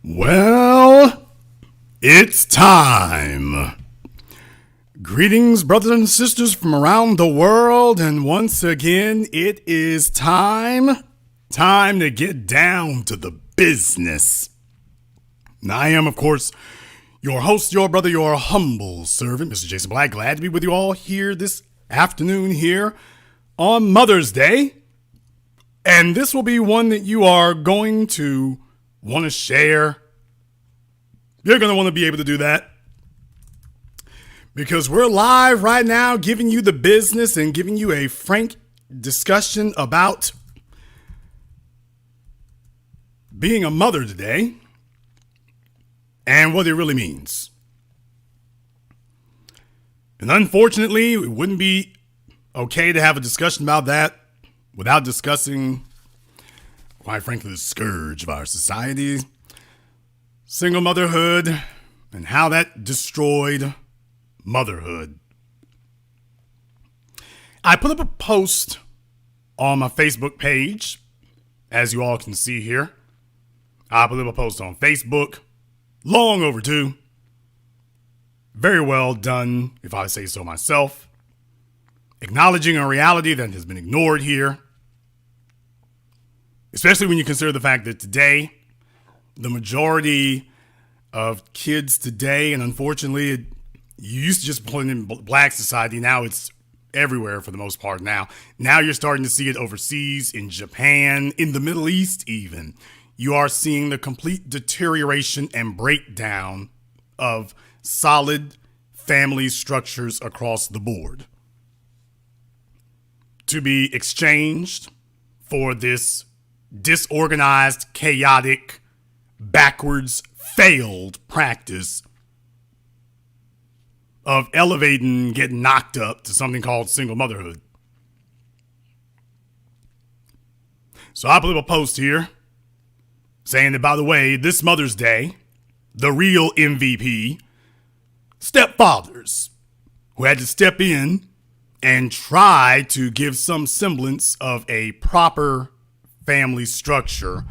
Well, it's time. Greetings, brothers and sisters from around the world, and once again, it is time to get down to the business. Now, I am, of course, your host, your brother, your humble servant, Mr. Jason Black. Glad to be with you all here this afternoon here on Mother's Day. And this will be one that you are going to want to share. You're going to want to be able to do that because we're live right now giving you the business and giving you a frank discussion about being a mother today and what it really means. And unfortunately, it wouldn't be okay to have a discussion about that without discussing, quite frankly, the scourge of our society, single motherhood, and how that destroyed motherhood. I put up a post on my Facebook page, as you all can see here. I put up a post on Facebook, long overdue. Very well done, if I say so myself. Acknowledging a reality that has been ignored here. Especially when you consider the fact that today, the majority of kids today, and unfortunately, you used to just put it in black society. Now it's everywhere for the most part now. Now you're starting to see it overseas, in Japan, in the Middle East even. You are seeing the complete deterioration and breakdown of solid family structures across the board to be exchanged for this disorganized, chaotic, backwards, failed practice of elevating, getting knocked up to something called single motherhood. So I put up a post here saying that, by the way, this Mother's Day, the real MVP, stepfathers who had to step in and try to give some semblance of a proper family structure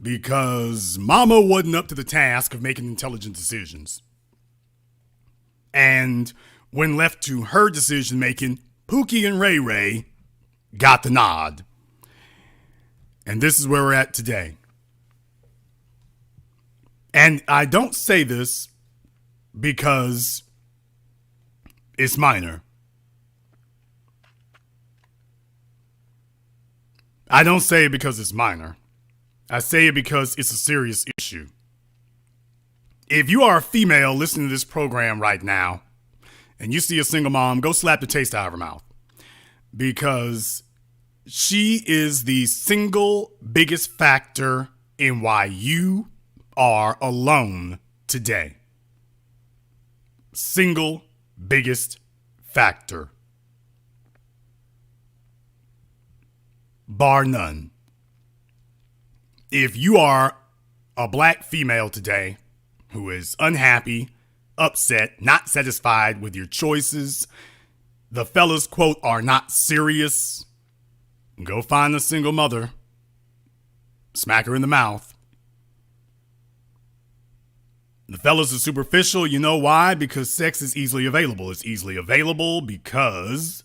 because mama wasn't up to the task of making intelligent decisions. And when left to her decision making, Pookie and Ray Ray got the nod. And this is where we're at today. And I don't say this because it's minor. I don't say it because it's minor. I say it because it's a serious issue. If you are a female listening to this program right now and you see a single mom, go slap the taste out of her mouth because she is the single biggest factor in why you are alone today. Single biggest factor. Bar none. If you are a black female today who is unhappy, upset, not satisfied with your choices, the fellas, quote, are not serious, go find a single mother, smack her in the mouth. The fellas are superficial. You know why? Because sex is easily available. It's easily available because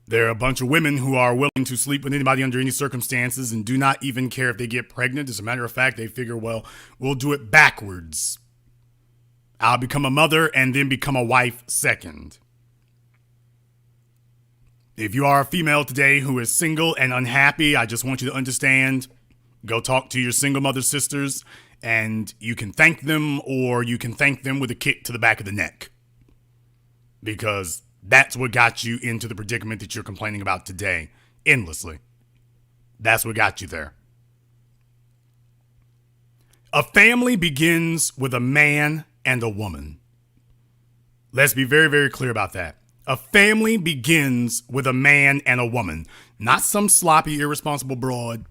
there are a bunch of women who are willing to sleep with anybody under any circumstances and do not even care if they get pregnant. As a matter of fact, they figure, well, we'll do it backwards. I'll become a mother and then become a wife second. If you are a female today who is single and unhappy, I just want you to understand, go talk to your single mother sisters and you can thank them, or you can thank them with a kick to the back of the neck. Because that's what got you into the predicament that you're complaining about today, endlessly. That's what got you there. A family begins with a man and a woman. Let's be very, very clear about that. A family begins with a man and a woman, not some sloppy, irresponsible broad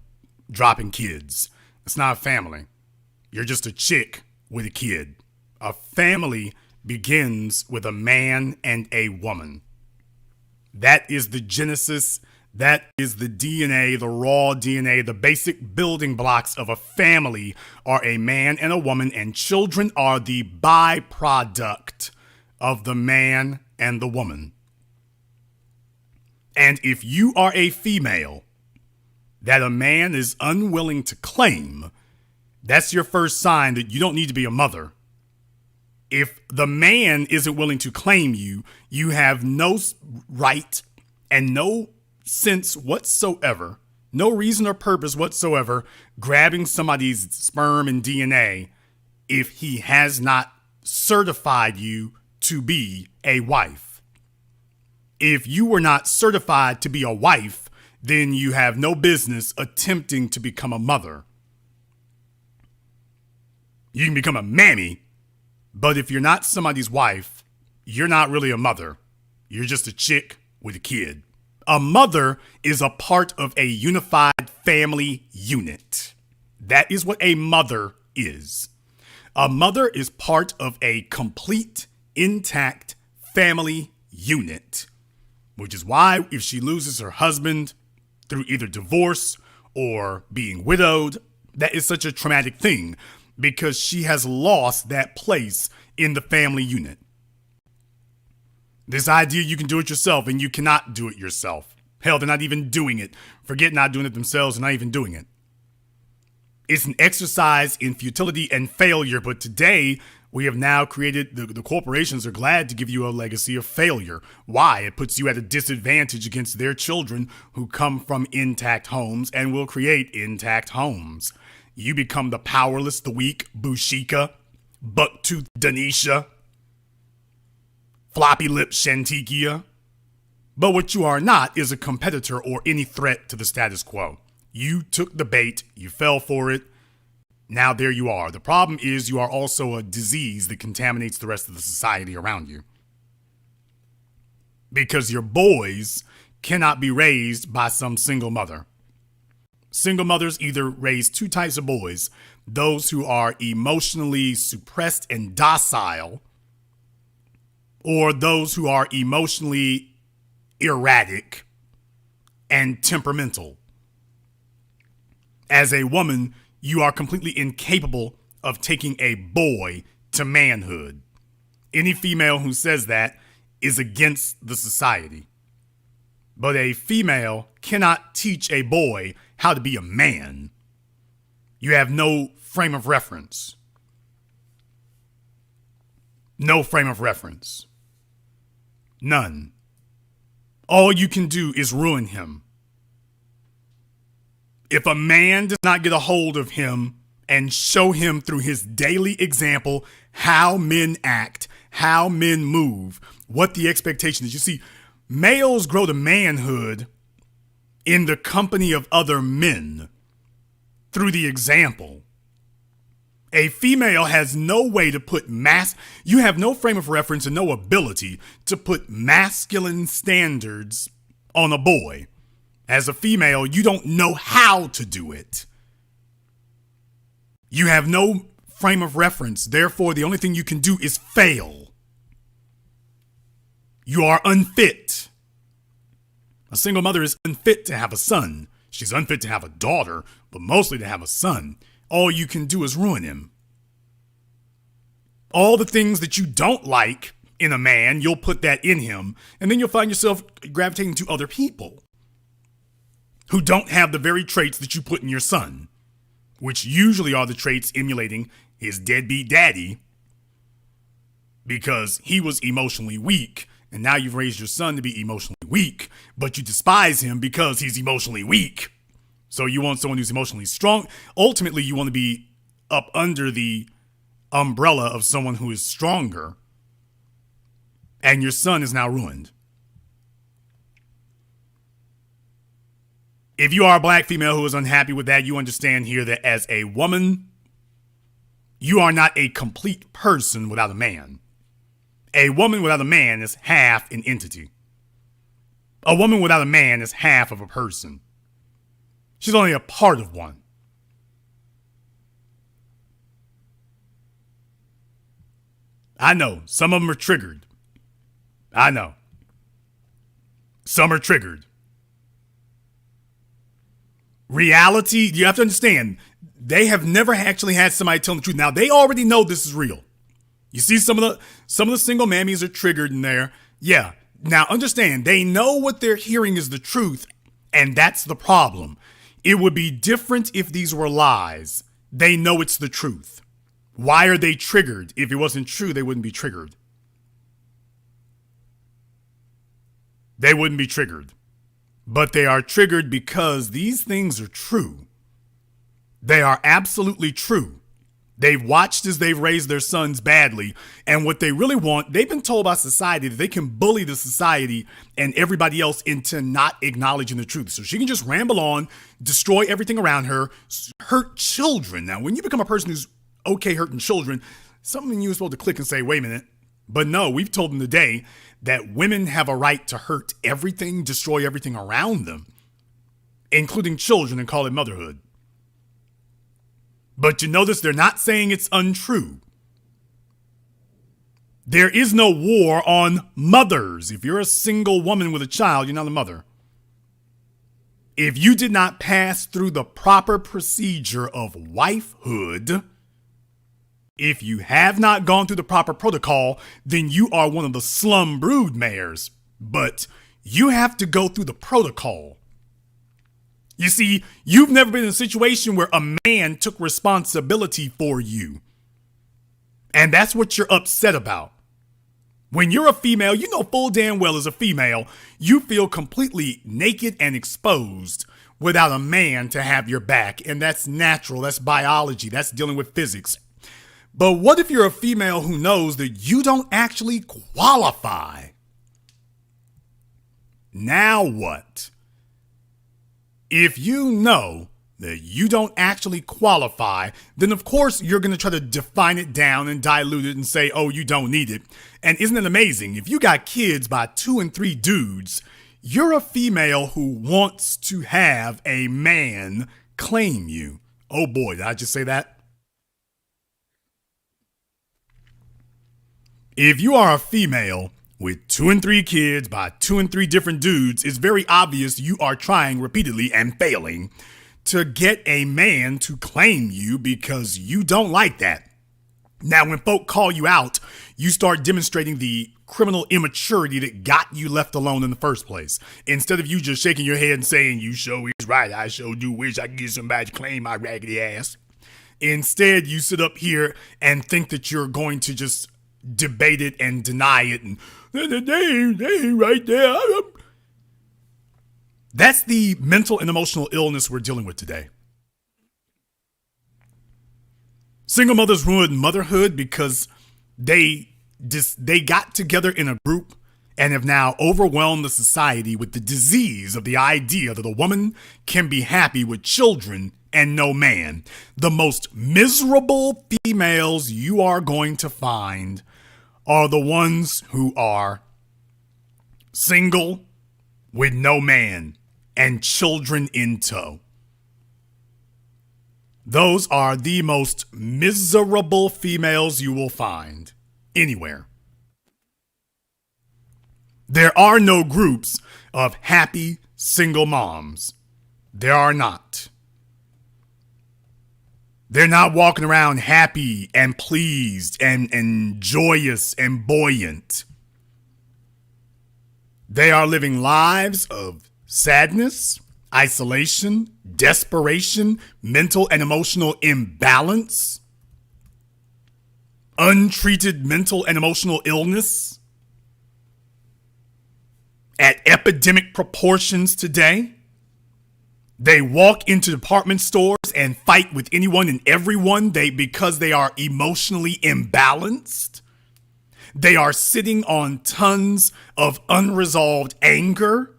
dropping kids. It's not a family. You're just a chick with a kid. A family begins with a man and a woman. That is the genesis. That is the DNA, the raw DNA, the basic building blocks of a family are a man and a woman, and children are the byproduct of the man and the woman. And if you are a female that a man is unwilling to claim, that's your first sign that you don't need to be a mother. If the man isn't willing to claim you, you have no right and no sense whatsoever, no reason or purpose whatsoever, grabbing somebody's sperm and DNA if he has not certified you to be a wife. If you were not certified to be a wife, then you have no business attempting to become a mother. You can become a mammy, but if you're not somebody's wife, you're not really a mother. You're just a chick with a kid. A mother is a part of a unified family unit. That is what a mother is. A mother is part of a complete, intact family unit, which is why if she loses her husband through either divorce or being widowed, that is such a traumatic thing because she has lost that place in the family unit. This idea you can do it yourself, and you cannot do it yourself. Hell, they're not even doing it. Forget not doing it themselves, they're not even doing it. It's an exercise in futility and failure, but today we have now created, the corporations are glad to give you a legacy of failure. Why? It puts you at a disadvantage against their children who come from intact homes and will create intact homes. You become the powerless, the weak, Bushika, buck-toothed Danisha, floppy lip Shantikia. But what you are not is a competitor or any threat to the status quo. You took the bait, you fell for it, now there you are. The problem is you are also a disease that contaminates the rest of the society around you. Because your boys cannot be raised by some single mother. Single mothers either raise two types of boys, those who are emotionally suppressed and docile, or those who are emotionally erratic and temperamental. As a woman, you are completely incapable of taking a boy to manhood. Any female who says that is against the society. But a female cannot teach a boy how to be a man. You have no frame of reference. No frame of reference. None. All you can do is ruin him. If a man does not get a hold of him and show him through his daily example how men act, how men move, what the expectation is. You see, males grow to manhood in the company of other men through the example. A female has no way to put you have no frame of reference and no ability to put masculine standards on a boy. As a female, you don't know how to do it. You have no frame of reference. Therefore, the only thing you can do is fail. You are unfit. A single mother is unfit to have a son. She's unfit to have a daughter, but mostly to have a son. All you can do is ruin him. All the things that you don't like in a man, you'll put that in him, and then you'll find yourself gravitating to other people who don't have the very traits that you put in your son, which usually are the traits emulating his deadbeat daddy because he was emotionally weak, and now you've raised your son to be emotionally weak, but you despise him because he's emotionally weak. So you want someone who's emotionally strong. Ultimately, you want to be up under the umbrella of someone who is stronger, and your son is now ruined. If you are a black female who is unhappy with that, you understand here that as a woman, you are not a complete person without a man. A woman without a man is half an entity. A woman without a man is half of a person. She's only a part of one. I know, some of them are triggered. I know. Some are triggered. Reality, you have to understand, they have never actually had somebody tell them the truth. Now, they already know this is real. You see some of the single mammies are triggered in there. Yeah. Now, understand, they know what they're hearing is the truth, and that's the problem. It would be different if these were lies. They know it's the truth. Why are they triggered? If it wasn't true, they wouldn't be triggered. They wouldn't be triggered. But they are triggered because these things are true. They are absolutely true. They've watched as they've raised their sons badly, and what they really want, they've been told by society that they can bully the society and everybody else into not acknowledging the truth. So she can just ramble on, destroy everything around her, hurt children. Now, when you become a person who's okay hurting children, something you're supposed to click and say, wait a minute. But no, we've told them today that women have a right to hurt everything, destroy everything around them, including children, and call it motherhood. But you notice they're not saying it's untrue. There is no war on mothers. If you're a single woman with a child, you're not a mother. If you did not pass through the proper procedure of wifehood, if you have not gone through the proper protocol, then you are one of the slum brood mares. But you have to go through the protocol. You see, you've never been in a situation where a man took responsibility for you. And that's what you're upset about. When you're a female, you know full damn well as a female, you feel completely naked and exposed without a man to have your back. And that's natural. That's biology. That's dealing with physics. But what if you're a female who knows that you don't actually qualify? Now what? If you know that you don't actually qualify, then of course you're going to try to define it down and dilute it and say, oh, you don't need it. And isn't it amazing? If you got kids by 2 and 3 dudes, you're a female who wants to have a man claim you. Oh boy, did I just say that? If you are a female with 2 and 3 kids by 2 and 3 different dudes, it's very obvious you are trying repeatedly and failing to get a man to claim you because you don't like that. Now, when folk call you out, you start demonstrating the criminal immaturity that got you left alone in the first place. Instead of you just shaking your head and saying, you sure is right, I sure do wish I could get somebody to claim my raggedy ass. Instead, you sit up here and think that you're going to just debate it and deny it, and they ain't right there. That's the mental and emotional illness we're dealing with today. Single mothers ruined motherhood because they got together in a group and have now overwhelmed the society with the disease of the idea that a woman can be happy with children and no man. The most miserable females you are going to find are the ones who are single with no man and children in tow. Those are the most miserable females you will find anywhere. There are no groups of happy single moms. There are not. They're not walking around happy and pleased and joyous and buoyant. They are living lives of sadness, isolation, desperation, mental and emotional imbalance, untreated mental and emotional illness at epidemic proportions today. They walk into department stores and fight with anyone and everyone because they are emotionally imbalanced. They are sitting on tons of unresolved anger.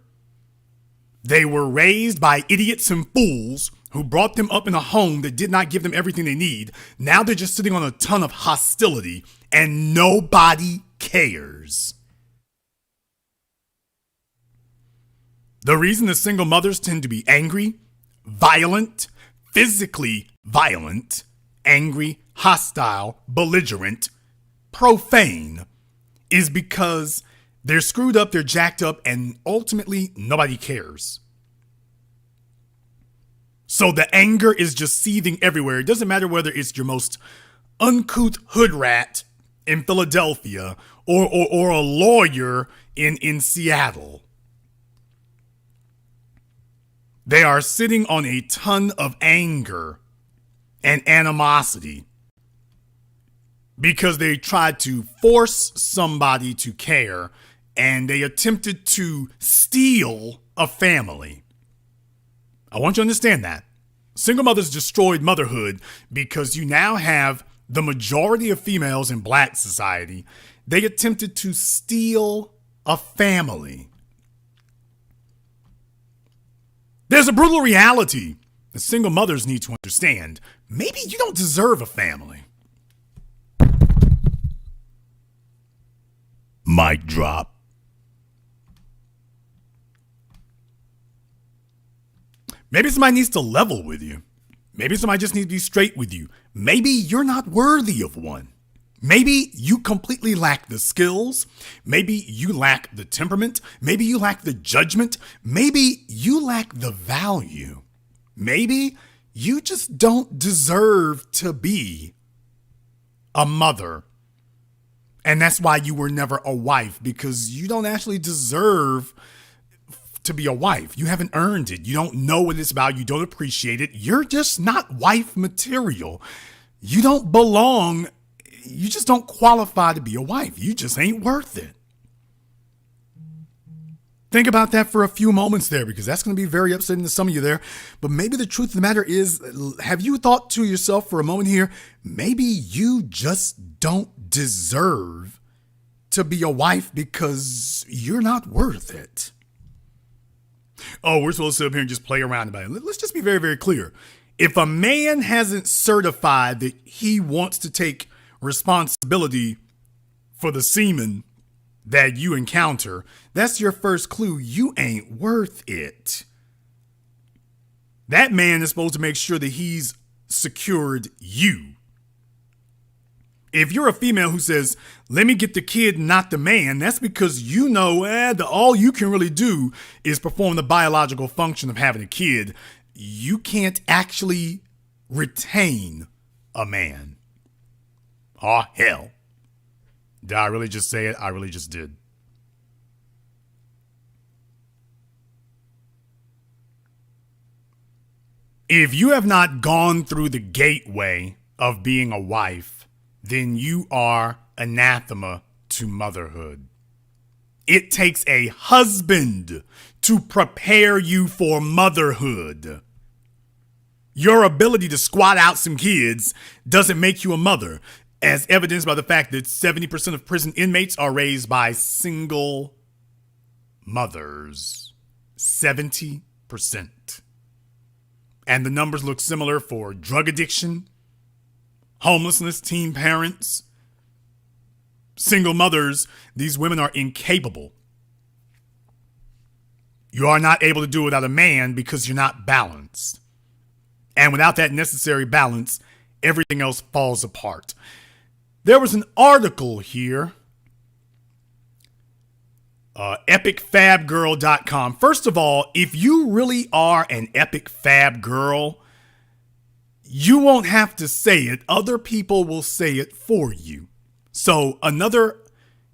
They were raised by idiots and fools who brought them up in a home that did not give them everything they need. Now they're just sitting on a ton of hostility and nobody cares. The reason that single mothers tend to be angry, violent, physically violent, angry, hostile, belligerent, profane, is because they're screwed up, they're jacked up, and ultimately nobody cares. So the anger is just seething everywhere. It doesn't matter whether it's your most uncouth hood rat in Philadelphia or a lawyer in Seattle. They are sitting on a ton of anger and animosity because they tried to force somebody to care and they attempted to steal a family. I want you to understand that. Single mothers destroyed motherhood because you now have the majority of females in black society. They attempted to steal a family. There's a brutal reality that single mothers need to understand. Maybe you don't deserve a family. Mic drop. Maybe somebody needs to level with you. Maybe somebody just needs to be straight with you. Maybe you're not worthy of one. Maybe you completely lack the skills. Maybe you lack the temperament. Maybe you lack the judgment. Maybe you lack the value. Maybe you just don't deserve to be a mother. And that's why you were never a wife, because you don't actually deserve to be a wife. You haven't earned it. You don't know what it's about. You don't appreciate it. You're just not wife material. You don't belong. You just don't qualify to be a wife. You just ain't worth it. Think about that for a few moments there, because that's going to be very upsetting to some of you there. But maybe the truth of the matter is, have you thought to yourself for a moment here, maybe you just don't deserve to be a wife because you're not worth it. Oh, we're supposed to sit up here and just play around about it. Let's just be very, very clear. If a man hasn't certified that he wants to take responsibility for the semen that you encounter, that's your first clue. You ain't worth it. That man is supposed to make sure that he's secured you. If you're a female who says, let me get the kid, not the man, that's because you know all you can really do is perform the biological function of having a kid. You can't actually retain a man. Oh, hell. Did I really just say it? I really just did. If you have not gone through the gateway of being a wife, then you are anathema to motherhood. It takes a husband to prepare you for motherhood. Your ability to squat out some kids doesn't make you a mother, as evidenced by the fact that 70% of prison inmates are raised by single mothers. 70%. And the numbers look similar for drug addiction, homelessness, teen parents, single mothers. These women are incapable. You are not able to do it without a man because you're not balanced. And without that necessary balance, everything else falls apart. There was an article here, epicfabgirl.com. First of all, if you really are an epic fab girl, you won't have to say it. Other people will say it for you. So another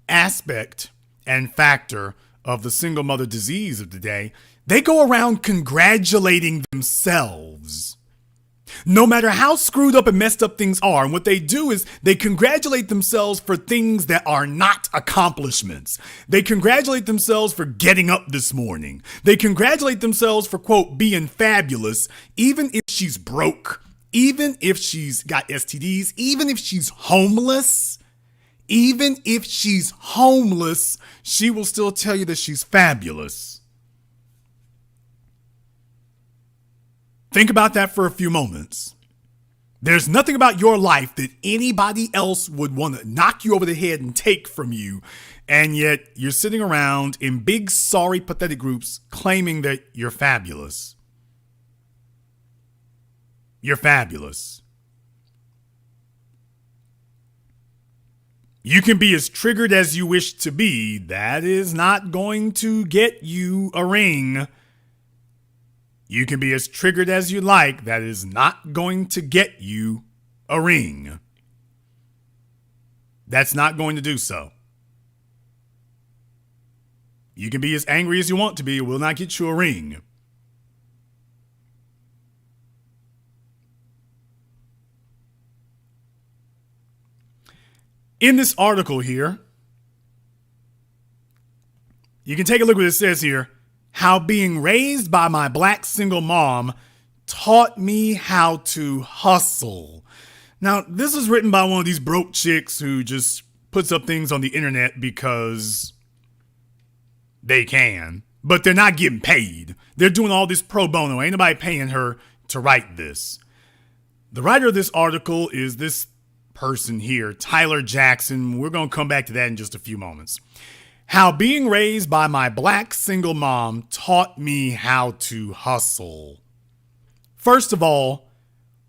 aspect and factor of the single mother disease of today, they go around congratulating themselves. No matter how screwed up and messed up things are, and what they do is they congratulate themselves for things that are not accomplishments. They congratulate themselves for getting up this morning. They congratulate themselves for, quote, being fabulous, even if she's broke, even if she's got STDs, even if she's homeless. Even if she's homeless, she will still tell you that she's fabulous. Think about that for a few moments. There's nothing about your life that anybody else would want to knock you over the head and take from you, and yet you're sitting around in big, sorry, pathetic groups claiming that you're fabulous. You're fabulous. You can be as triggered as you wish to be. That is not going to get you a ring. You can be as triggered as you like. That is not going to get you a ring. That's not going to do so. You can be as angry as you want to be. It will not get you a ring. In this article here, you can take a look at what it says here. How being raised by my black single mom taught me how to hustle. Now, this is written by one of these broke chicks who just puts up things on the internet because they can, but they're not getting paid. They're doing all this pro bono. Ain't nobody paying her to write this. The writer of this article is this person here, Tyler Jackson. We're going to come back to that in just a few moments. How being raised by my black single mom taught me how to hustle. First of all,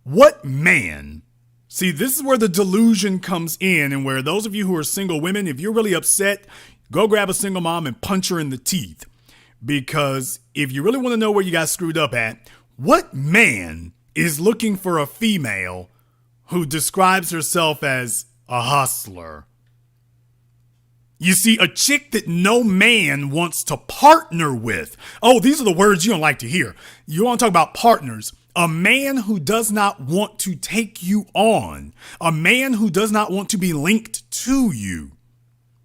what man? See, this is where the delusion comes in, and where those of you who are single women, if you're really upset, go grab a single mom and punch her in the teeth. Because if you really want to know where you got screwed up at, what man is looking for a female who describes herself as a hustler? You see, a chick that no man wants to partner with. Oh, these are the words you don't like to hear. You want to talk about partners. A man who does not want to take you on. A man who does not want to be linked to you.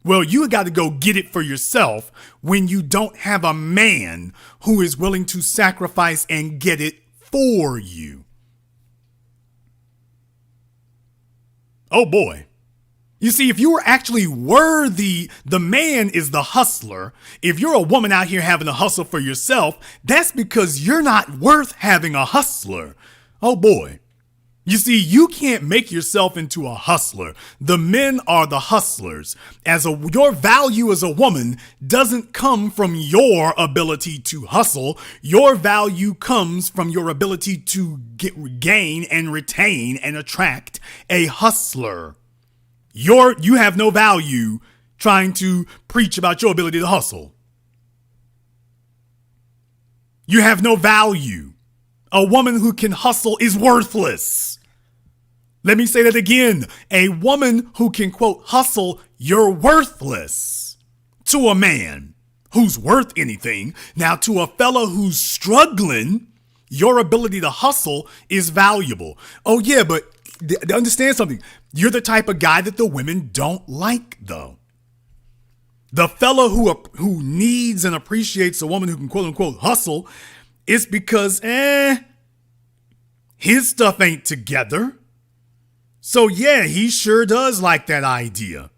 Well, you got to go get it for yourself when you don't have a man who is willing to sacrifice and get it for you. Oh boy. You see, if you were actually worthy, the man is the hustler. If you're a woman out here having a hustle for yourself, that's because you're not worth having a hustler. Oh boy. You see, you can't make yourself into a hustler. The men are the hustlers. Your value as a woman doesn't come from your ability to hustle. Your value comes from your ability to gain and retain and attract a hustler. You have no value trying to preach about your ability to hustle. You have no value. A woman who can hustle is worthless. Let me say that again. A woman who can, quote, hustle, you're worthless to a man who's worth anything. Now, to a fella who's struggling, your ability to hustle is valuable. Oh, yeah, but understand something. You're the type of guy that the women don't like, though. The fella who needs and appreciates a woman who can, quote unquote, hustle is because, his stuff ain't together. So yeah, he sure does like that idea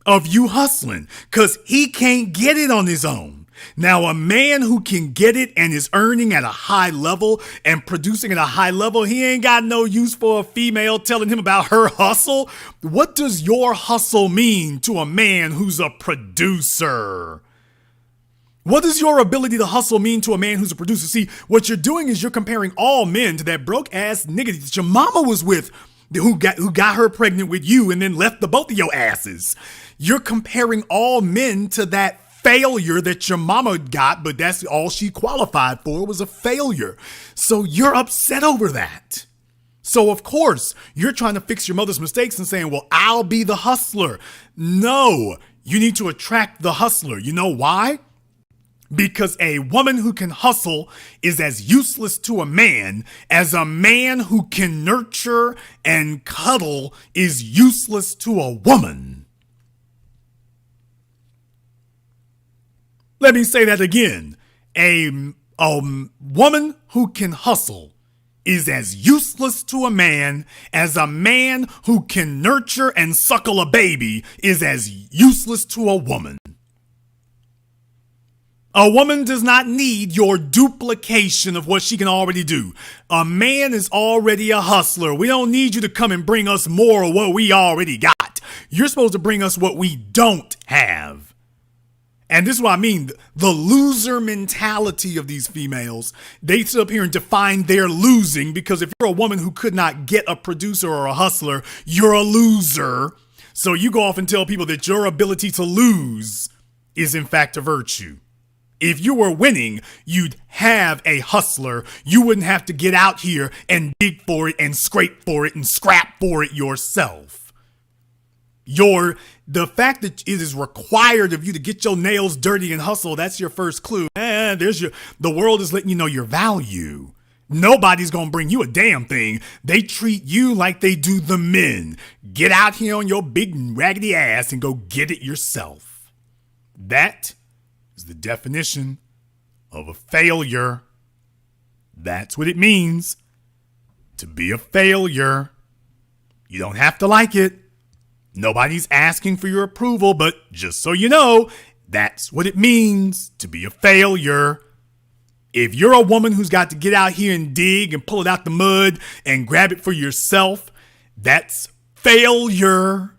of you hustling because he can't get it on his own. Now, a man who can get it and is earning at a high level and producing at a high level, he ain't got no use for a female telling him about her hustle. What does your hustle mean to a man who's a producer? What does your ability to hustle mean to a man who's a producer? See, what you're doing is you're comparing all men to that broke ass nigga that your mama was with, who got her pregnant with you and then left the both of your asses. You're comparing all men to that failure that your mama got, but that's all she qualified for was a failure. So you're upset over that. So of course, you're trying to fix your mother's mistakes and saying, well, I'll be the hustler. No, you need to attract the hustler. You know why? Because a woman who can hustle is as useless to a man as a man who can nurture and cuddle is useless to a woman. Let me say that again. A woman who can hustle is as useless to a man as a man who can nurture and suckle a baby is as useless to a woman. A woman does not need your duplication of what she can already do. A man is already a hustler. We don't need you to come and bring us more of what we already got. You're supposed to bring us what we don't have. And this is what I mean. The loser mentality of these females, they sit up here and define their losing because if you're a woman who could not get a producer or a hustler, you're a loser. So you go off and tell people that your ability to lose is in fact a virtue. If you were winning, you'd have a hustler. You wouldn't have to get out here and dig for it and scrape for it and scrap for it yourself. The fact that it is required of you to get your nails dirty and hustle, that's your first clue. The world is letting you know your value. Nobody's going to bring you a damn thing. They treat you like they do the men. Get out here on your big raggedy ass and go get it yourself. That is the definition of a failure. That's what it means to be a failure. You don't have to like it. Nobody's asking for your approval, but just so you know, that's what it means to be a failure. If you're a woman who's got to get out here and dig and pull it out the mud and grab it for yourself, that's failure.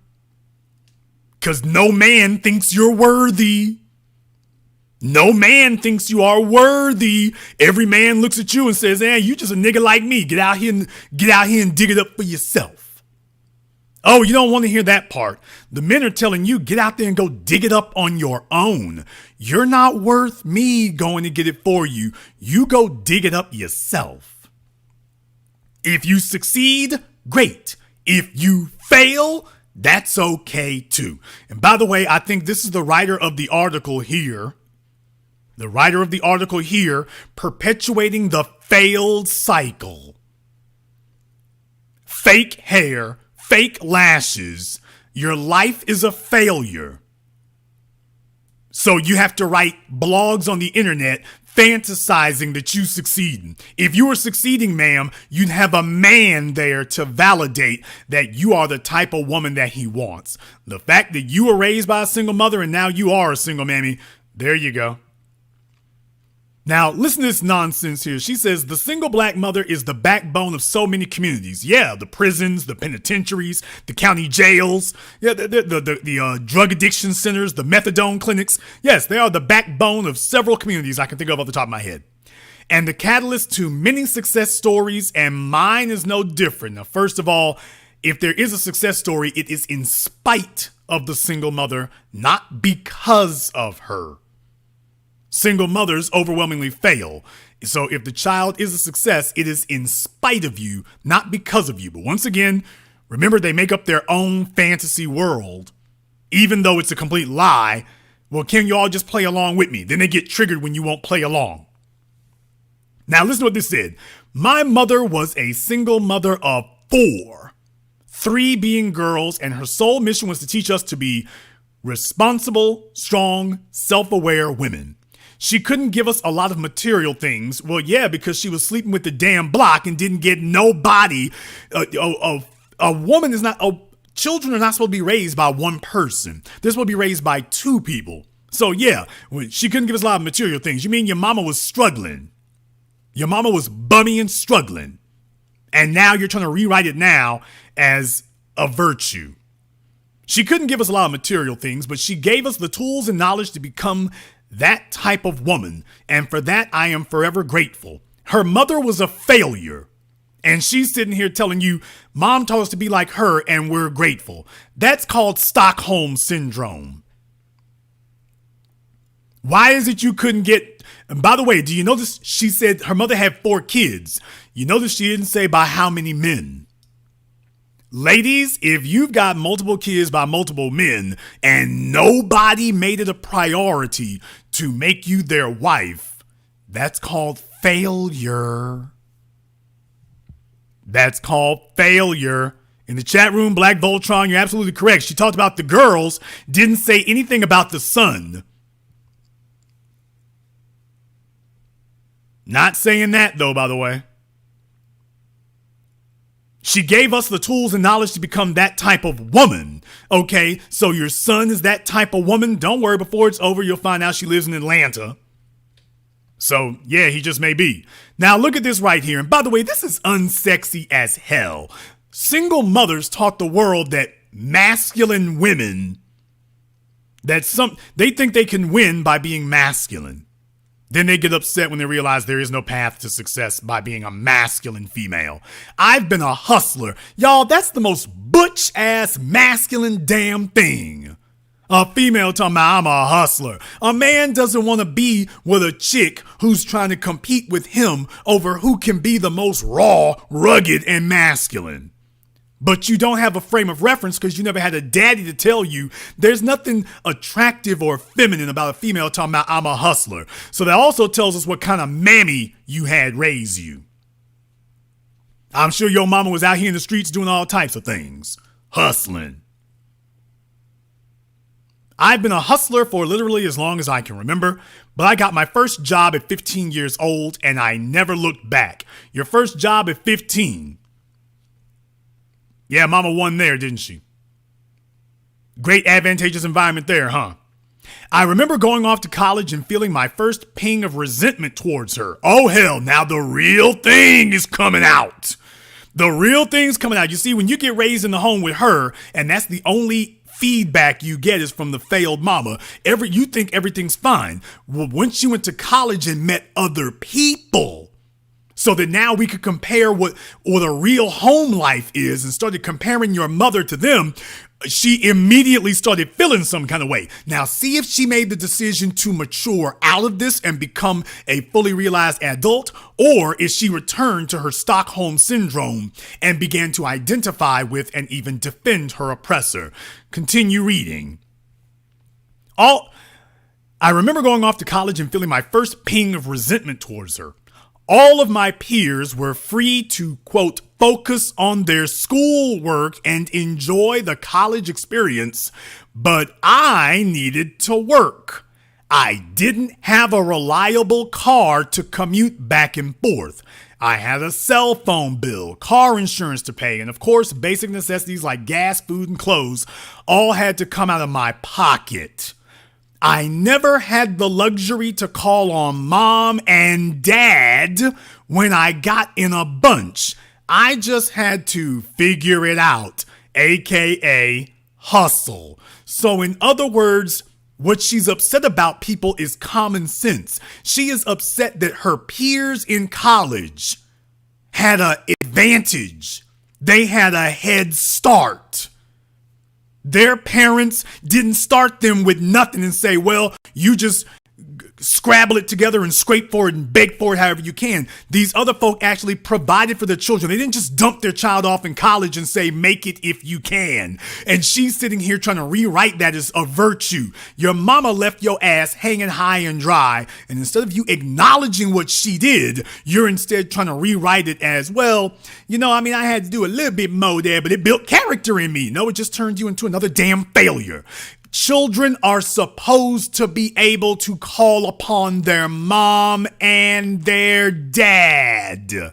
Because no man thinks you're worthy. No man thinks you are worthy. Every man looks at you and says, you just a nigga like me. Get out here and dig it up for yourself. Oh, you don't want to hear that part. The men are telling you, get out there and go dig it up on your own. You're not worth me going to get it for you. You go dig it up yourself. If you succeed, great. If you fail, that's okay too. And by the way, I think this is the writer of the article here. The writer of the article here, perpetuating the failed cycle. Fake hair, fake lashes. Your life is a failure. So you have to write blogs on the internet fantasizing that you succeeding. If you were succeeding, ma'am, you'd have a man there to validate that you are the type of woman that he wants. The fact that you were raised by a single mother and now you are a single mammy, there you go. Now, listen to this nonsense here. She says the single black mother is the backbone of so many communities. Yeah, the prisons, the penitentiaries, the county jails, the drug addiction centers, the methadone clinics. Yes, they are the backbone of several communities I can think of off the top of my head. And the catalyst to many success stories, and mine is no different. Now, first of all, if there is a success story, it is in spite of the single mother, not because of her. Single mothers overwhelmingly fail. So if the child is a success, it is in spite of you, not because of you. But once again, remember, they make up their own fantasy world, even though it's a complete lie. Well, can you all just play along with me? Then they get triggered when you won't play along. Now, listen to what this said. My mother was a single mother of 4, 3 being girls, and her sole mission was to teach us to be responsible, strong, self-aware women. She couldn't give us a lot of material things. Well, yeah, because she was sleeping with the damn block and didn't get nobody. A woman is not, children are not supposed to be raised by one person. They're supposed to be raised by 2 people. So yeah, she couldn't give us a lot of material things. You mean your mama was struggling? Your mama was bummy and struggling. And now you're trying to rewrite it now as a virtue. She couldn't give us a lot of material things, but she gave us the tools and knowledge to become that type of woman, and for that I am forever grateful. Her mother was a failure, and she's sitting here telling you, Mom told us to be like her, and we're grateful. That's called Stockholm Syndrome. Why is it you couldn't get, and by the way, do you notice she said her mother had 4 kids? You notice she didn't say by how many men. Ladies, if you've got multiple kids by multiple men and nobody made it a priority to make you their wife, that's called failure. That's called failure. In the chat room, Black Voltron, you're absolutely correct. She talked about the girls, didn't say anything about the son. Not saying that though, by the way. She gave us the tools and knowledge to become that type of woman. Okay, so your son is that type of woman. Don't worry, before it's over, you'll find out she lives in Atlanta. So, yeah, he just may be. Now, look at this right here. And by the way, this is unsexy as hell. Single mothers taught the world that masculine women, they think they can win by being masculine. Then they get upset when they realize there is no path to success by being a masculine female. I've been a hustler. Y'all, that's the most butch-ass masculine damn thing. A female talking about I'm a hustler. A man doesn't want to be with a chick who's trying to compete with him over who can be the most raw, rugged, and masculine. But you don't have a frame of reference because you never had a daddy to tell you there's nothing attractive or feminine about a female talking about I'm a hustler. So that also tells us what kind of mammy you had raise you. I'm sure your mama was out here in the streets doing all types of things. Hustling. I've been a hustler for literally as long as I can remember, but I got my first job at 15 years old and I never looked back. Your first job at 15. Yeah, mama won there, didn't she? Great advantageous environment there, huh? I remember going off to college and feeling my first ping of resentment towards her. Oh hell, now the real thing is coming out. The real thing's coming out. You see, when you get raised in the home with her, and that's the only feedback you get is from the failed mama, you think everything's fine. Well, once you went to college and met other people, so that now we could compare what a real home life is and started comparing your mother to them, she immediately started feeling some kind of way. Now, see if she made the decision to mature out of this and become a fully realized adult, or if she returned to her Stockholm syndrome and began to identify with and even defend her oppressor. Continue reading. I remember going off to college and feeling my first ping of resentment towards her. All of my peers were free to, quote, focus on their schoolwork and enjoy the college experience, but I needed to work. I didn't have a reliable car to commute back and forth. I had a cell phone bill, car insurance to pay, and of course, basic necessities like gas, food, and clothes all had to come out of my pocket. I never had the luxury to call on mom and dad when I got in a bunch. I just had to figure it out, aka hustle. So in other words, what she's upset about, people, is common sense. She is upset that her peers in college had an advantage. They had a head start. Their parents didn't start them with nothing and say, well, you just scrabble it together and scrape for it and beg for it however you can. These other folk actually provided for their children. They didn't just dump their child off in college and say, make it if you can. And she's sitting here trying to rewrite that as a virtue. Your mama left your ass hanging high and dry. And instead of you acknowledging what she did, you're instead trying to rewrite it as, well, I had to do a little bit more there, but it built character in me. No, it just turned you into another damn failure. Children are supposed to be able to call upon their mom and their dad.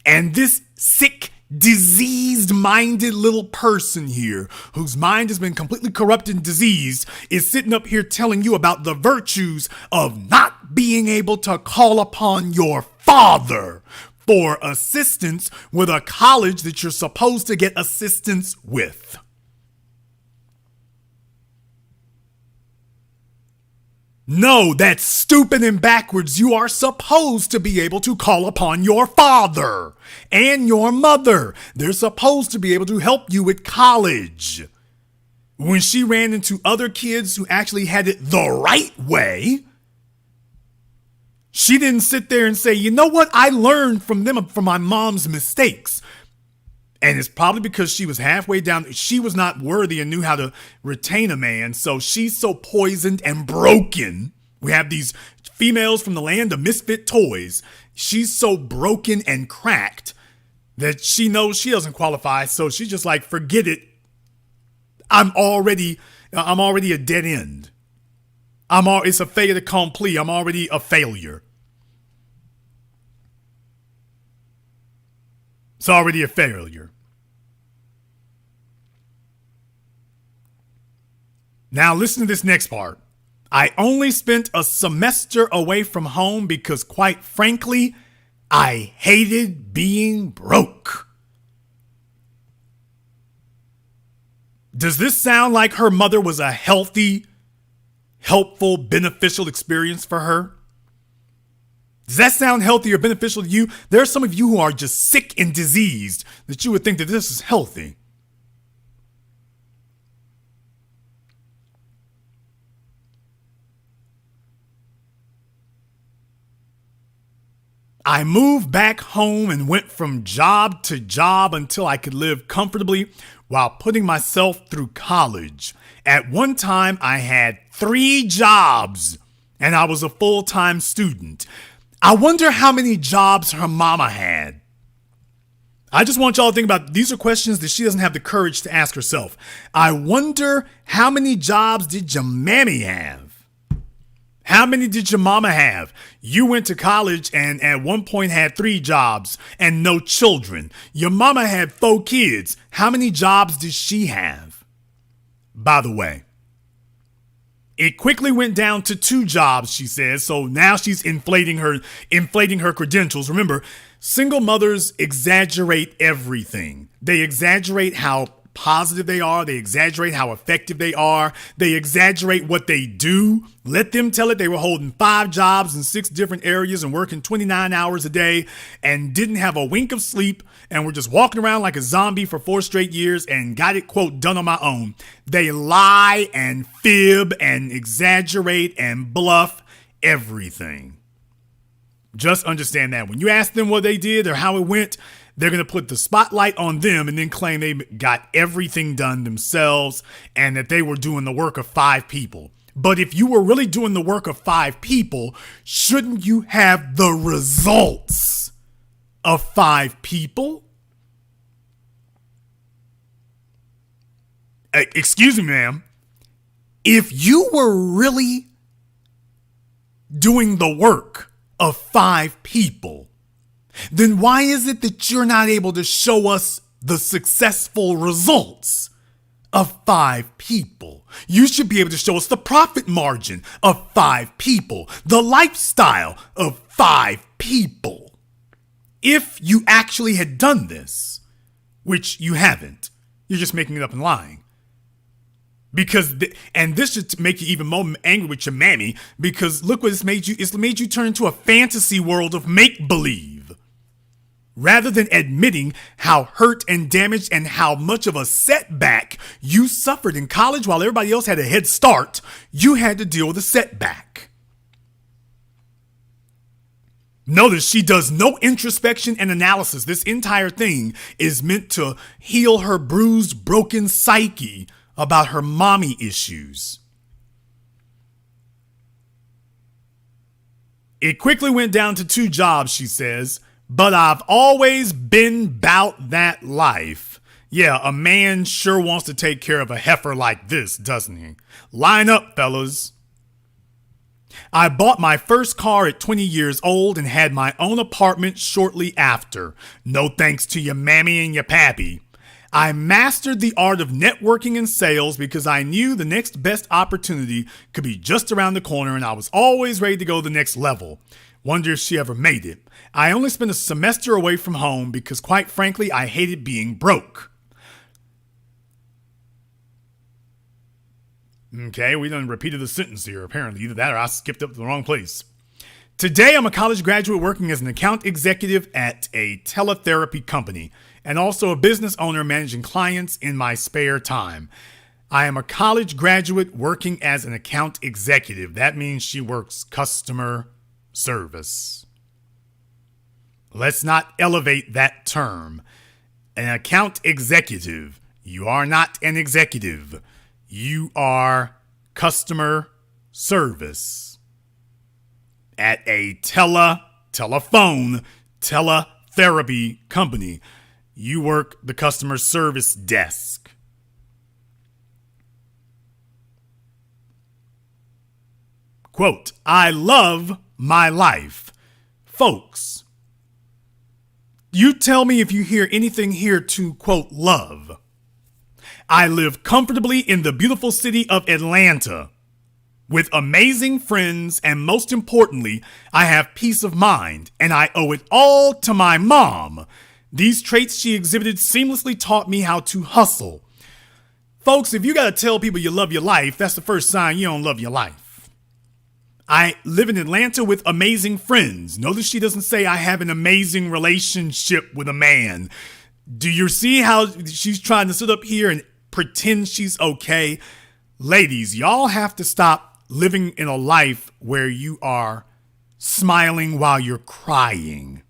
And this sick, diseased-minded little person here, whose mind has been completely corrupted and diseased, is sitting up here telling you about the virtues of not being able to call upon your father for assistance with a college that you're supposed to get assistance with. No, that's stupid and backwards. You are supposed to be able to call upon your father and your mother. They're supposed to be able to help you with college. When she ran into other kids who actually had it the right way, she didn't sit there and say, you know what? I learned from my mom's mistakes. And it's probably because she was halfway down. She was not worthy and knew how to retain a man. So she's so poisoned and broken. We have these females from the land of misfit toys. She's so broken and cracked that she knows she doesn't qualify. So she's just like, forget it. I'm already a dead end. It's a fait accompli. I'm already a failure. It's already a failure. Now listen to this next part. I only spent a semester away from home because, quite frankly, I hated being broke. Does this sound like her mother was a healthy, helpful, beneficial experience for her? Does that sound healthy or beneficial to you? There are some of you who are just sick and diseased that you would think that this is healthy. I moved back home and went from job to job until I could live comfortably while putting myself through college. At one time, I had 3 jobs and I was a full-time student. I wonder how many jobs her mama had. I just want y'all to think about, these are questions that she doesn't have the courage to ask herself. I wonder how many jobs did your mammy have? How many did your mama have? You went to college and at one point had 3 jobs and no children. Your mama had 4 kids. How many jobs did she have? By the way, it quickly went down to 2 jobs, she says. So now she's inflating her credentials. Remember, single mothers exaggerate everything. They exaggerate how positive they are. They exaggerate how effective they are. They exaggerate what they do. Let them tell it. They were holding 5 jobs in 6 different areas and working 29 hours a day and didn't have a wink of sleep and were just walking around like a zombie for 4 straight years and got it, quote, done on my own. They lie and fib and exaggerate and bluff everything. Just understand that when you ask them what they did or how it went, they're going to put the spotlight on them and then claim they got everything done themselves and that they were doing the work of 5 people. But if you were really doing the work of 5 people, shouldn't you have the results of 5 people? Excuse me, ma'am. If you were really doing the work of 5 people, then why is it that you're not able to show us the successful results of 5 people? You should be able to show us the profit margin of 5 people, the lifestyle of 5 people. If you actually had done this, which you haven't, you're just making it up and lying. And this should make you even more angry with your mammy, because look what it's made you. It's made you turn into a fantasy world of make-believe. Rather than admitting how hurt and damaged and how much of a setback you suffered in college while everybody else had a head start, you had to deal with a setback. Notice she does no introspection and analysis. This entire thing is meant to heal her bruised, broken psyche about her mommy issues. It quickly went down to 2 jobs, she says. But I've always been 'bout that life. Yeah, a man sure wants to take care of a heifer like this, doesn't he? Line up, fellas. I bought my first car at 20 years old and had my own apartment shortly after. No thanks to your mammy and your pappy. I mastered the art of networking and sales because I knew the next best opportunity could be just around the corner and I was always ready to go to the next level. Wonder if she ever made it. I only spent a semester away from home because, quite frankly, I hated being broke. Okay, we done repeated the sentence here, apparently. Either that or I skipped up to the wrong place. Today, I'm a college graduate working as an account executive at a teletherapy company and also a business owner managing clients in my spare time. I am a college graduate working as an account executive. That means she works customer service. Let's not elevate that term. An account executive. You are not an executive. You are customer service at a teletherapy company. You work the customer service desk. Quote, I love my life. Folks, you tell me if you hear anything here to, quote, love. I live comfortably in the beautiful city of Atlanta with amazing friends, and most importantly, I have peace of mind, and I owe it all to my mom. These traits she exhibited seamlessly taught me how to hustle. Folks, if you got to tell people you love your life, that's the first sign you don't love your life. I live in Atlanta with amazing friends. Notice she doesn't say I have an amazing relationship with a man. Do you see how she's trying to sit up here and pretend she's okay? Ladies, y'all have to stop living in a life where you are smiling while you're crying.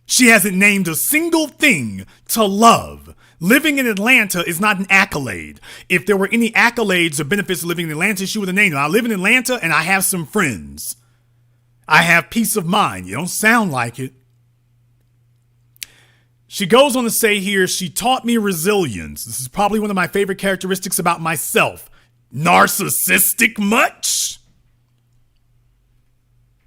She hasn't named a single thing to love. Living in Atlanta is not an accolade. If there were any accolades or benefits of living in Atlanta, she would have named it. I live in Atlanta and I have some friends. I have peace of mind. You don't sound like it. She goes on to say here, she taught me resilience. This is probably one of my favorite characteristics about myself. Narcissistic much?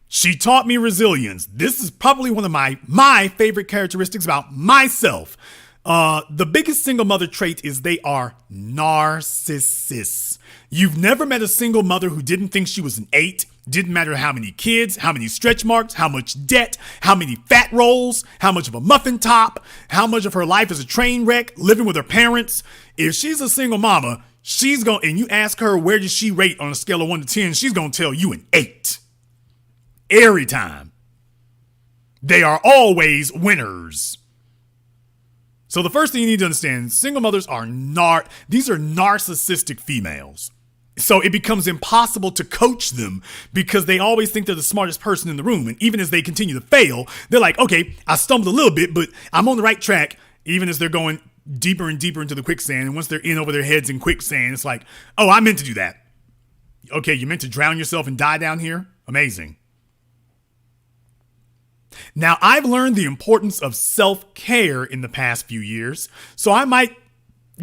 She taught me resilience. This is probably one of my favorite characteristics about myself. The biggest single mother trait is they are narcissists. You've never met a single mother who didn't think she was an 8. Didn't matter how many kids, how many stretch marks, how much debt, how many fat rolls, how much of a muffin top, how much of her life is a train wreck, living with her parents. If she's a single mama, and you ask her where does she rate on a scale of 1 to 10, she's going to tell you an 8. Every time. They are always winners. So the first thing you need to understand, single mothers are these are narcissistic females. So it becomes impossible to coach them because they always think they're the smartest person in the room. And even as they continue to fail, they're like, okay, I stumbled a little bit, but I'm on the right track, even as they're going deeper and deeper into the quicksand. And once they're in over their heads in quicksand, it's like, oh, I meant to do that. Okay, you meant to drown yourself and die down here? Amazing. Now, I've learned the importance of self-care in the past few years, so I might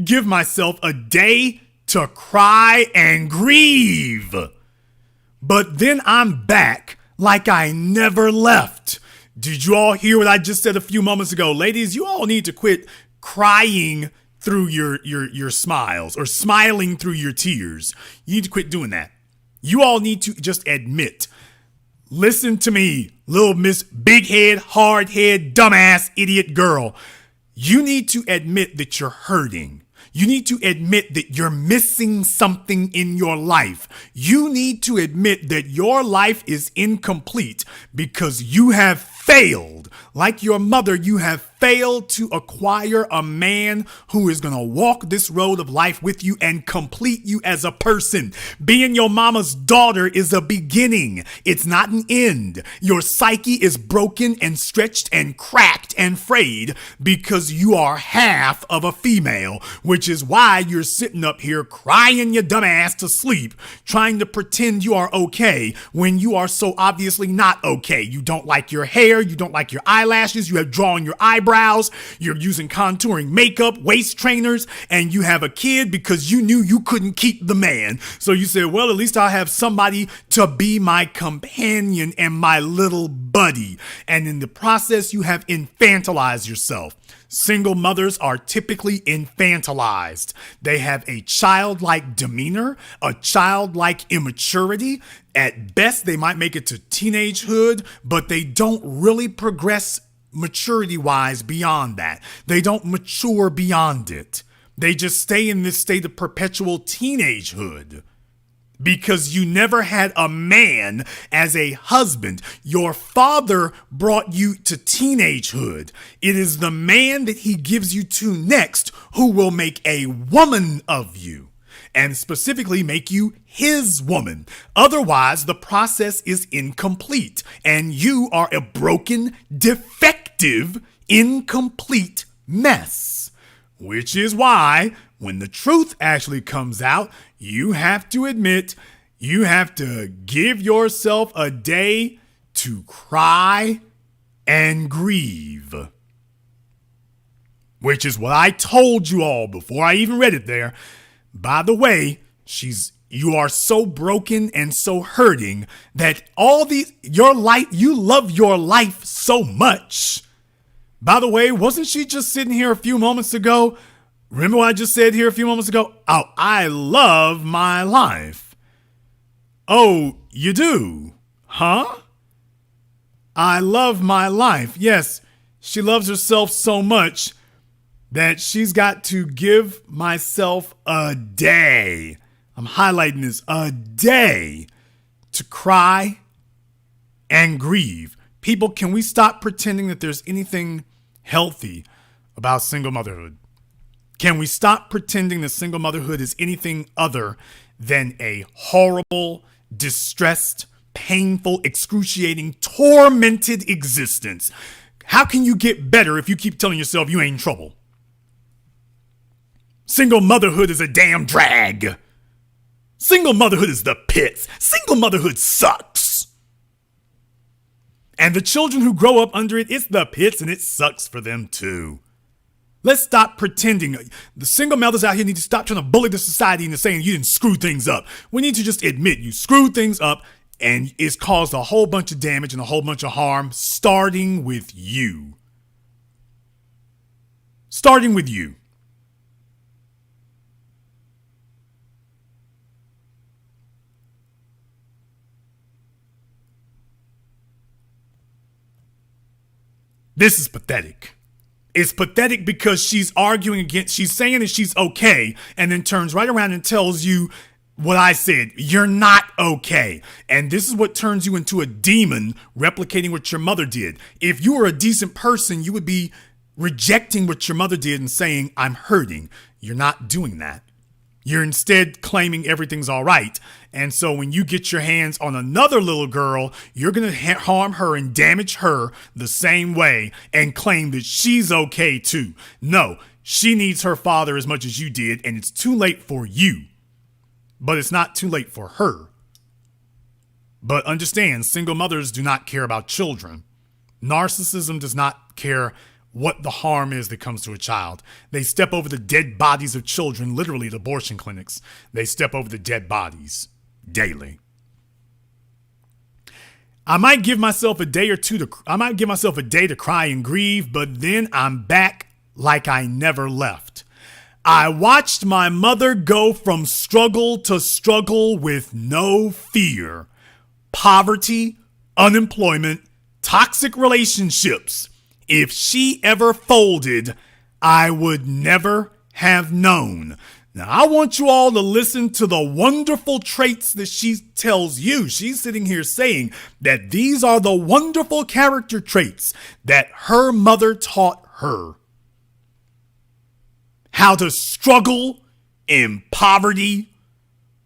give myself a day to cry and grieve. But then I'm back like I never left. Did you all hear what I just said a few moments ago? Ladies, you all need to quit crying through your smiles or smiling through your tears. You need to quit doing that. You all need to just admit. Listen to me, little Miss Big Head, Hard Head, Dumbass, Idiot Girl. You need to admit that you're hurting. You need to admit that you're missing something in your life. You need to admit that your life is incomplete because you have failed. Like your mother, you have failed to acquire a man who is going to walk this road of life with you and complete you as a person. Being your mama's daughter is a beginning. It's not an end. Your psyche is broken and stretched and cracked and frayed because you are half of a female, which is why you're sitting up here crying your dumb ass to sleep, trying to pretend you are okay when you are so obviously not okay. You don't like your hair. You don't like your eyelashes. You have drawn your eyebrows. You're using contouring makeup, waist trainers, and you have a kid because you knew you couldn't keep the man. So you said, well, at least I'll have somebody to be my companion and my little buddy. And in the process, you have infantilized yourself. Single mothers are typically infantilized. They have a childlike demeanor, a childlike immaturity. At best, they might make it to teenagehood, but they don't really progress maturity-wise beyond that. They don't mature beyond it. They just stay in this state of perpetual teenagehood. Because you never had a man as a husband. Your father brought you to teenagehood. It is the man that he gives you to next who will make a woman of you, and specifically make you his woman. Otherwise, the process is incomplete, and you are a broken, defective, incomplete mess. Which is why, when the truth actually comes out, you have to admit, you have to give yourself a day to cry and grieve. Which is what I told you all before I even read it there. By the way, you are so broken and so hurting that you love your life so much. By the way, wasn't she just sitting here a few moments ago? Remember what I just said here a few moments ago? Oh, I love my life. Oh, you do? Huh? I love my life. Yes, she loves herself so much that she's got to give myself a day. I'm highlighting this, a day to cry and grieve. People, can we stop pretending that there's anything healthy about single motherhood? Can we stop pretending that single motherhood is anything other than a horrible, distressed, painful, excruciating, tormented existence. How can you get better if you keep telling yourself you ain't in trouble? Single motherhood is a damn drag. Single motherhood is the pits. Single motherhood sucks. And the children who grow up under it, it's the pits and it sucks for them too. Let's stop pretending. The single mothers out here need to stop trying to bully the society into saying you didn't screw things up. We need to just admit you screwed things up and it's caused a whole bunch of damage and a whole bunch of harm, starting with you. Starting with you. This is pathetic. It's pathetic because she's saying that she's okay, and then turns right around and tells you what I said. You're not okay. And this is what turns you into a demon, replicating what your mother did. If you were a decent person, you would be rejecting what your mother did and saying, I'm hurting. You're not doing that. You're instead claiming everything's all right. And so when you get your hands on another little girl, you're going to harm her and damage her the same way and claim that she's okay too. No, she needs her father as much as you did, and it's too late for you. But it's not too late for her. But understand, single mothers do not care about children. Narcissism does not care what the harm is that comes to a child. They step over the dead bodies of children, literally at abortion clinics. They step over the dead bodies daily. I might give myself a day to cry and grieve, but then I'm back like I never left. I watched my mother go from struggle to struggle with no fear. Poverty, unemployment, toxic relationships. If she ever folded, I would never have known. Now, I want you all to listen to the wonderful traits that she tells you. She's sitting here saying that these are the wonderful character traits that her mother taught her. How to struggle in poverty,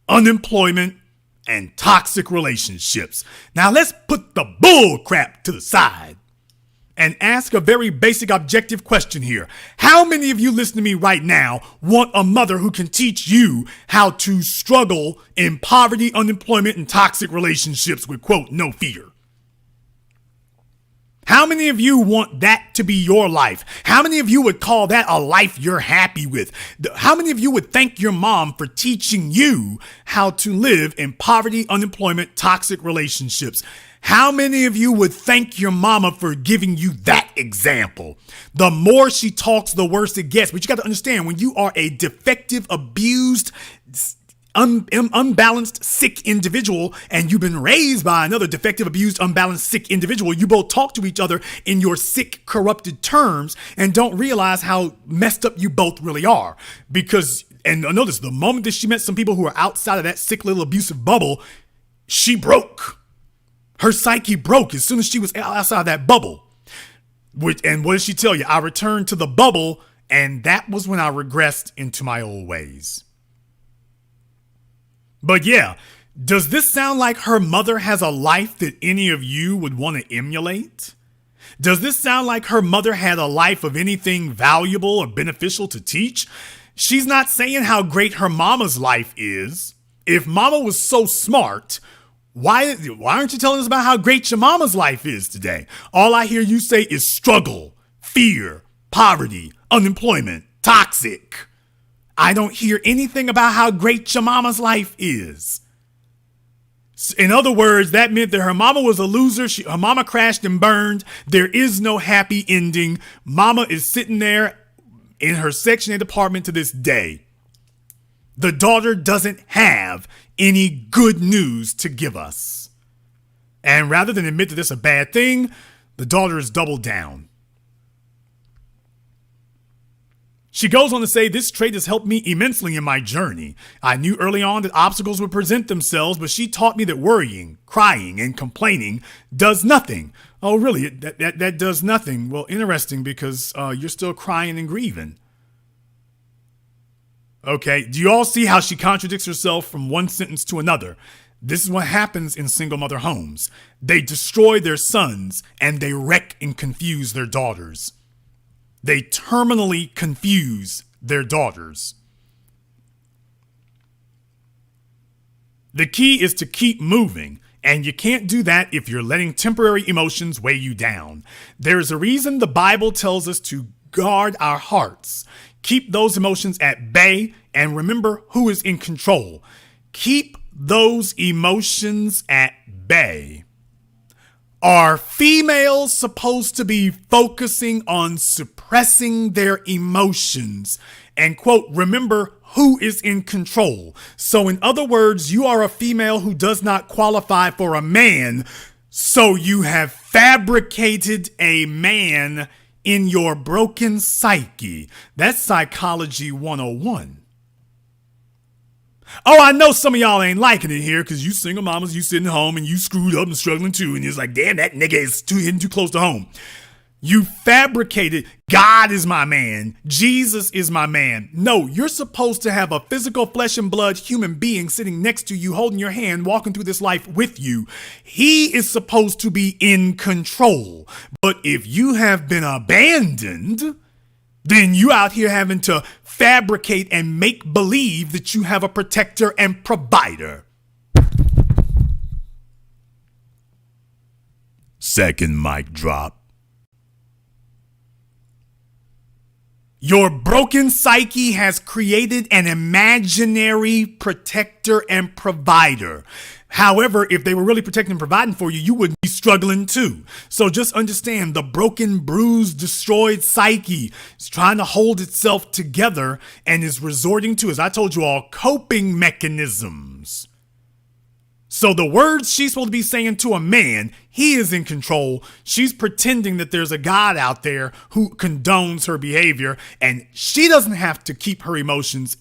unemployment, and toxic relationships. Now, let's put the bull crap to the side and ask a very basic objective question here. How many of you listening to me right now want a mother who can teach you how to struggle in poverty, unemployment, and toxic relationships with, quote, no fear? How many of you want that to be your life? How many of you would call that a life you're happy with? How many of you would thank your mom for teaching you how to live in poverty, unemployment, toxic relationships? How many of you would thank your mama for giving you that example? The more she talks, the worse it gets. But you got to understand, when you are a defective, abused, unbalanced, sick individual, and you've been raised by another defective, abused, unbalanced, sick individual, you both talk to each other in your sick, corrupted terms and don't realize how messed up you both really are. Because, and notice, the moment that she met some people who are outside of that sick little abusive bubble, she broke. Her psyche broke as soon as she was outside that bubble. And what did she tell you? I returned to the bubble, and that was when I regressed into my old ways. But yeah, does this sound like her mother has a life that any of you would want to emulate? Does this sound like her mother had a life of anything valuable or beneficial to teach? She's not saying how great her mama's life is. If mama was so smart, why aren't you telling us about how great your mama's life is today? All I hear you say is struggle, fear, poverty, unemployment, toxic. I don't hear anything about how great your mama's life is. In other words, that meant that her mama was a loser. Her mama crashed and burned. There is no happy ending. Mama is sitting there in her Section 8 apartment to this day. The daughter doesn't have any good news to give us. And rather than admit that this is a bad thing, the daughter has doubled down. She goes on to say, this trait has helped me immensely in my journey. I knew early on that obstacles would present themselves, but she taught me that worrying, crying, and complaining does nothing. Oh, really? That does nothing? Well, interesting, because you're still crying and grieving. Okay, do you all see how she contradicts herself from one sentence to another? This is what happens in single mother homes. They destroy their sons and they wreck and confuse their daughters. They terminally confuse their daughters. The key is to keep moving, and you can't do that if you're letting temporary emotions weigh you down. There's a reason the Bible tells us to guard our hearts. Keep those emotions at bay and remember who is in control. Keep those emotions at bay. Are females supposed to be focusing on suppressing their emotions and, quote, remember who is in control? So in other words, you are a female who does not qualify for a man, so you have fabricated a man in your broken psyche. That's Psychology 101. Oh, I know some of y'all ain't liking it here because you single mamas, you sitting home and you screwed up and struggling too. And it's like, damn, that nigga is hitting too close to home. You fabricated, God is my man. Jesus is my man. No, you're supposed to have a physical flesh and blood human being sitting next to you, holding your hand, walking through this life with you. He is supposed to be in control. But if you have been abandoned, then you out here having to fabricate and make believe that you have a protector and provider. Second mic drop. Your broken psyche has created an imaginary protector and provider. However, if they were really protecting and providing for you, you wouldn't be struggling too. So just understand the broken, bruised, destroyed psyche is trying to hold itself together and is resorting to, as I told you all, coping mechanisms. So the words she's supposed to be saying to a man, he is in control. She's pretending that there's a God out there who condones her behavior, and she doesn't have to keep her emotions.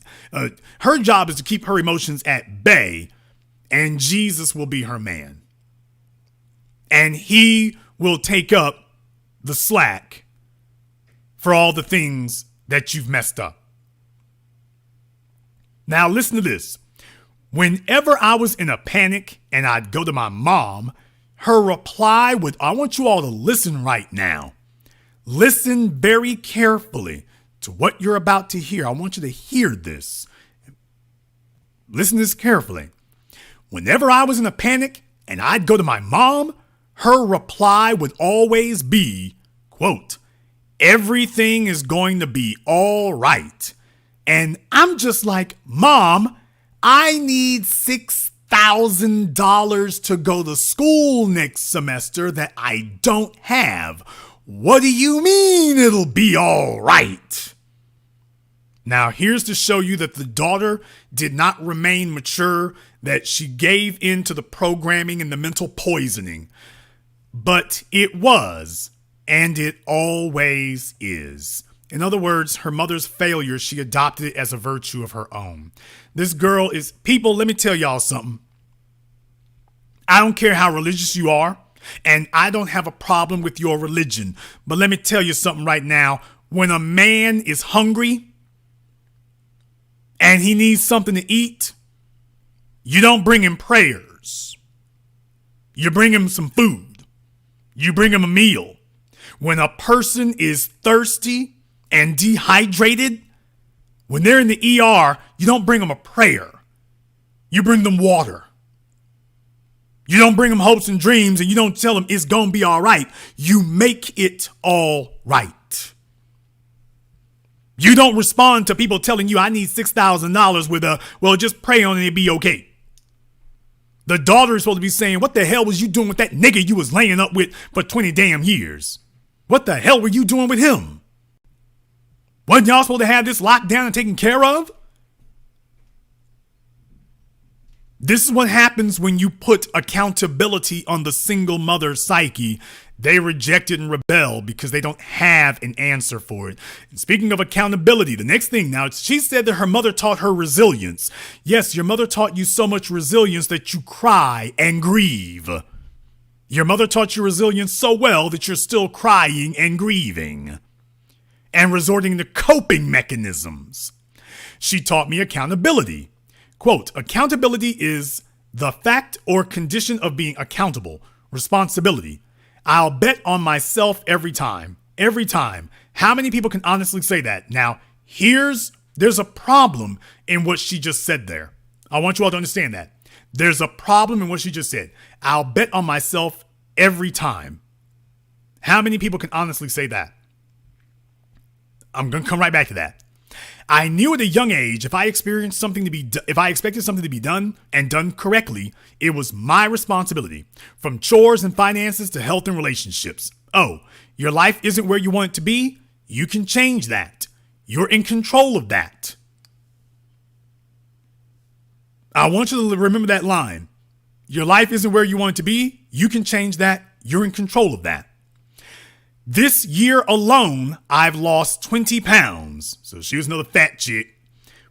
Her job is to keep her emotions at bay, and Jesus will be her man. And he will take up the slack for all the things that you've messed up. Now listen to this. Whenever I was in a panic and I'd go to my mom, her reply would, I want you all to listen right now. Listen very carefully to what you're about to hear. I want you to hear this. Listen to this carefully. Whenever I was in a panic and I'd go to my mom, her reply would always be, quote, everything is going to be all right. And I'm just like, Mom, I need $6,000 to go to school next semester that I don't have. What do you mean it'll be all right? Now, here's to show you that the daughter did not remain mature, that she gave in to the programming and the mental poisoning. But it was, and it always is. In other words, her mother's failure, she adopted it as a virtue of her own. This girl is, people, let me tell y'all something. I don't care how religious you are, and I don't have a problem with your religion. But let me tell you something right now. When a man is hungry and he needs something to eat, you don't bring him prayers. You bring him some food. You bring him a meal. When a person is thirsty and dehydrated, when they're in the ER, you don't bring them a prayer. You bring them water. You don't bring them hopes and dreams, and you don't tell them it's going to be all right. You make it all right. You don't respond to people telling you, I need $6,000 with a, well, just pray on it and it'll be okay. The daughter is supposed to be saying, what the hell was you doing with that nigga you was laying up with for 20 damn years? What the hell were you doing with him? Wasn't y'all supposed to have this locked down and taken care of? This is what happens when you put accountability on the single mother psyche. They reject it and rebel because they don't have an answer for it. And speaking of accountability, the next thing now, she said that her mother taught her resilience. Yes, your mother taught you so much resilience that you cry and grieve. Your mother taught you resilience so well that you're still crying and grieving and resorting to coping mechanisms. She taught me accountability. Quote, accountability is the fact or condition of being accountable, responsibility. I'll bet on myself every time. Every time. How many people can honestly say that? Now, there's a problem in what she just said there. I want you all to understand that. There's a problem in what she just said. I'll bet on myself every time. How many people can honestly say that? I'm going to come right back to that. I knew at a young age if I expected something to be done and done correctly, it was my responsibility. From chores and finances to health and relationships. Oh, your life isn't where you want it to be? You can change that. You're in control of that. I want you to remember that line. Your life isn't where you want it to be? You can change that. You're in control of that. This year alone, I've lost 20 pounds. So she was another fat chick.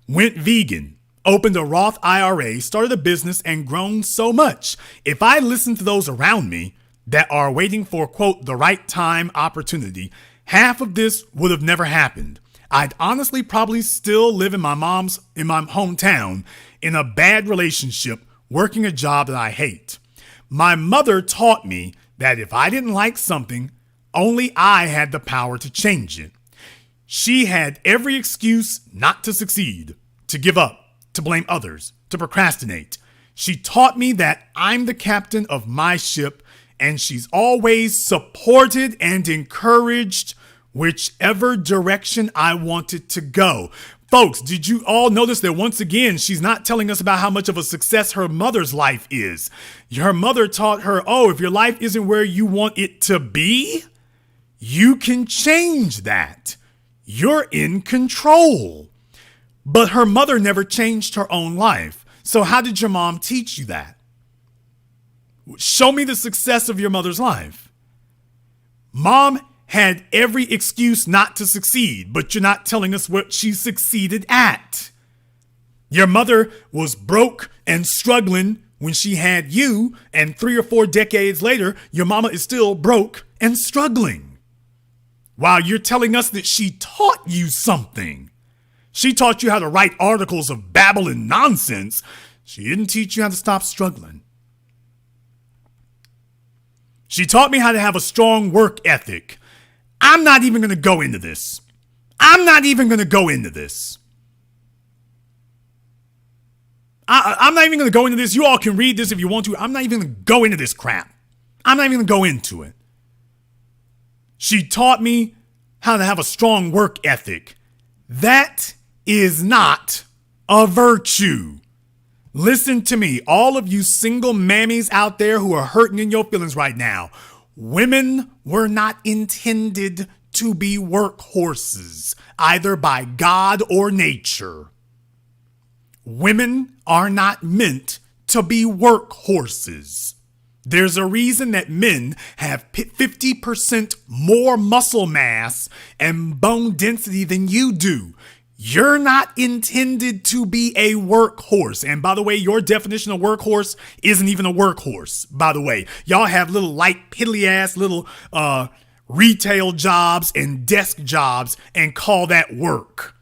Went vegan, opened a Roth IRA, started a business, and grown so much. If I listened to those around me that are waiting for, quote, the right time opportunity, half of this would have never happened. I'd honestly probably still live in my hometown in a bad relationship, working a job that I hate. My mother taught me that if I didn't like something, only I had the power to change it. She had every excuse not to succeed, to give up, to blame others, to procrastinate. She taught me that I'm the captain of my ship, and she's always supported and encouraged whichever direction I wanted to go. Folks, did you all notice that once again, she's not telling us about how much of a success her mother's life is? Her mother taught her, if your life isn't where you want it to be, you can change that. You're in control. But her mother never changed her own life. So how did your mom teach you that? Show me the success of your mother's life. Mom had every excuse not to succeed, but you're not telling us what she succeeded at. Your mother was broke and struggling when she had you, and 3 or 4 decades later, your mama is still broke and struggling. While you're telling us that she taught you something. She taught you how to write articles of babble and nonsense. She didn't teach you how to stop struggling. She taught me how to have a strong work ethic. I'm not even going to go into this. I'm not even going to go into this. You all can read this if you want to. I'm not even going to go into this crap. I'm not even going to go into it. She taught me how to have a strong work ethic. That is not a virtue. Listen to me, all of you single mammies out there who are hurting in your feelings right now. Women were not intended to be workhorses, either by God or nature. Women are not meant to be workhorses. There's a reason that men have 50% more muscle mass and bone density than you do. You're not intended to be a workhorse. And by the way, your definition of workhorse isn't even a workhorse, by the way. Y'all have little light, piddly ass little retail jobs and desk jobs and call that work.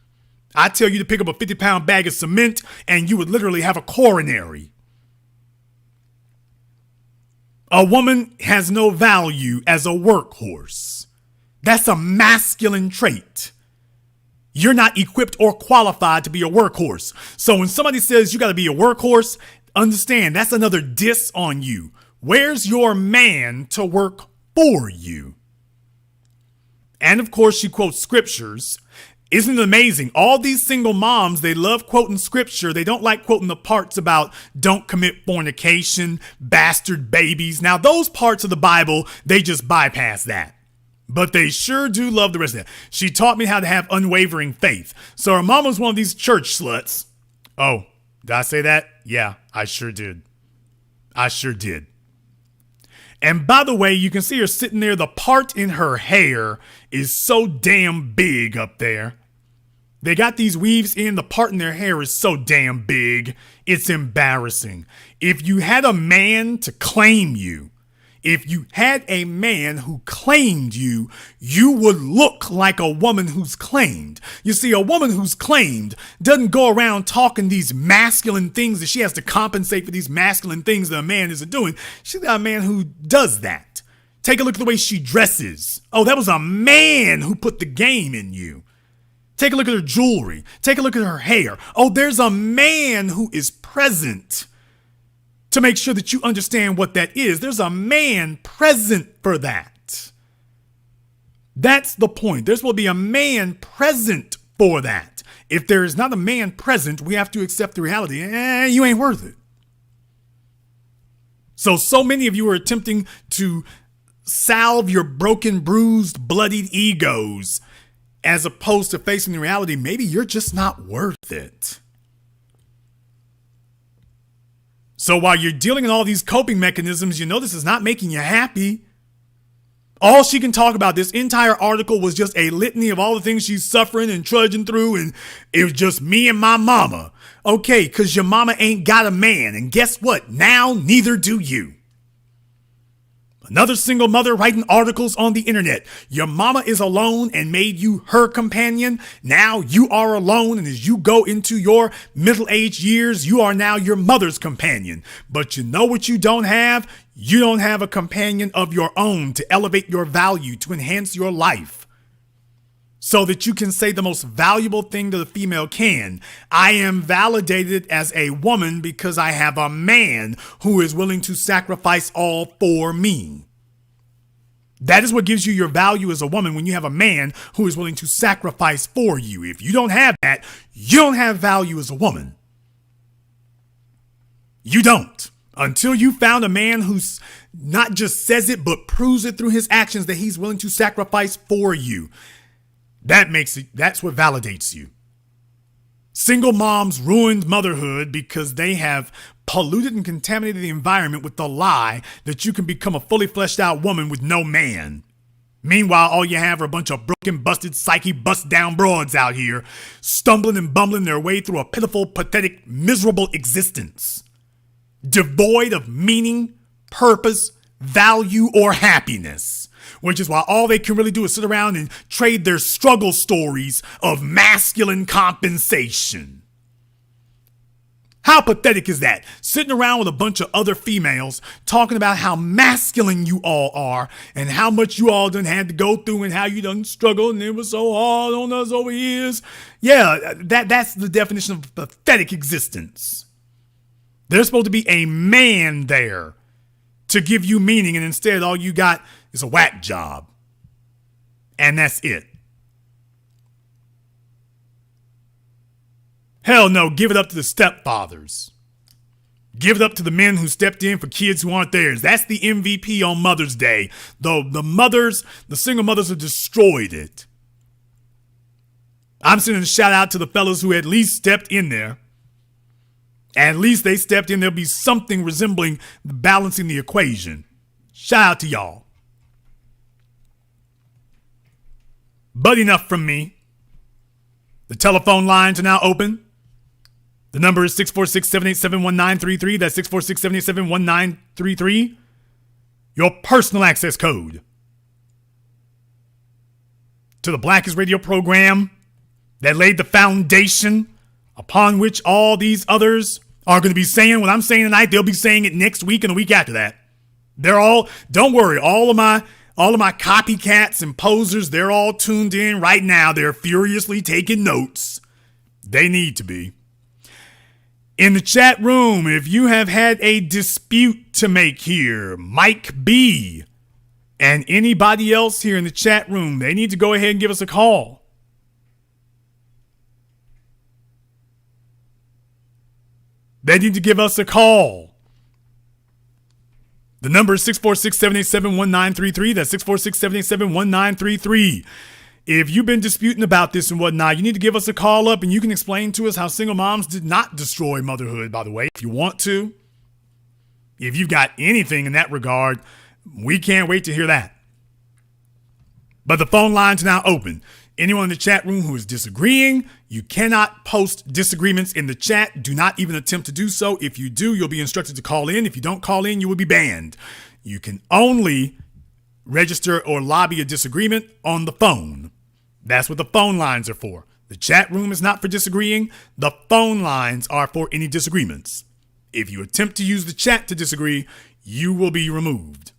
I tell you to pick up a 50-pound bag of cement and you would literally have a coronary. A woman has no value as a workhorse. That's a masculine trait. You're not equipped or qualified to be a workhorse. So when somebody says you got to be a workhorse, understand that's another diss on you. Where's your man to work for you? And of course, she quotes scriptures. Isn't it amazing? All these single moms, they love quoting scripture. They don't like quoting the parts about don't commit fornication, bastard babies. Now, those parts of the Bible, they just bypass that. But they sure do love the rest of that. She taught me how to have unwavering faith. So her mom was one of these church sluts. Oh, did I say that? Yeah, I sure did. I sure did. And by the way, you can see her sitting there. The part in her hair is so damn big up there. They got these weaves in. The part in their hair is so damn big. It's embarrassing. If you had a man to claim you, If you had a man who claimed you, you would look like a woman who's claimed. You see, a woman who's claimed doesn't go around talking these masculine things that she has to compensate for these masculine things that a man isn't doing. She's got a man who does that. Take a look at the way she dresses. Oh, that was a man who put the game in you. Take a look at her jewelry. Take a look at her hair. Oh, there's a man who is present to make sure that you understand what that is. There's a man present for that. That's the point. There's supposed to be a man present for that. If there is not a man present, we have to accept the reality. You ain't worth it. So many of you are attempting to salve your broken, bruised, bloodied egos as opposed to facing the reality. Maybe you're just not worth it. So while you're dealing in all these coping mechanisms, you know this is not making you happy. All she can talk about, this entire article was just a litany of all the things she's suffering and trudging through, and it was just me and my mama. Okay, because your mama ain't got a man, and guess what? Now neither do you. Another single mother writing articles on the internet. Your mama is alone and made you her companion. Now you are alone, and as you go into your middle-aged years, you are now your mother's companion. But you know what you don't have? You don't have a companion of your own to elevate your value, to enhance your life, so that you can say the most valuable thing that a female can. I am validated as a woman because I have a man who is willing to sacrifice all for me. That is what gives you your value as a woman, when you have a man who is willing to sacrifice for you. If you don't have that, you don't have value as a woman. You don't. Until you found a man who's not just says it, but proves it through his actions that he's willing to sacrifice for you. That's what validates you. Single moms ruined motherhood because they have polluted and contaminated the environment with the lie that you can become a fully fleshed out woman with no man. Meanwhile, all you have are a bunch of broken, busted, psyche, bust down broads out here, stumbling and bumbling their way through a pitiful, pathetic, miserable existence, devoid of meaning, purpose, value, or happiness. Which is why all they can really do is sit around and trade their struggle stories of masculine compensation. How pathetic is that? Sitting around with a bunch of other females talking about how masculine you all are and how much you all done had to go through and how you done struggled and it was so hard on us over years. Yeah, that's the definition of pathetic existence. There's supposed to be a man there to give you meaning, and instead all you got is a whack job. And that's it. Hell no, give it up to the stepfathers. Give it up to the men who stepped in for kids who aren't theirs. That's the MVP on Mother's Day. Though the single mothers have destroyed it. I'm sending a shout out to the fellas who at least stepped in there. At least they stepped in. There'll be something resembling balancing the equation. Shout out to y'all. But enough from me. The telephone lines are now open. The number is 646-787-1933. That's 646-787-1933. Your personal access code to the Blackest Radio program that laid the foundation upon which all these others are going to be saying what I'm saying tonight. They'll be saying it next week and the week after that. Don't worry, all of my copycats and posers, they're all tuned in right now. They're furiously taking notes. They need to be. In the chat room, if you have had a dispute to make here, Mike B and anybody else here in the chat room, they need to go ahead and give us a call. They need to give us a call. The number is 646-787-1933. That's 646-787-1933. If you've been disputing about this and whatnot, you need to give us a call up and you can explain to us how single moms did not destroy motherhood, by the way, if you want to. If you've got anything in that regard, we can't wait to hear that. But the phone lines are now open. Anyone in the chat room who is disagreeing, you cannot post disagreements in the chat. Do not even attempt to do so. If you do, you'll be instructed to call in. If you don't call in, you will be banned. You can only register or lobby a disagreement on the phone. That's what the phone lines are for. The chat room is not for disagreeing. The phone lines are for any disagreements. If you attempt to use the chat to disagree, you will be removed.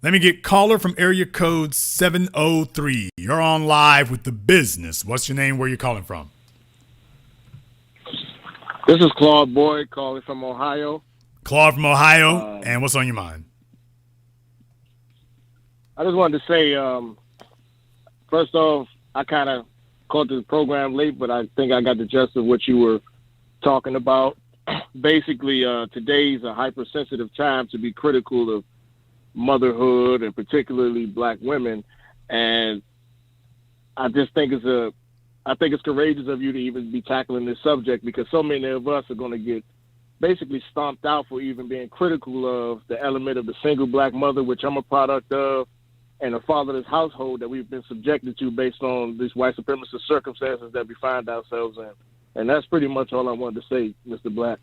Let me get caller from area code 703. You're on live with The Business. What's your name? Where you calling from? This is Claude Boyd calling from Ohio. Claude from Ohio. And what's on your mind? I just wanted to say, first off, I kind of caught the program late, but I think I got the gist of what you were talking about. Basically, today's a hypersensitive time to be critical of motherhood and particularly Black women. And I just think it's courageous of you to even be tackling this subject, because so many of us are going to get basically stomped out for even being critical of the element of the single Black mother, which I'm a product of, and a fatherless household that we've been subjected to based on these white supremacist circumstances that we find ourselves in. And that's pretty much all I wanted to say, Mr. Black.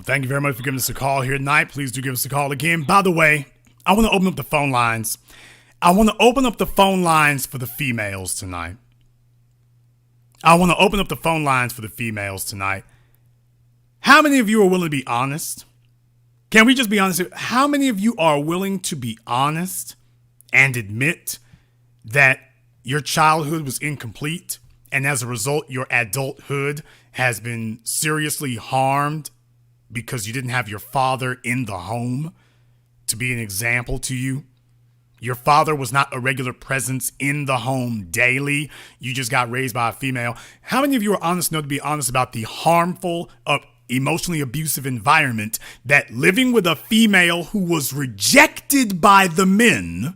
Thank you very much for giving us a call here tonight. Please do give us a call again. By the way, I want to open up the phone lines. I want to open up the phone lines for the females tonight. How many of you are willing to be honest? Can we just be honest here? How many of you are willing to be honest and admit that your childhood was incomplete, and as a result, your adulthood has been seriously harmed because you didn't have your father in the home to be an example to you? Your father was not a regular presence in the home daily. You just got raised by a female. How many of you are honest enough to be honest about the harmful, emotionally abusive environment that living with a female who was rejected by the men,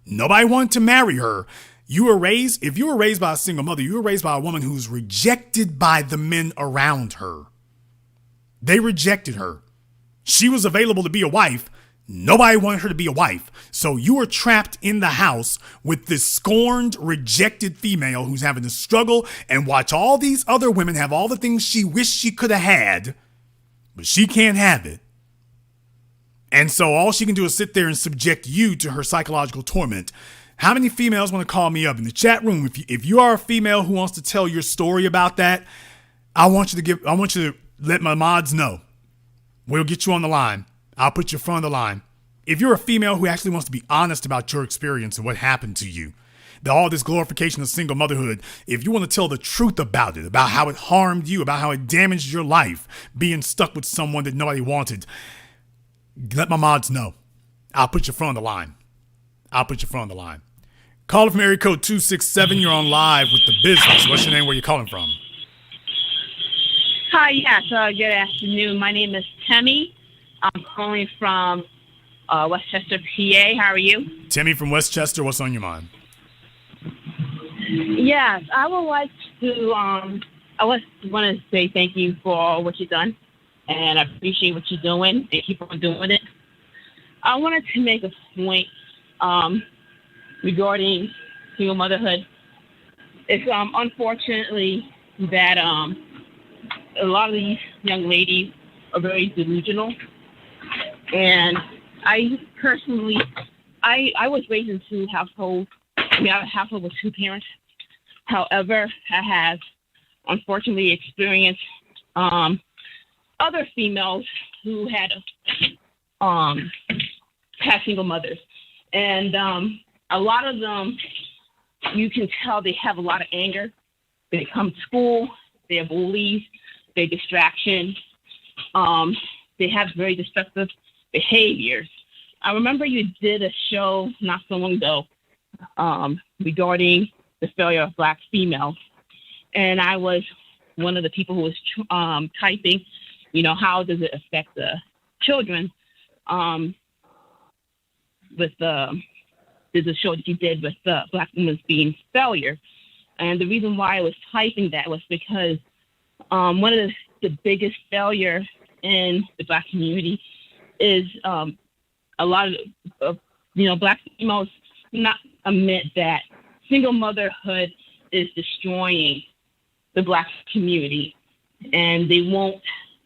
nobody wanted to marry her. If you were raised by a single mother, you were raised by a woman who's rejected by the men around her. They rejected her. She was available to be a wife. Nobody wanted her to be a wife. So you were trapped in the house with this scorned, rejected female who's having to struggle and watch all these other women have all the things she wished she could have had, but she can't have it. And so all she can do is sit there and subject you to her psychological torment. How many females want to call me up in the chat room? If you are a female who wants to tell your story about that, I want you to let my mods know. We'll get you on the line. I'll put you in front of the line. If you're a female who actually wants to be honest about your experience and what happened to you, all this glorification of single motherhood, if you want to tell the truth about it, about how it harmed you, about how it damaged your life, being stuck with someone that nobody wanted, let my mods know. I'll put you in front of the line. Caller from area code 267, you're on live with The Business. What's your name? Where you calling from? Hi, yes. Good afternoon. My name is Temmie. I'm calling from Westchester, PA. How are you? Temmie from Westchester. What's on your mind? Yes, I would like to. I want to say thank you for all what you've done, and I appreciate what you're doing, and keep on doing it. I wanted to make a point regarding single motherhood. It's unfortunately that a lot of these young ladies are very delusional. And I personally, I was raised in two households. I have a household with two parents. However, I have unfortunately experienced other females who had single mothers. And a lot of them, you can tell they have a lot of anger. They come to school, they're bullies, they're distraction. They have very destructive behaviors. I remember you did a show not so long ago regarding the failure of Black females. And I was one of the people who was typing, how does it affect the children with there's a show that you did with Black women's being failure. And the reason why I was typing that was because one of the biggest failure in the Black community is a lot of Black females not admit that single motherhood is destroying the Black community, and they won't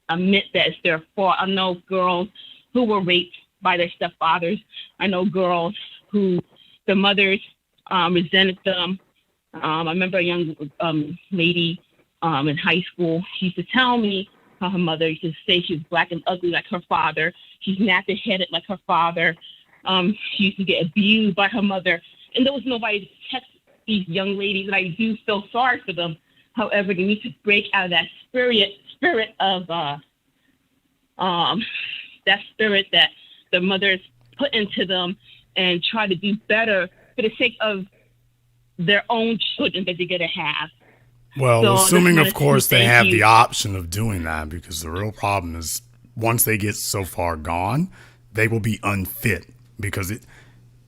admit that it's their fault. I know girls who were raped by their stepfathers. I know girls who the mothers resented them. I remember a young lady in high school. She used to tell me how her mother used to say she was black and ugly like her father. She's nappy-headed like her father. She used to get abused by her mother. And there was nobody to protect these young ladies, and I do feel sorry for them. However, they need to break out of that spirit of that spirit that the mothers put into them and try to do better for the sake of their own children that they're going to have. Well, So assuming, of course, they have you. the option of doing that, because the real problem is once they get so far gone, they will be unfit, because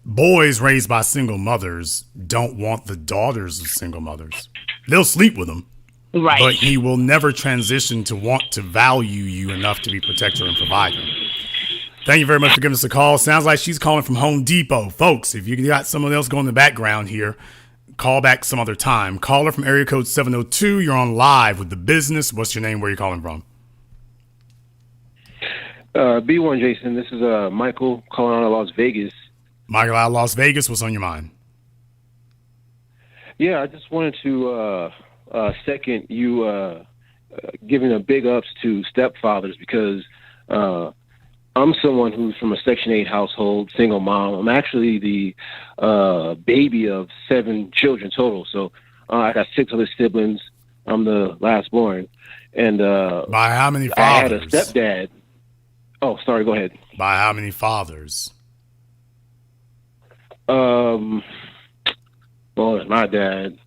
boys raised by single mothers don't want the daughters of single mothers. They'll sleep with them, Right. but he will never transition to want to value you enough to be protector and provider. Thank you very much for giving us a call. Sounds like she's calling from Home Depot. Folks, if you got someone else going in the background here, call back some other time. Caller from area code 702. You're on live with The Business. What's your name? Where are you calling from? B1 Jason. This is Michael calling out of Las Vegas. Michael out of Las Vegas. What's on your mind? Yeah, I just wanted to second you giving a big ups to stepfathers, because I'm someone who's from a Section 8 household, single mom. I'm actually the baby of 7 children total. So I got 6 other siblings. I'm the last born. And by how many fathers? I had a stepdad. Oh, sorry, go ahead. By how many fathers? Well, it's my dad.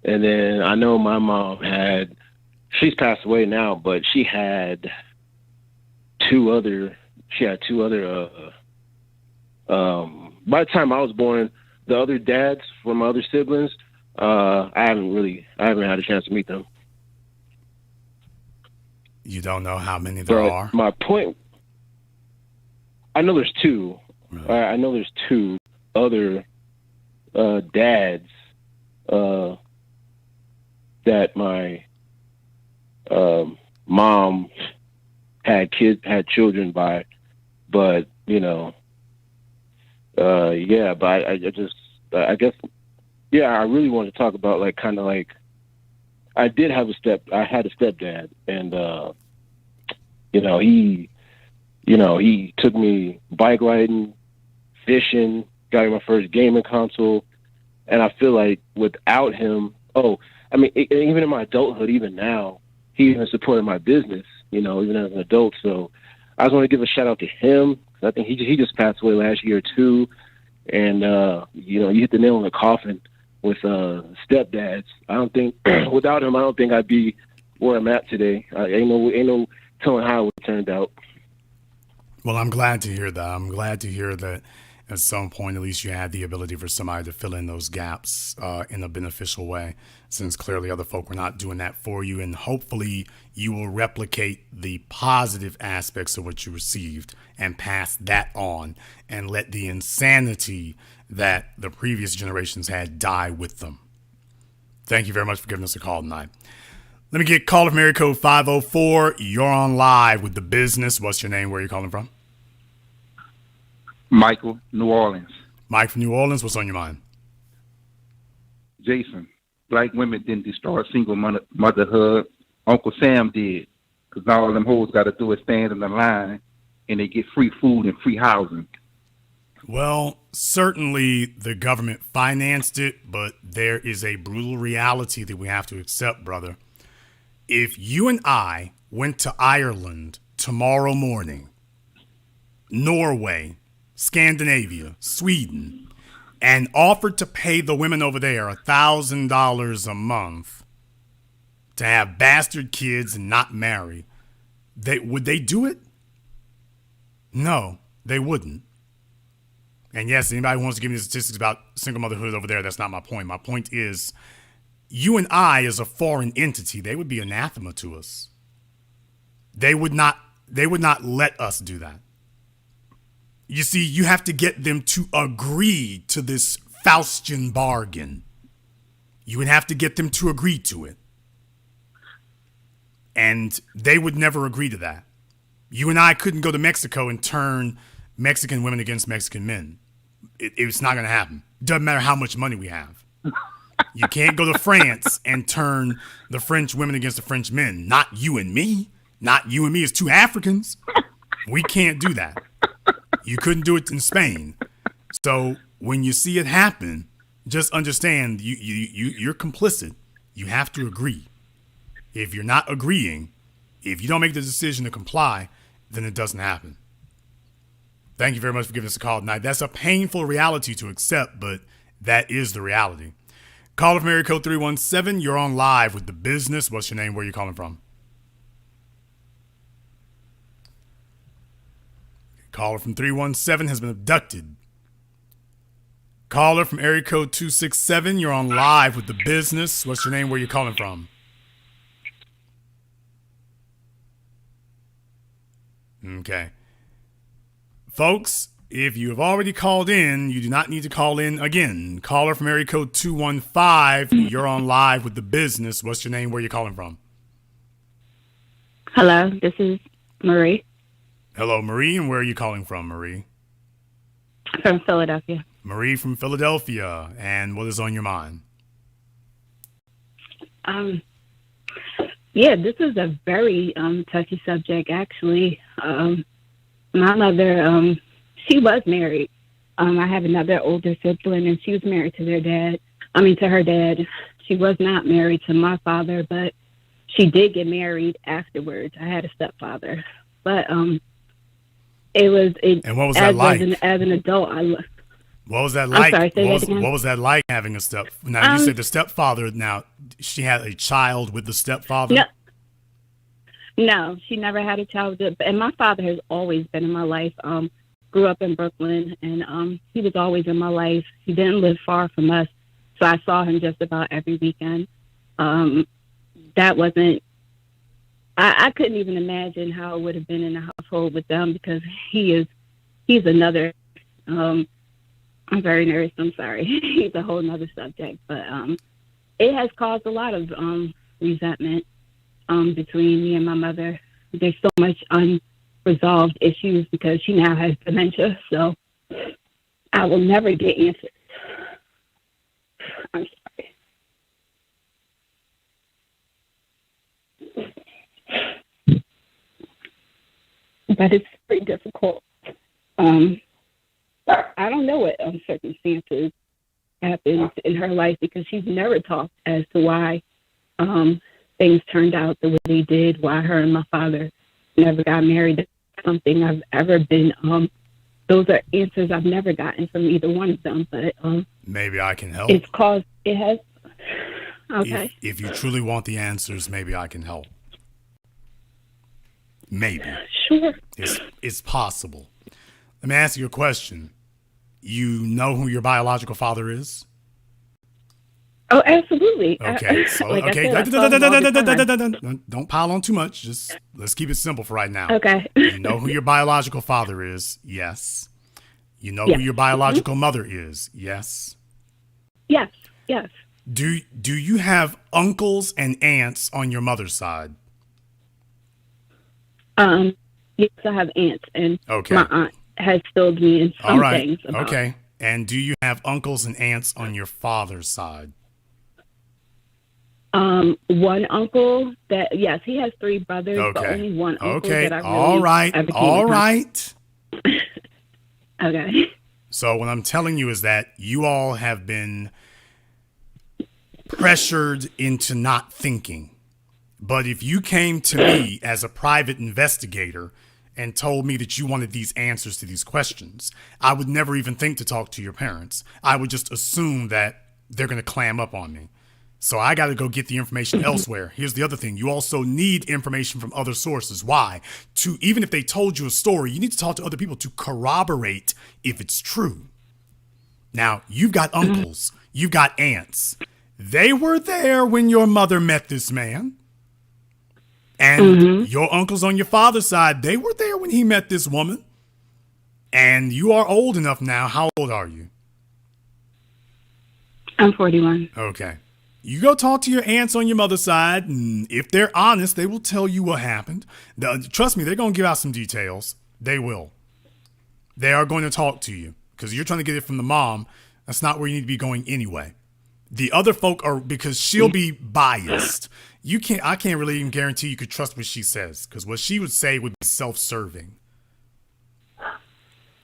And then I know my mom she's passed away now, but she had two other by the time I was born, the other dads for my other siblings, I haven't had a chance to meet them. You don't know how many there are? My point, I know there's 2. Really? I know there's 2 other dads that my mom had children by, but but I guess I really wanted to talk about I had a stepdad, and he took me bike riding, fishing, got me my first gaming console, and I feel like without him, even in my adulthood, even now, he even supported my business, even as an adult. So I just want to give a shout out to him. I think he just passed away last year too, and you hit the nail on the coffin with stepdads. I don't think without him, I don't think I'd be where I'm at today. Ain't no telling how it would have turned out. Well, I'm glad to hear that. I'm glad to hear that at some point, at least you had the ability for somebody to fill in those gaps in a beneficial way, since clearly other folk were not doing that for you. And hopefully you will replicate the positive aspects of what you received and pass that on and let the insanity that the previous generations had die with them. Thank you very much for giving us a call tonight. Let me get caller from area code 504. You're on live with The Business. What's your name? Where are you calling from? Michael, New Orleans. Mike from New Orleans. What's on your mind? Jason, black women didn't destroy single motherhood. Uncle Sam did, because all them hoes got to do is stand in the line, and they get free food and free housing. Well, certainly the government financed it, but there is a brutal reality that we have to accept, brother. If you and I went to Ireland tomorrow morning, Norway, Scandinavia, Sweden, and offered to pay the women over there $1,000 a month to have bastard kids and not marry, would they do it? No, they wouldn't. And yes, anybody who wants to give me the statistics about single motherhood over there, that's not my point. My point is, you and I, as a foreign entity, they would be anathema to us. They would not let us do that. You see, you have to get them to agree to this Faustian bargain. You would have to get them to agree to it. And they would never agree to that. You and I couldn't go to Mexico and turn Mexican women against Mexican men. It's not going to happen. Doesn't matter how much money we have. You can't go to France and turn the French women against the French men. Not you and me. Not you and me as two Africans. We can't do that. You couldn't do it in Spain. So when you see it happen, just understand you're complicit. You have to agree. If you're not agreeing, if you don't make the decision to comply, then it doesn't happen. Thank you very much for giving us a call tonight. That's a painful reality to accept, but that is the reality. Caller from area code 317, you're on live with The Business. What's your name? Where are you calling from? Caller from 317 has been abducted. Caller from area code 267, you're on live with The Business. What's your name? Where are you calling from? Okay. Folks, if you have already called in, you do not need to call in again. Caller from area code 215, you're on live with The Business. What's your name? Where are you calling from? Hello, this is Marie. Hello, Marie, and where are you calling from, Marie? From Philadelphia. Marie from Philadelphia, and what is on your mind? Yeah, this is a very touchy subject, actually. My mother, she was married. I have another older sibling, and she was married to to her dad. She was not married to my father, but she did get married afterwards. I had a stepfather, but it was. And what was that like? As an adult, what was that like? I'm sorry, say that again. What was that like having a step? Now you said the stepfather. Now she had a child with the stepfather. No, she never had a child. And my father has always been in my life. Grew up in Brooklyn, and he was always in my life. He didn't live far from us, so I saw him just about every weekend. That wasn't. I couldn't even imagine how it would have been in a household with them, because he's another. I'm very nervous. I'm sorry. He's a whole nother subject, but it has caused a lot of resentment between me and my mother. There's so much unresolved issues because she now has dementia, so I will never get answers. I'm sorry. But it's very difficult. I don't know what circumstances happened in her life, because she's never talked as to why things turned out the way they did, why her and my father never got married. That's something I've ever been, those are answers I've never gotten from either one of them, but maybe I can help. It has, okay. If you truly want the answers, maybe I can help. Maybe. Sure. It's possible. Let me ask you a question. You know who your biological father is? Oh, absolutely. Okay. Don't pile on too much. Just let's keep it simple for right now. Okay. You know who your biological father is? Yes. You know who your biological mother is? Yes. Yes. Do you have uncles and aunts on your mother's side? Yes, I have aunts, and my aunt has filled me in some things. Okay. And do you have uncles and aunts on your father's side? One uncle yes, he has three brothers, but only one uncle that I really all right. Okay. So what I'm telling you is that you all have been pressured into not thinking. But if you came to me as a private investigator and told me that you wanted these answers to these questions, I would never even think to talk to your parents. I would just assume that they're going to clam up on me. So I got to go get the information elsewhere. Here's the other thing. You also need information from other sources. Why? Even if they told you a story, you need to talk to other people to corroborate if it's true. Now, you've got uncles. You've got aunts. They were there when your mother met this man. And your uncles on your father's side, they were there when he met this woman. And you are old enough now. How old are you? I'm 41. Okay. You go talk to your aunts on your mother's side, and if they're honest, they will tell you what happened. Trust me, they're going to give out some details. They will. They are going to talk to you because you're trying to get it from the mom. That's not where you need to be going anyway. The other folk are, because she'll be biased. I can't really even guarantee you could trust what she says, because what she would say would be self-serving.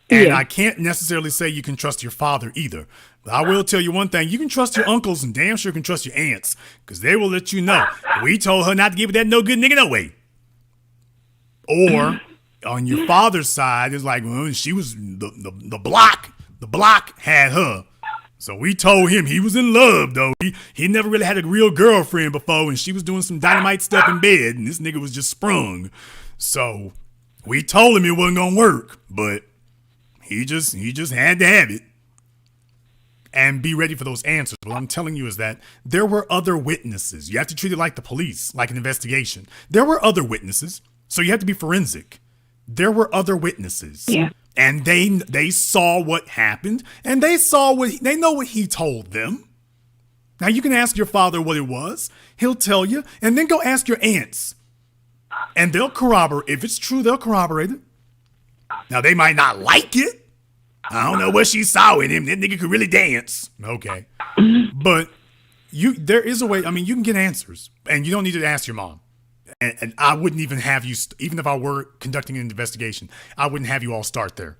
And I can't necessarily say you can trust your father either. But I will tell you one thing. You can trust your uncles and damn sure can trust your aunts, because they will let you know. We told her not to give it that no good nigga no way. Or on your father's side, it's like, well, she was the block. The block had her. So we told him he was in love, though. He never really had a real girlfriend before, and she was doing some dynamite stuff in bed, and this nigga was just sprung. So we told him it wasn't going to work, but he just had to have it. And be ready for those answers. What I'm telling you is that there were other witnesses. You have to treat it like the police, like an investigation. There were other witnesses, so you have to be forensic. There were other witnesses. Yeah. And they saw what happened, and they know what he told them. Now you can ask your father what it was. He'll tell you, and then go ask your aunts. And they'll corroborate. If it's true, they'll corroborate it. Now they might not like it. I don't know what she saw in him. That nigga could really dance. Okay. But there is a way. I mean, you can get answers, and you don't need to ask your mom. And I wouldn't even have you, even if I were conducting an investigation, I wouldn't have you all start there.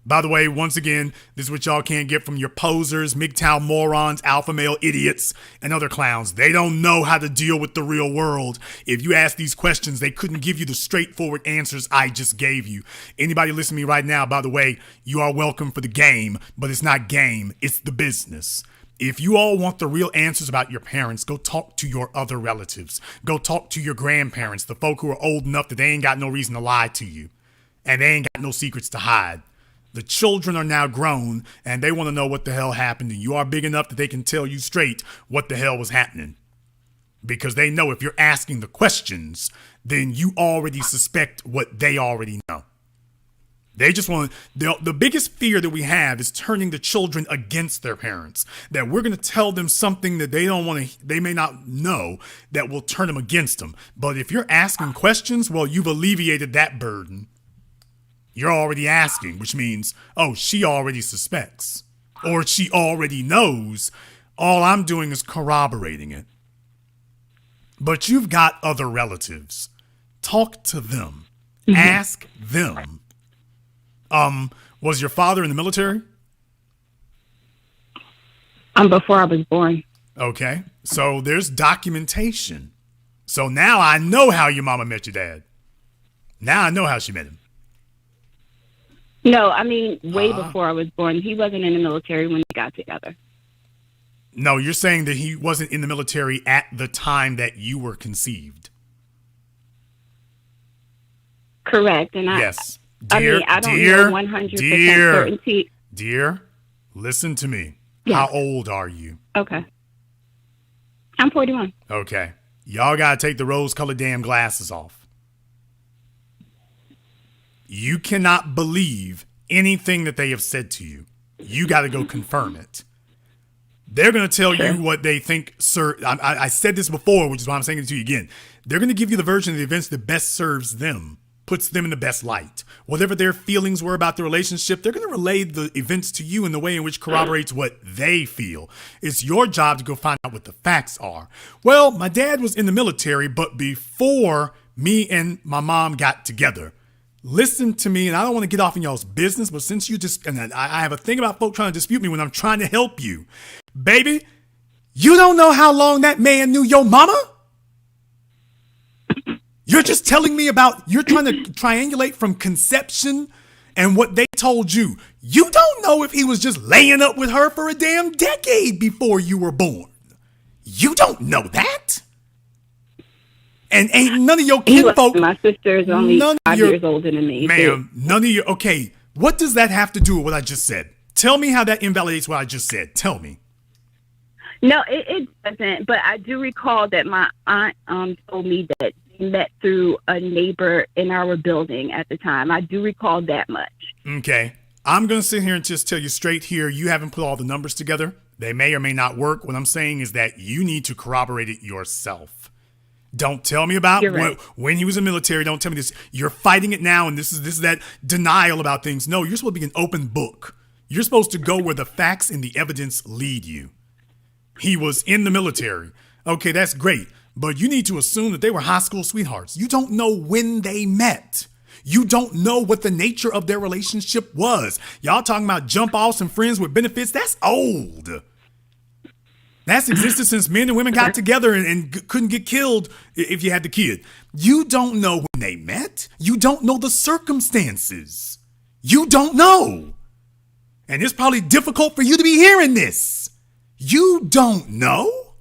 By the way, once again, this is what y'all can't get from your posers, MGTOW morons, alpha male idiots, and other clowns. They don't know how to deal with the real world. If you ask these questions, they couldn't give you the straightforward answers I just gave you. Anybody listening to me right now, by the way, you are welcome for the game, but it's not game, it's the business. If you all want the real answers about your parents, go talk to your other relatives. Go talk to your grandparents, the folk who are old enough that they ain't got no reason to lie to you. And they ain't got no secrets to hide. The children are now grown, and they want to know what the hell happened. And you are big enough that they can tell you straight what the hell was happening. Because they know if you're asking the questions, then you already suspect what they already know. They just want the biggest fear that we have is turning the children against their parents. That we're going to tell them something that they may not know that will turn them against them. But if you're asking questions, well, you've alleviated that burden. You're already asking, which means, oh, she already suspects or she already knows. All I'm doing is corroborating it. But you've got other relatives. Talk to them. Mm-hmm. Ask them. Was your father in the military? Before I was born. Okay. So there's documentation. So now I know how your mama met your dad. Now I know how she met him. No, I mean, way before I was born. He wasn't in the military when we got together. No, you're saying that he wasn't in the military at the time that you were conceived. Correct. And yes. I don't know 100% certainty. Dear, listen to me. Yes. How old are you? Okay. I'm 41. Okay. Y'all got to take the rose-colored damn glasses off. You cannot believe anything that they have said to you. You got to go confirm it. They're going to tell you what they think, sir. I said this before, which is why I'm saying it to you again. They're going to give you the version of the events that best serves them. Puts them in the best light. Whatever their feelings were about the relationship, they're going to relay the events to you in the way in which corroborates what they feel. It's your job to go find out what the facts are. Well, my dad was in the military, but before me and my mom got together. Listen to me, and I don't want to get off in y'all's business, but since and I have a thing about folk trying to dispute me when I'm trying to help you. Baby, you don't know how long that man knew your mama? You're just telling me you're trying to triangulate from conception and what they told you. You don't know if he was just laying up with her for a damn decade before you were born. You don't know that. And ain't none of your kinfolk. My sister is only 5 years older than me. Ma'am, none of your, okay, what does that have to do with what I just said? Tell me how that invalidates what I just said. Tell me. No, it doesn't. But I do recall that my aunt told me that met through a neighbor in our building at the time. I do recall that much. Okay. I'm going to sit here and just tell you straight here, you haven't put all the numbers together. They may or may not work. What I'm saying is that you need to corroborate it yourself. Don't tell me about You're right. when he was in the military. Don't tell me this. You're fighting it now, and this is that denial about things. No, you're supposed to be an open book. You're supposed to go where the facts and the evidence lead you. He was in the military. Okay, that's great. But you need to assume that they were high school sweethearts. You don't know when they met. You don't know what the nature of their relationship was. Y'all talking about jump offs and friends with benefits. That's old. That's existed since men and women got together and couldn't get killed if you had the kid. You don't know when they met. You don't know the circumstances. You don't know. And it's probably difficult for you to be hearing this. You don't know.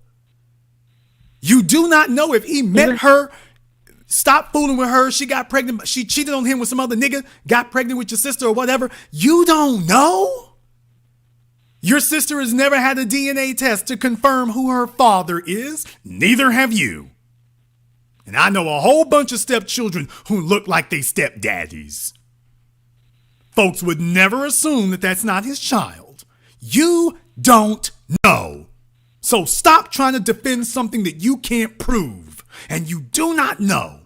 You do not know if he met her, stopped fooling with her, she got pregnant, she cheated on him with some other nigga, got pregnant with your sister or whatever. You don't know. Your sister has never had a DNA test to confirm who her father is. Neither have you. And I know a whole bunch of stepchildren who look like they stepdaddies. Folks would never assume that that's not his child. You don't know. So stop trying to defend something that you can't prove and you do not know.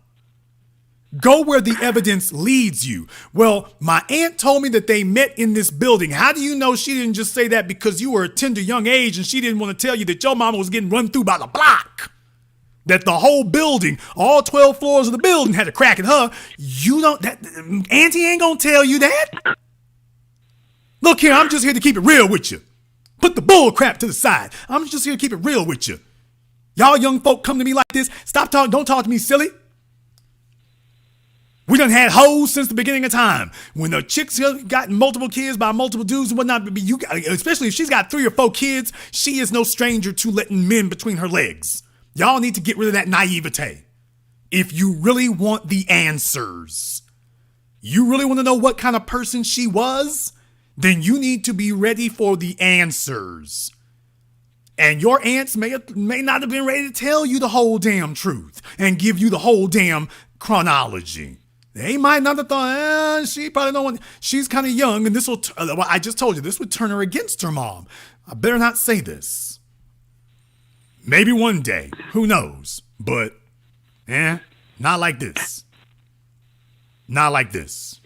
Go where the evidence leads you. Well, my aunt told me that they met in this building. How do you know she didn't just say that because you were a tender young age and she didn't want to tell you that your mama was getting run through by the block? That the whole building, all 12 floors of the building had a crack in her. You don't, that auntie ain't gonna tell you that. Look here, I'm just here to keep it real with you. Put the bull crap to the side. I'm just here to keep it real with you. Y'all young folk come to me like this. Stop talking, don't talk to me silly. We done had hoes since the beginning of time. When the chicks got multiple kids by multiple dudes and whatnot, especially if she's got 3 or 4 kids, she is no stranger to letting men between her legs. Y'all need to get rid of that naivete. If you really want the answers, you really want to know what kind of person she was, then you need to be ready for the answers. And your aunts may not have been ready to tell you the whole damn truth and give you the whole damn chronology. They might not have thought, she probably don't want, she's kind of young and this will, I just told you, this would turn her against her mom. I better not say this. Maybe one day, who knows, but not like this. Not like this.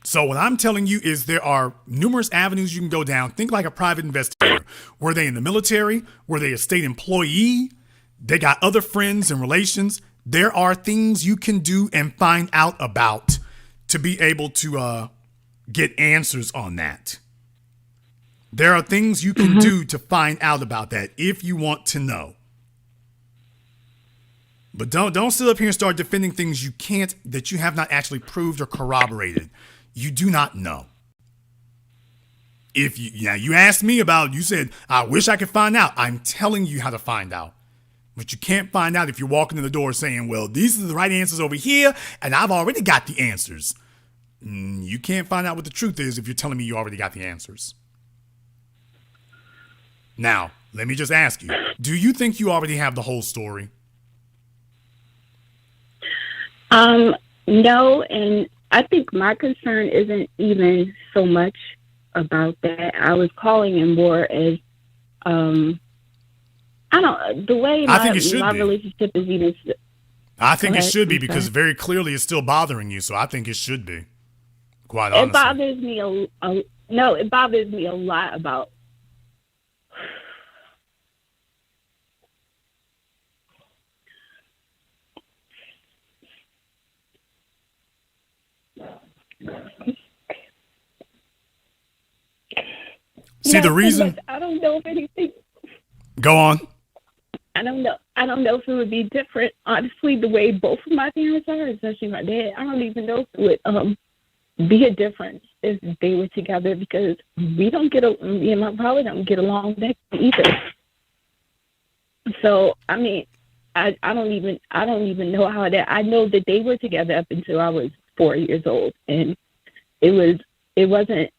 So what I'm telling you is there are numerous avenues you can go down. Think like a private investigator. Were they in the military? Were they a state employee? They got other friends and relations. There are things you can do and find out about to be able to get answers on that. There are things you can do to find out about that if you want to know. But don't sit up here and start defending things you can't, that you have not actually proved or corroborated. You do not know. If you asked me about, you said, I wish I could find out. I'm telling you how to find out. But you can't find out if you're walking in the door saying, well, these are the right answers over here, and I've already got the answers. You can't find out what the truth is if you're telling me you already got the answers. Now, let me just ask you, do you think you already have the whole story? No, and I think my concern isn't even so much about that. I was calling him more as, the way my relationship is even. I think it should be because very clearly it's still bothering you. So I think it should be. Quite honestly, it bothers me it bothers me a lot about. See, the reason I don't know if anything. Go on. I don't know if it would be different. Honestly, the way both of my parents are, especially my dad, I don't even know if it would be a difference if they were together because me and my brother don't get along that either. So I mean, I don't even know how that. I know that they were together up until I was 4 years old, and it wasn't.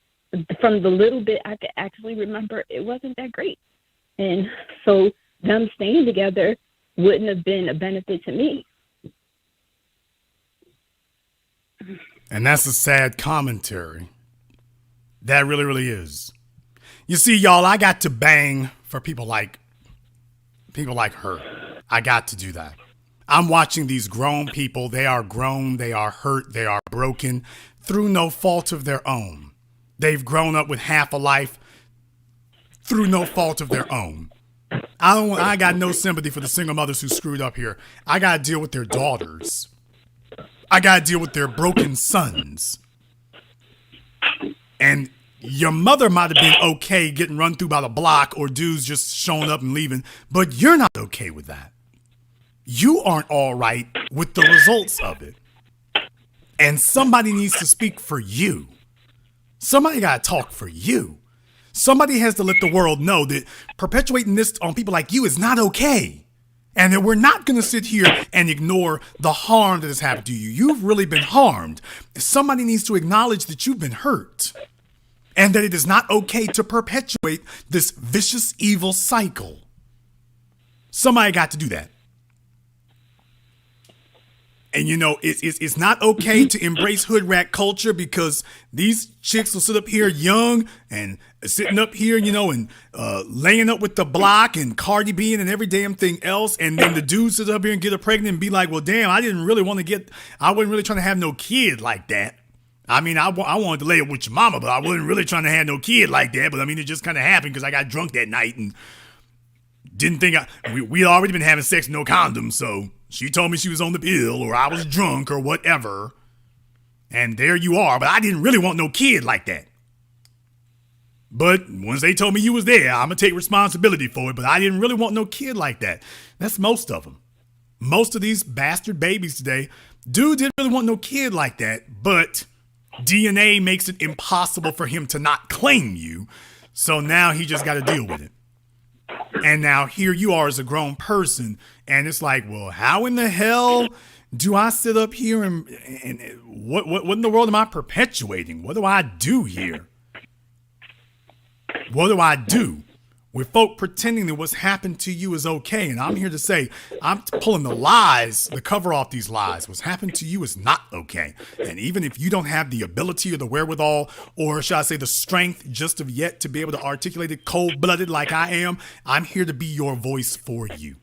From the little bit I could actually remember, it wasn't that great. And so them staying together wouldn't have been a benefit to me. And that's a sad commentary. That really, really is. You see, y'all, I got to bang for people like her. I got to do that. I'm watching these grown people. They are grown. They are hurt. They are broken through no fault of their own. They've grown up with half a life through no fault of their own. I got no sympathy for the single mothers who screwed up here. I got to deal with their daughters. I got to deal with their broken sons. And your mother might have been okay getting run through by the block or dudes just showing up and leaving, but you're not okay with that. You aren't all right with the results of it. And somebody needs to speak for you. Somebody got to talk for you. Somebody has to let the world know that perpetuating this on people like you is not okay. And that we're not going to sit here and ignore the harm that has happened to you. You've really been harmed. Somebody needs to acknowledge that you've been hurt. And that it is not okay to perpetuate this vicious, evil cycle. Somebody got to do that. And, you know, it's not okay to embrace hood rat culture because these chicks will sit up here young and sitting up here, you know, and laying up with the block and Cardi B and every damn thing else. And then the dude sits up here and get her pregnant and be like, well, damn, I wasn't really trying to have no kid like that. I mean, I wanted to lay up with your mama, but I wasn't really trying to have no kid like that. But I mean, it just kind of happened because I got drunk that night and didn't think we'd already been having sex with no condom. So she told me she was on the pill or I was drunk or whatever. And there you are. But I didn't really want no kid like that. But once they told me you was there, I'm going to take responsibility for it. But I didn't really want no kid like that. That's most of them. Most of these bastard babies today, dude didn't really want no kid like that. But DNA makes it impossible for him to not claim you. So now he just got to deal with it. And now here you are as a grown person. And it's like, well, how in the hell do I sit up here and what in the world am I perpetuating? What do I do here? What do I do with folk pretending that what's happened to you is okay? And I'm here to say, I'm pulling the cover off these lies. What's happened to you is not okay. And even if you don't have the ability or the wherewithal, or shall I say the strength just of yet to be able to articulate it cold-blooded like I am, I'm here to be your voice for you.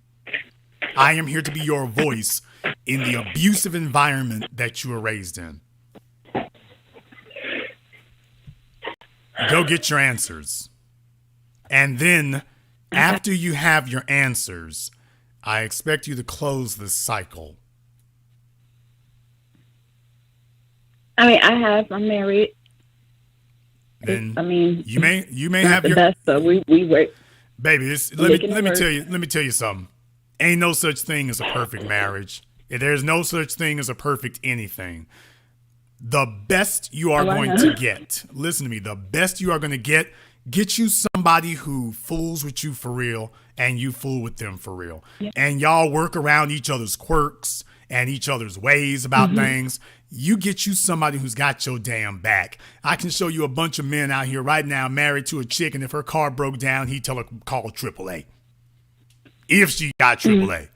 I am here to be your voice in the abusive environment that you were raised in. Go get your answers. And then after you have your answers, I expect you to close this cycle. I mean, I'm married. Then I mean, you may not have the your best, so we work. baby. Let me tell you something. Ain't no such thing as a perfect marriage. There's no such thing as a perfect anything. The best you are going to get, listen to me, the best you are going to get you somebody who fools with you for real and you fool with them for real. Yeah. And y'all work around each other's quirks and each other's ways about things. You get you somebody who's got your damn back. I can show you a bunch of men out here right now married to a chick, and if her car broke down, he'd tell her call AAA. If she got AAA.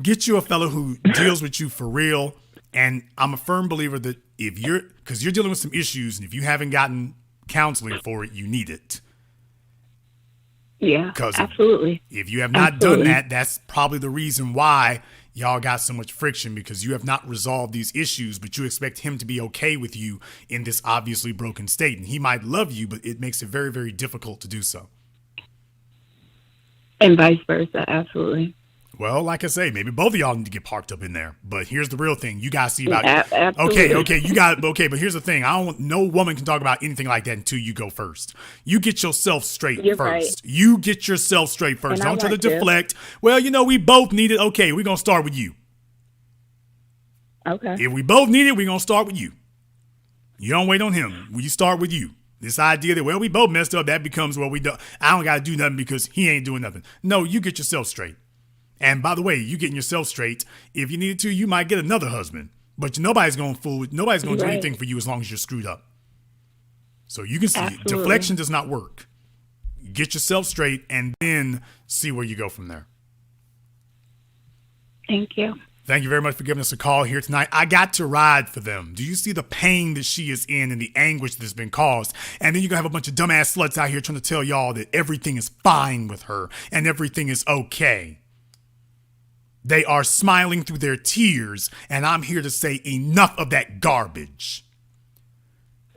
Get you a fellow who deals with you for real. And I'm a firm believer that because you're dealing with some issues, and if you haven't gotten counseling for it, you need it. Yeah, absolutely. If you have not done that, that's probably the reason why y'all got so much friction, because you have not resolved these issues, but you expect him to be okay with you in this obviously broken state. And he might love you, but it makes it very, very difficult to do so. And vice versa, absolutely. Well, like I say, maybe both of y'all need to get parked up in there. But here's the real thing. You got to see about it. Absolutely. Okay, but here's the thing. No woman can talk about anything like that until you go first. You get yourself straight first. Right. You get yourself straight first. Don't try to deflect. Well, we both need it. Okay, we're going to start with you. Okay. If we both need it, we're going to start with you. You don't wait on him. You start with you. This idea that, we both messed up, that becomes, I don't got to do nothing because he ain't doing nothing. No, you get yourself straight. And by the way, you getting yourself straight, if you needed to, you might get another husband. But nobody's going to do anything for you as long as you're screwed up. So you can see deflection does not work. Get yourself straight and then see where you go from there. Thank you. Thank you very much for giving us a call here tonight. I got to ride for them. Do you see the pain that she is in and the anguish that's been caused? And then you're going to have a bunch of dumbass sluts out here trying to tell y'all that everything is fine with her and everything is okay. They are smiling through their tears, and I'm here to say enough of that garbage.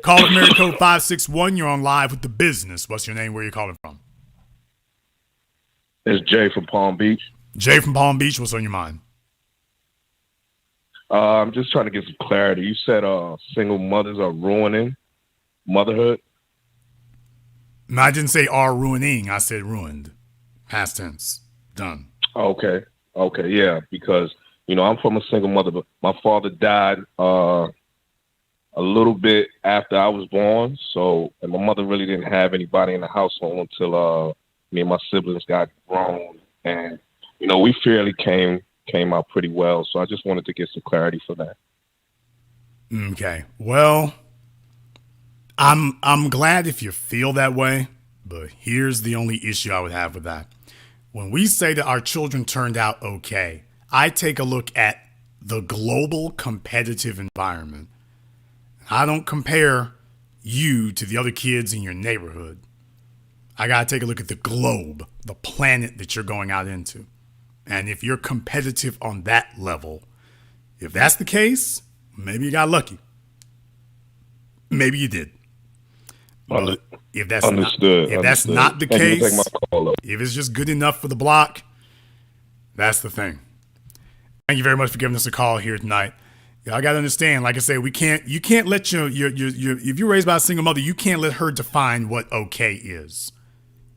Call America code 561. You're on live with The Business. What's your name? Where are you calling from? It's Jay from Palm Beach. Jay from Palm Beach. What's on your mind? I'm just trying to get some clarity. You said single mothers are ruining motherhood. No, I didn't say are ruining. I said ruined. Past tense. Done. Okay, yeah, because, I'm from a single mother, but my father died a little bit after I was born, and my mother really didn't have anybody in the household until me and my siblings got grown, and, we fairly came out pretty well, so I just wanted to get some clarity for that. Okay, well, I'm glad if you feel that way, but here's the only issue I would have with that. When we say that our children turned out okay, I take a look at the global competitive environment. I don't compare you to the other kids in your neighborhood. I got to take a look at the globe, the planet that you're going out into. And if you're competitive on that level, if that's the case, maybe you got lucky. Maybe you did. But if that's Understood. Not the case, take my call, if it's just good enough for the block, that's the thing. Thank you very much for giving us a call here tonight. I got to understand, like I said, you can't let your if you're raised by a single mother, you can't let her define what okay is.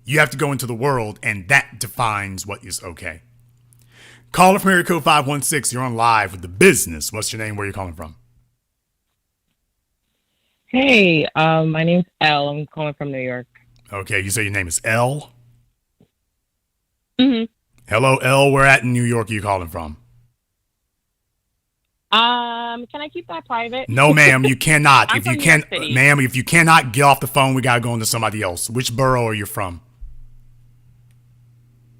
You have to go into the world, and that defines what is okay. Caller from area code 516. You're on live with The Business. What's your name? Where are you calling from? Hey, my name's Elle. I'm calling from New York. Okay, you say your name is Elle? Mm-hmm. Hello, Elle. Where at in New York are you calling from? Can I keep that private? No, ma'am, you cannot. I'm If you from New can, York City. ma'am, if you cannot get off the phone, we gotta go into somebody else. Which borough are you from?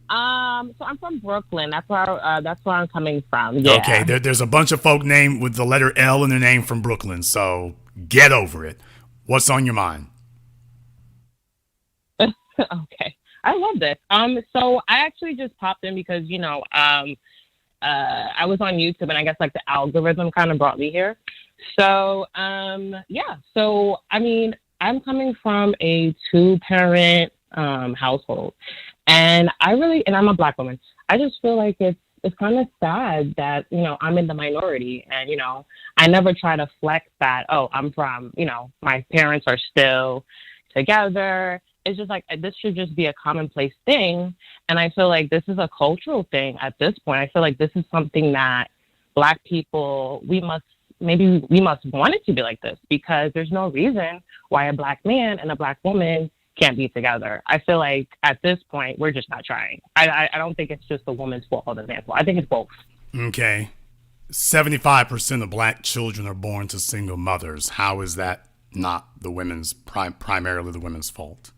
So I'm from Brooklyn. That's where I'm coming from. Yeah. Okay, there's a bunch of folk named with the letter L in their name from Brooklyn, so get over it. What's on your mind? Okay. I love this. So I actually just popped in because, I was on YouTube and I guess like the algorithm kind of brought me here. So, yeah. So, I mean, I'm coming from a 2-parent household, and I'm a Black woman. I just feel like it's kind of sad that, I'm in the minority, and, I never try to flex that, oh, I'm from, my parents are still together. It's just like, this should just be a commonplace thing. And I feel like this is a cultural thing at this point. I feel like this is something that Black people, we must want it to be like this, because there's no reason why a Black man and a Black woman can't be together. I feel like at this point, we're just not trying. I don't think it's just the woman's fault or the man's fault. I think it's both. Okay. 75% of Black children are born to single mothers. How is that not the women's, primarily the women's fault?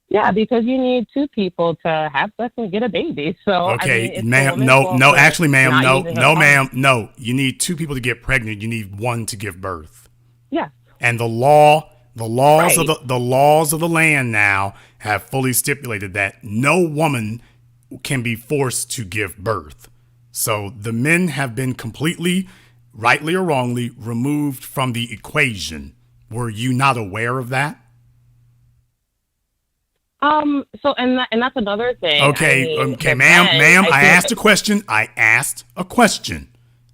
Yeah, because you need 2 people to have sex and get a baby. So okay, I mean, ma'am, no, actually, ma'am, no. You need 2 people to get pregnant. You need 1 to give birth. Yeah. And the laws right. of the laws of the land now have fully stipulated that no woman can be forced to give birth. So the men have been completely, rightly or wrongly, removed from the equation. Were you not aware of that? So and that's another thing. Okay, I mean, ma'am. I asked a question.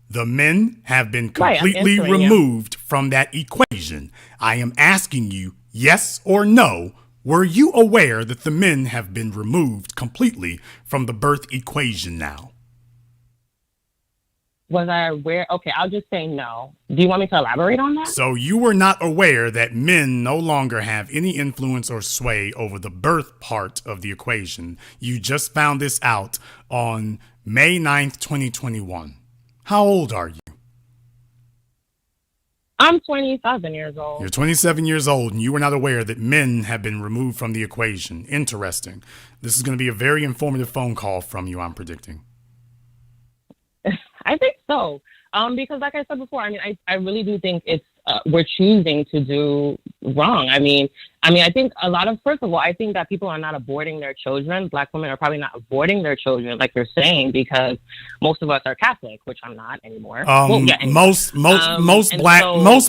The men have been completely removed from that equation. I am asking you, yes or no, were you aware that the men have been removed completely from the birth equation now? Was I aware? Okay, I'll just say no. Do you want me to elaborate on that? So you were not aware that men no longer have any influence or sway over the birth part of the equation. You just found this out on May 9th, 2021. How old are you? I'm 27 years old. You're 27 years old, and you were not aware that men have been removed from the equation. Interesting. This is going to be a very informative phone call from you, I'm predicting. I think so. Because like I said before, I mean, I really do think it's we're choosing to do wrong. I mean, I think first of all, I think that people are not aborting their children. Black women are probably not aborting their children, like you're saying, because most of us are Catholic, which I'm not anymore. Anymore. Most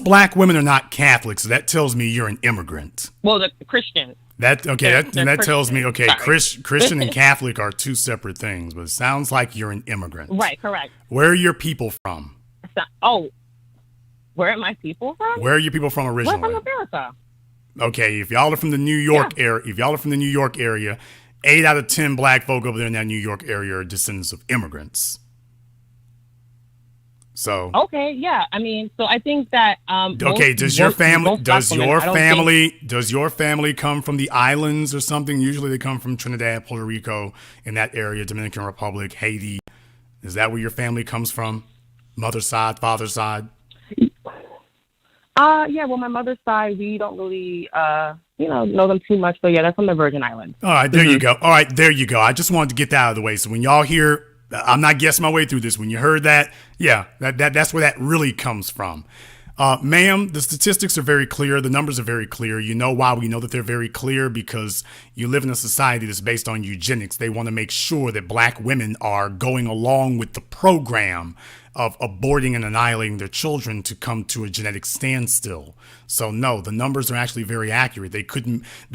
black women are not Catholics. So that tells me you're an immigrant. Well, the Christian. That tells me, Christian and Catholic are two separate things, but it sounds like you're an immigrant. Right, correct. Where are your people from? Where are my people from? Where are your people from originally? We're from America. Okay, if y'all are from the New York area, 8 out of 10 black folk over there in that New York area are descendants of immigrants. So okay, yeah. I mean, so I think that does your family come from the islands or something? Usually they come from Trinidad, Puerto Rico, in that area, Dominican Republic, Haiti. Is that where your family comes from? Mother's side, father's side? Yeah, well, my mother's side, we don't really know them too much, but yeah, they're from the Virgin Islands. All right, there you go. I just wanted to get that out of the way. So when y'all hear, I'm not guessing my way through this. When you heard that, yeah, that's where that really comes from. Ma'am, the statistics are very clear. The numbers are very clear. You know why we know that they're very clear? Because you live in a society that's based on eugenics. They want to make sure that black women are going along with the program of aborting and annihilating their children to come to a genetic standstill. So no, the numbers are actually very accurate. They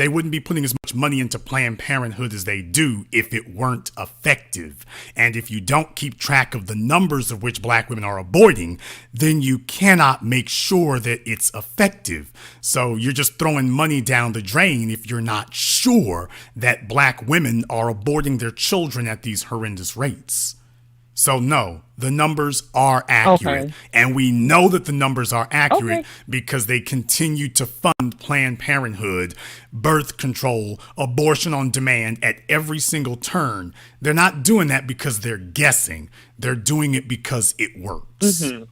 wouldn't be putting as much money into Planned Parenthood as they do if it weren't effective. And if you don't keep track of the numbers of which black women are aborting, then you cannot make sure that it's effective. So you're just throwing money down the drain if you're not sure that black women are aborting their children at these horrendous rates. So no, the numbers are accurate. Okay. And we know that the numbers are accurate because they continue to fund Planned Parenthood, birth control, abortion on demand at every single turn. They're not doing that because they're guessing. They're doing it because it works. Mm-hmm.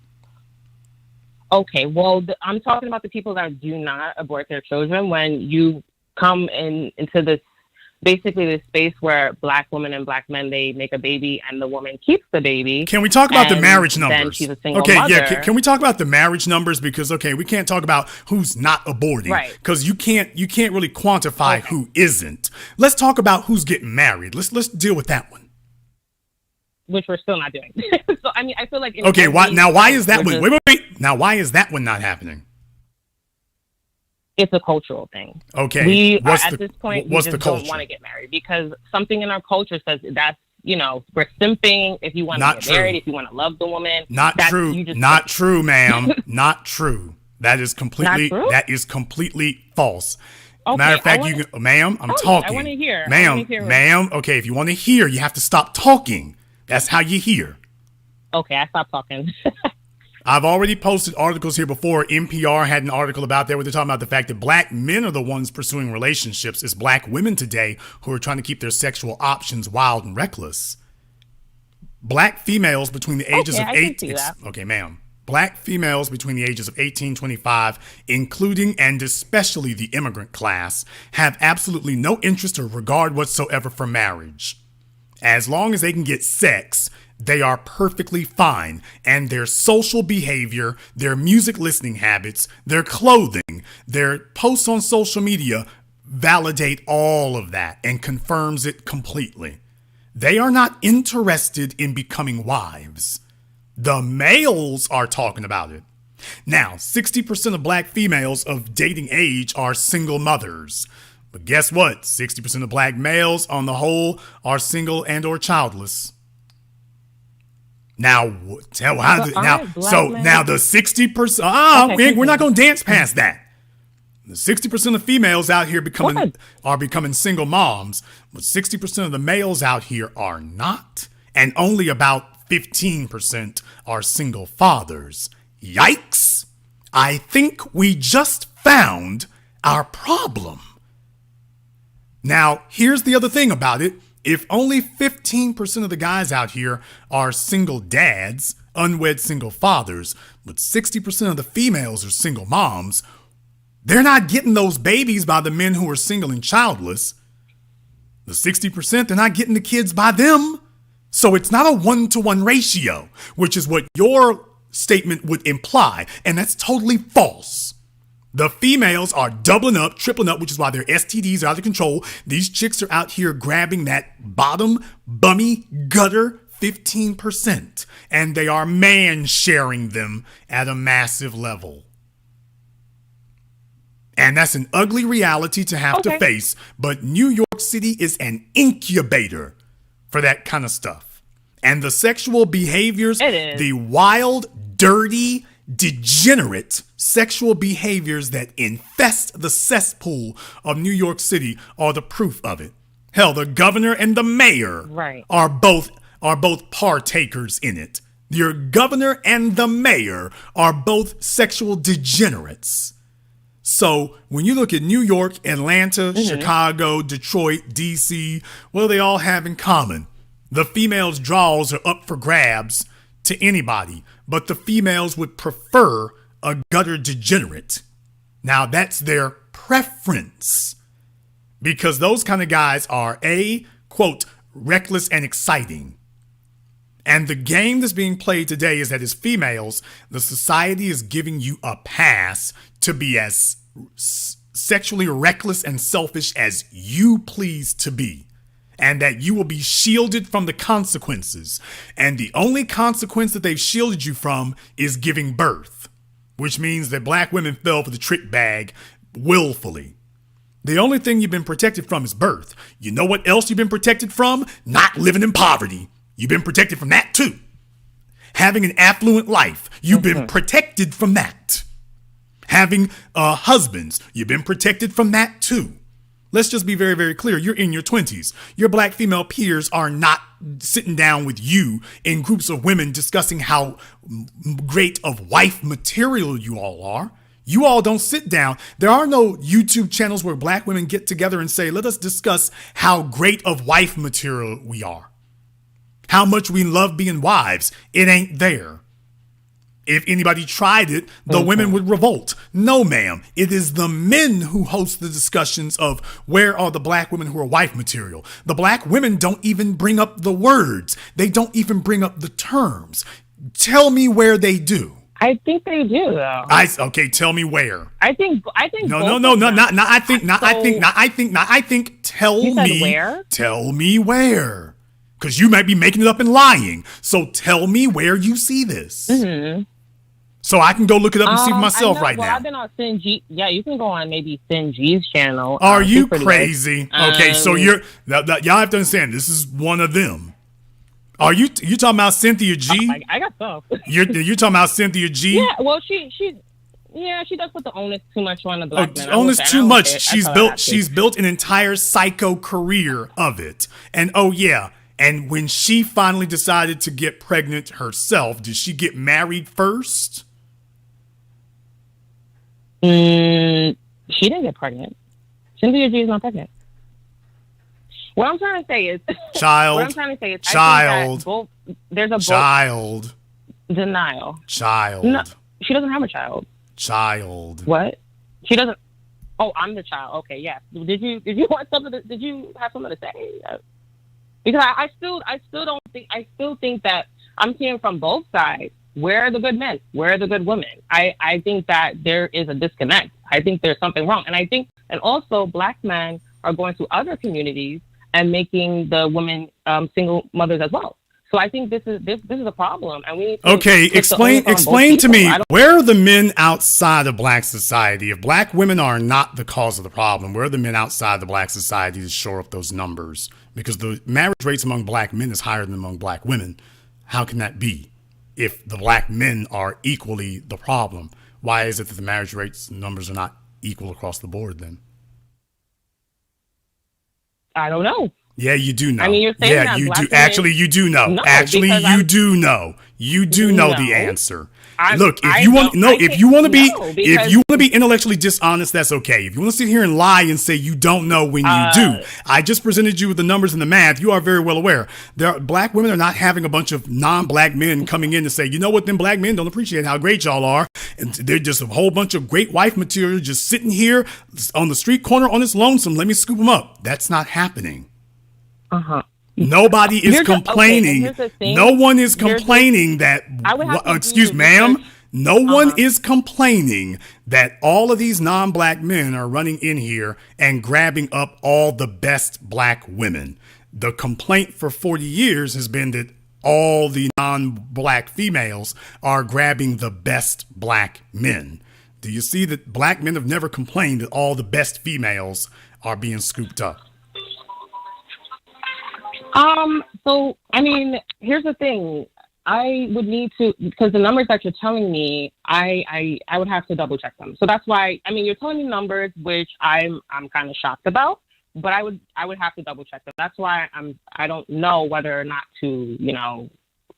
Okay, well, I'm talking about the people that do not abort their children. When you come into this, basically this space where black women and black men, they make a baby and the woman keeps the baby. Can we talk about the marriage numbers? Then she's a single mother. Yeah. Can we talk about the marriage numbers? Because, we can't talk about who's not aborting. Right. Because you can't really quantify who isn't. Let's talk about who's getting married. Let's deal with that one. Which we're still not doing. So, I feel like... Why is that one? Wait. Now, why is that one not happening? It's a cultural thing. Okay. We just don't want to get married because something in our culture says that's, we're simping if you want to get married, if you want to love the woman. Not true, ma'am. Not true. That is completely false. Okay, Matter of fact, ma'am, I'm talking. I want to hear. Ma'am, okay, if you want to hear, you have to stop talking. That's how you hear. Okay, I stopped talking. I've already posted articles here before. NPR had an article about that where they're talking about the fact that black men are the ones pursuing relationships. It's black women today who are trying to keep their sexual options wild and reckless. Black females between the ages of 18... Okay, ma'am. Black females between the ages of 18 and 25, including and especially the immigrant class, have absolutely no interest or regard whatsoever for marriage. As long as they can get sex, they are perfectly fine, and their social behavior, their music listening habits, their clothing, their posts on social media validate all of that and confirms it completely. They are not interested in becoming wives. The males are talking about it. Now, 60% of black females of dating age are single mothers. But guess what? 60% of black males on the whole are single and or childless. Now, the 60%. We're not going to dance past that. The 60% of females out here are becoming single moms, but 60% of the males out here are not, and only about 15% are single fathers. Yikes! I think we just found our problem. Now, here's the other thing about it. If only 15% of the guys out here are single dads, unwed single fathers, but 60% of the females are single moms, they're not getting those babies by the men who are single and childless. The 60%, they're not getting the kids by them. So it's not a 1-to-1 ratio, which is what your statement would imply, and that's totally false. The females are doubling up, tripling up, which is why their STDs are out of control. These chicks are out here grabbing that bottom, bummy, gutter 15%, and they are man-sharing them at a massive level. And that's an ugly reality to have to face, but New York City is an incubator for that kind of stuff. And the sexual behaviors, the wild, dirty, degenerate sexual behaviors that infest the cesspool of New York City are the proof of it. Hell, the governor and the mayor are both partakers in it. Your governor and the mayor are both sexual degenerates. So when you look at New York, Atlanta, Chicago, Detroit, DC, what do they all have in common? The females' draws are up for grabs to anybody, but the females would prefer a gutter degenerate. Now that's their preference, because those kind of guys are quote, reckless and exciting. And the game that's being played today is that as females, the society is giving you a pass to be as sexually reckless and selfish as you please to be, and that you will be shielded from the consequences. And the only consequence that they've shielded you from is giving birth, which means that black women fell for the trick bag willfully. The only thing you've been protected from is birth. You know what else you've been protected from? Not living in poverty. You've been protected from that too. Having an affluent life, you've been protected from that. Having husbands, you've been protected from that too. Let's just be very, very clear. You're in your 20s. Your black female peers are not sitting down with you in groups of women discussing how great of wife material you all are. You all don't sit down. There are no YouTube channels where black women get together and say, let us discuss how great of wife material we are. How much we love being wives. It ain't there. If anybody tried it, the women would revolt. No, ma'am. It is the men who host the discussions of where are the black women who are wife material. The black women don't even bring up the words. They don't even bring up the terms. Tell me where they do. I think they do, though. Okay, tell me where. I think. No. Tell me where. Tell me where. Because you might be making it up and lying. So tell me where you see this. So I can go look it up and see for myself right now. I've been on Sin G. Yeah, you can go on maybe Sin G's channel. Are you crazy? Okay, so y'all have to understand, this is one of them. Are you talking about Cynthia G? I got stuff. You're talking about Cynthia G? Yeah, well, she does put the onus too much on the black men. Onus too much. She's built an entire psycho career of it. And and when she finally decided to get pregnant herself, did she get married first? She didn't get pregnant. Cynthia G is not pregnant. What I'm trying to say is, there's a child denial. Child. No, she doesn't have a child. Child. What? She doesn't. Oh, I'm the child. Okay, yeah. Did you want something? Did you have something to say? Because I still think that I'm seeing from both sides. Where are the good men? Where are the good women? I think that there is a disconnect. I think there's something wrong. And also black men are going to other communities and making the women single mothers as well. So I think this is a problem, and we need to explain to me, where are the men outside of black society? If black women are not the cause of the problem, where are the men outside the black society to shore up those numbers? Because the marriage rates among black men is higher than among black women. How can that be? If the black men are equally the problem, why is it that the marriage rates numbers are not equal across the board then? I don't know. Yeah, you do know. I mean, you're saying that you do. women... Actually, you do know. No, you do know. You do know the answer. Look, if you want to be intellectually dishonest, that's okay. If you want to sit here and lie and say you don't know when you do, I just presented you with the numbers and the math. You are very well aware. Black women are not having a bunch of non-black men coming in to say, you know what, them black men don't appreciate how great y'all are, and they're just a whole bunch of great wife material just sitting here on the street corner on this lonesome. Let me scoop them up. That's not happening. Nobody is complaining. Okay, no one is complaining that. Excuse, ma'am. No one is complaining that all of these non-black men are running in here and grabbing up all the best black women. The complaint for 40 years has been that all the non-black females are grabbing the best black men. Do you see that black men have never complained that all the best females are being scooped up? So, I mean, here's the thing. I would need to, because the numbers that you're telling me, I would have to double check them. So that's why, I mean, you're telling me numbers which I'm kind of shocked about, but I would have to double check them. That's why I don't know whether or not to, you know,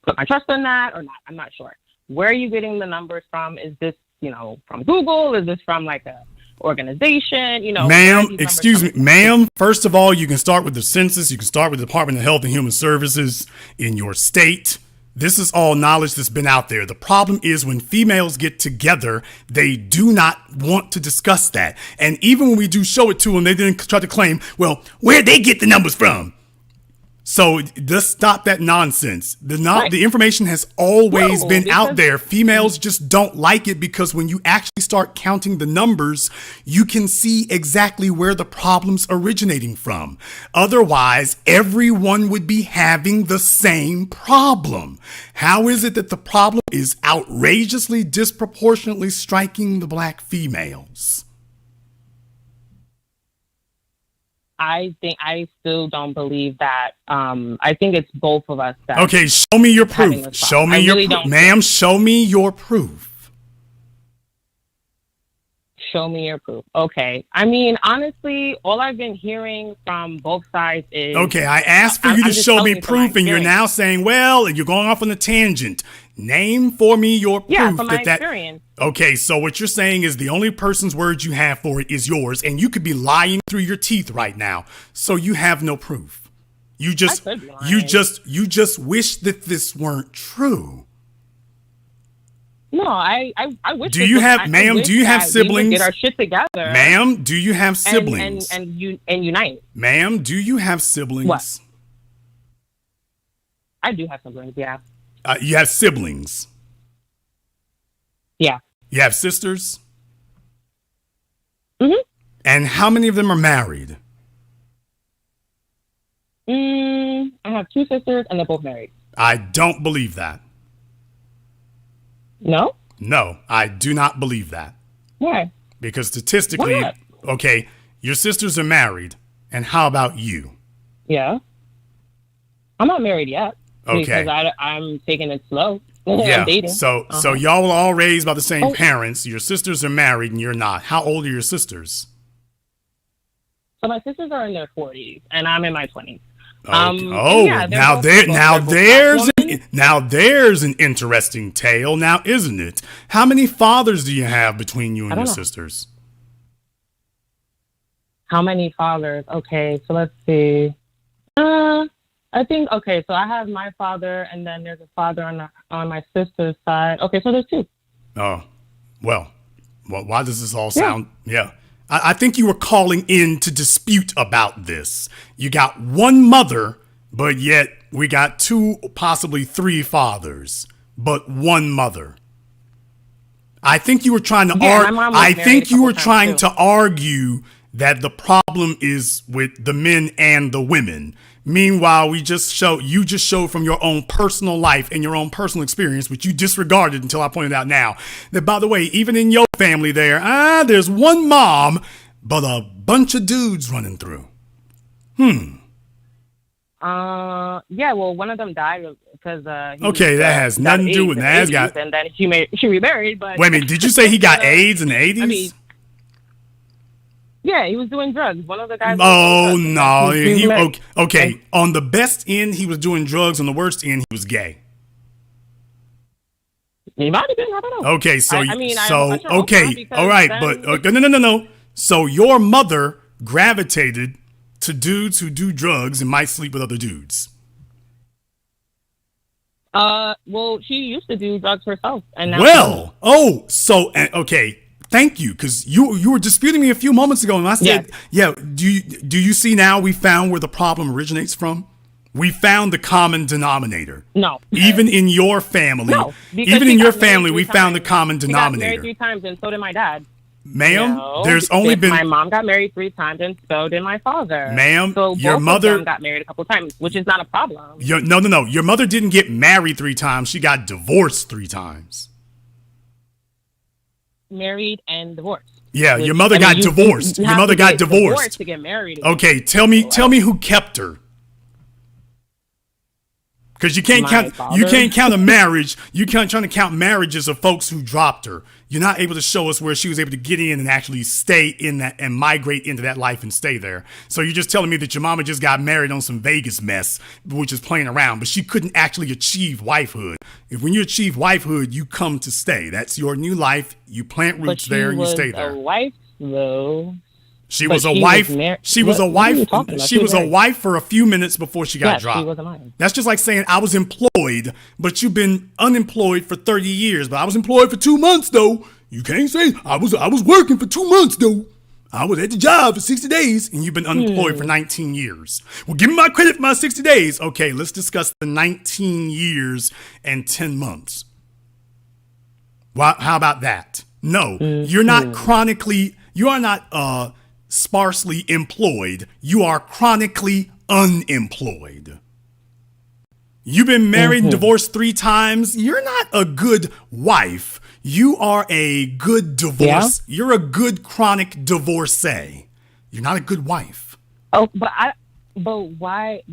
put my trust in that or not. I'm not sure. Where are you getting the numbers from? Is this, you know, from Google? Is this from like a organization? You know, ma'am, excuse me, ma'am. First of all, you can start with the census. You can start with the Department of Health and Human Services in your state. This is all knowledge that's been out there. The problem is when females get together, they do not want to discuss that. And even when we do show it to them, they then try to claim, well, where'd they get the numbers from? So just stop that nonsense. The information has always been out there. Females just don't like it because when you actually start counting the numbers, you can see exactly where the problem's originating from. Otherwise, everyone would be having the same problem. How is it that the problem is outrageously disproportionately striking the black females? I still don't believe that. I think it's both of us. That okay, show me your proof. Show me your proof. Ma'am, show me your proof. Show me your proof. Okay. I mean, honestly, all I've been hearing from both sides is... Okay, I asked for you to show me proof, and you're now saying, well, you're going off on a tangent. Name for me your proof. Yeah, from my experience. Okay, so what you're saying is the only person's words you have for it is yours, and you could be lying through your teeth right now, so you have no proof. You just wish that this weren't true. No, I wish. Do you have, ma'am? Do you have siblings? We get our shit together, ma'am. Do you have siblings? And unite, ma'am. Do you have siblings? What? I do have siblings. Yeah. You have siblings. Yeah. You have sisters. Mhm. And how many of them are married? I have two sisters, and they're both married. I don't believe that. No? No, I do not believe that. Why? Because statistically, okay, your sisters are married, and how about you? Yeah. I'm not married yet. Okay. Because I'm taking it slow. Yeah. I'm dating. So y'all were all raised by the same parents. Your sisters are married, and you're not. How old are your sisters? So my sisters are in their 40s, and I'm in my 20s. Now there's an interesting tale, now isn't it? How many fathers do you have between you and your sisters? How many fathers? Okay, so let's see. I think so I have my father, and then there's a father on my sister's side. Okay, so there's two. Oh, well, why does this all sound? Yeah. I think you were calling in to dispute about this. You got one mother, but yet we got two, possibly three fathers, but one mother. I think you were trying to argue that the problem is with the men and the women. Meanwhile, you just showed from your own personal life and your own personal experience, which you disregarded until I pointed out now, that, by the way, even in your family there's one mom, but a bunch of dudes running through. Yeah, well, one of them died because that has nothing to do with that. And then she remarried, but... Wait a minute, did you say he got AIDS in the 80s? I mean, yeah, he was doing drugs. One of the guys... Oh, no. Okay, on the best end, he was doing drugs. On the worst end, he was gay. He might have been, I don't know. Okay, all right, but no. So your mother gravitated to dudes who do drugs and might sleep with other dudes. Well, she used to do drugs herself, and now okay. Thank you, because you were disputing me a few moments ago, and I said, do you see now we found where the problem originates from? We found the common denominator. No. Even in your family. No. Even in your family, we found the common She got denominator. married 3 times, and so did my dad. Ma'am, No, there's only been... My mom got married 3 times, and so did my father. Ma'am, so your both mother... of them got married a couple times, which is not a problem. No. Your mother didn't get married 3 times. She got divorced 3 times. Married and divorced. Yeah, your mother got divorced. Your mother got divorced to get married again. Okay, tell me who kept her. Because you can't count a marriage. You can't trying to count marriages of folks who dropped her. You're not able to show us where she was able to get in and actually stay in that and migrate into that life and stay there. So you're just telling me that your mama just got married on some Vegas mess, which is playing around, but she couldn't actually achieve wifehood. When you achieve wifehood, you come to stay. That's your new life. You plant roots there and you stay there. But she was a wife, though. She was a wife. She was a wife. She was a wife for a few minutes before she got dropped. She was a wife. That's just like saying I was employed, but you've been unemployed for 30 years. But I was employed for 2 months, though. You can't say I was working for 2 months, though. I was at the job for 60 days, and you've been unemployed for 19 years. Well, give me my credit for my 60 days. Okay, let's discuss the 19 years and 10 months. Well, how about that? No, you're not chronically. You are not sparsely employed. You are chronically unemployed. You've been married and divorced 3 times. You're not a good wife. You are a good divorce. Yeah? You're a good chronic divorcee. You're not a good wife. Oh, but why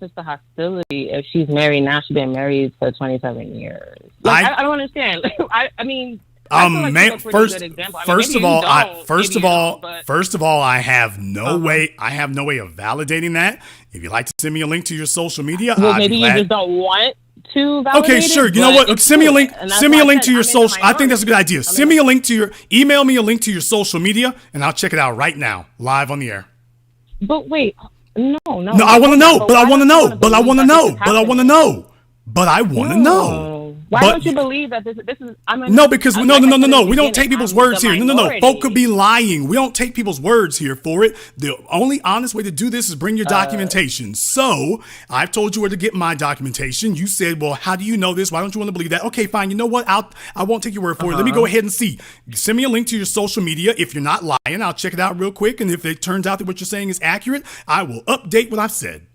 such the hostility if she's married now? She's been married for 27 years. Like, I don't understand. I mean. First of all, I have no way. I have no way of validating that. If you'd like to send me a link to your social media, well, maybe you just don't want to validate Okay, sure. You know what? Send me a link. Send me a link to your social. I think that's a good idea. Send me a link to email me a link to your social media, and I'll check it out right now, live on the air. But wait, no. I want to know. But I want to know. But I want to know. But I want to know. But I want to know. Why don't you believe that this is? No, because no. We don't take people's words here. No. Folk could be lying. We don't take people's words here for it. The only honest way to do this is bring your documentation. So I've told you where to get my documentation. You said, well, how do you know this? Why don't you want to believe that? Okay, fine. You know what? I won't take your word for it. Let me go ahead and see. Send me a link to your social media. If you're not lying, I'll check it out real quick. And if it turns out that what you're saying is accurate, I will update what I've said.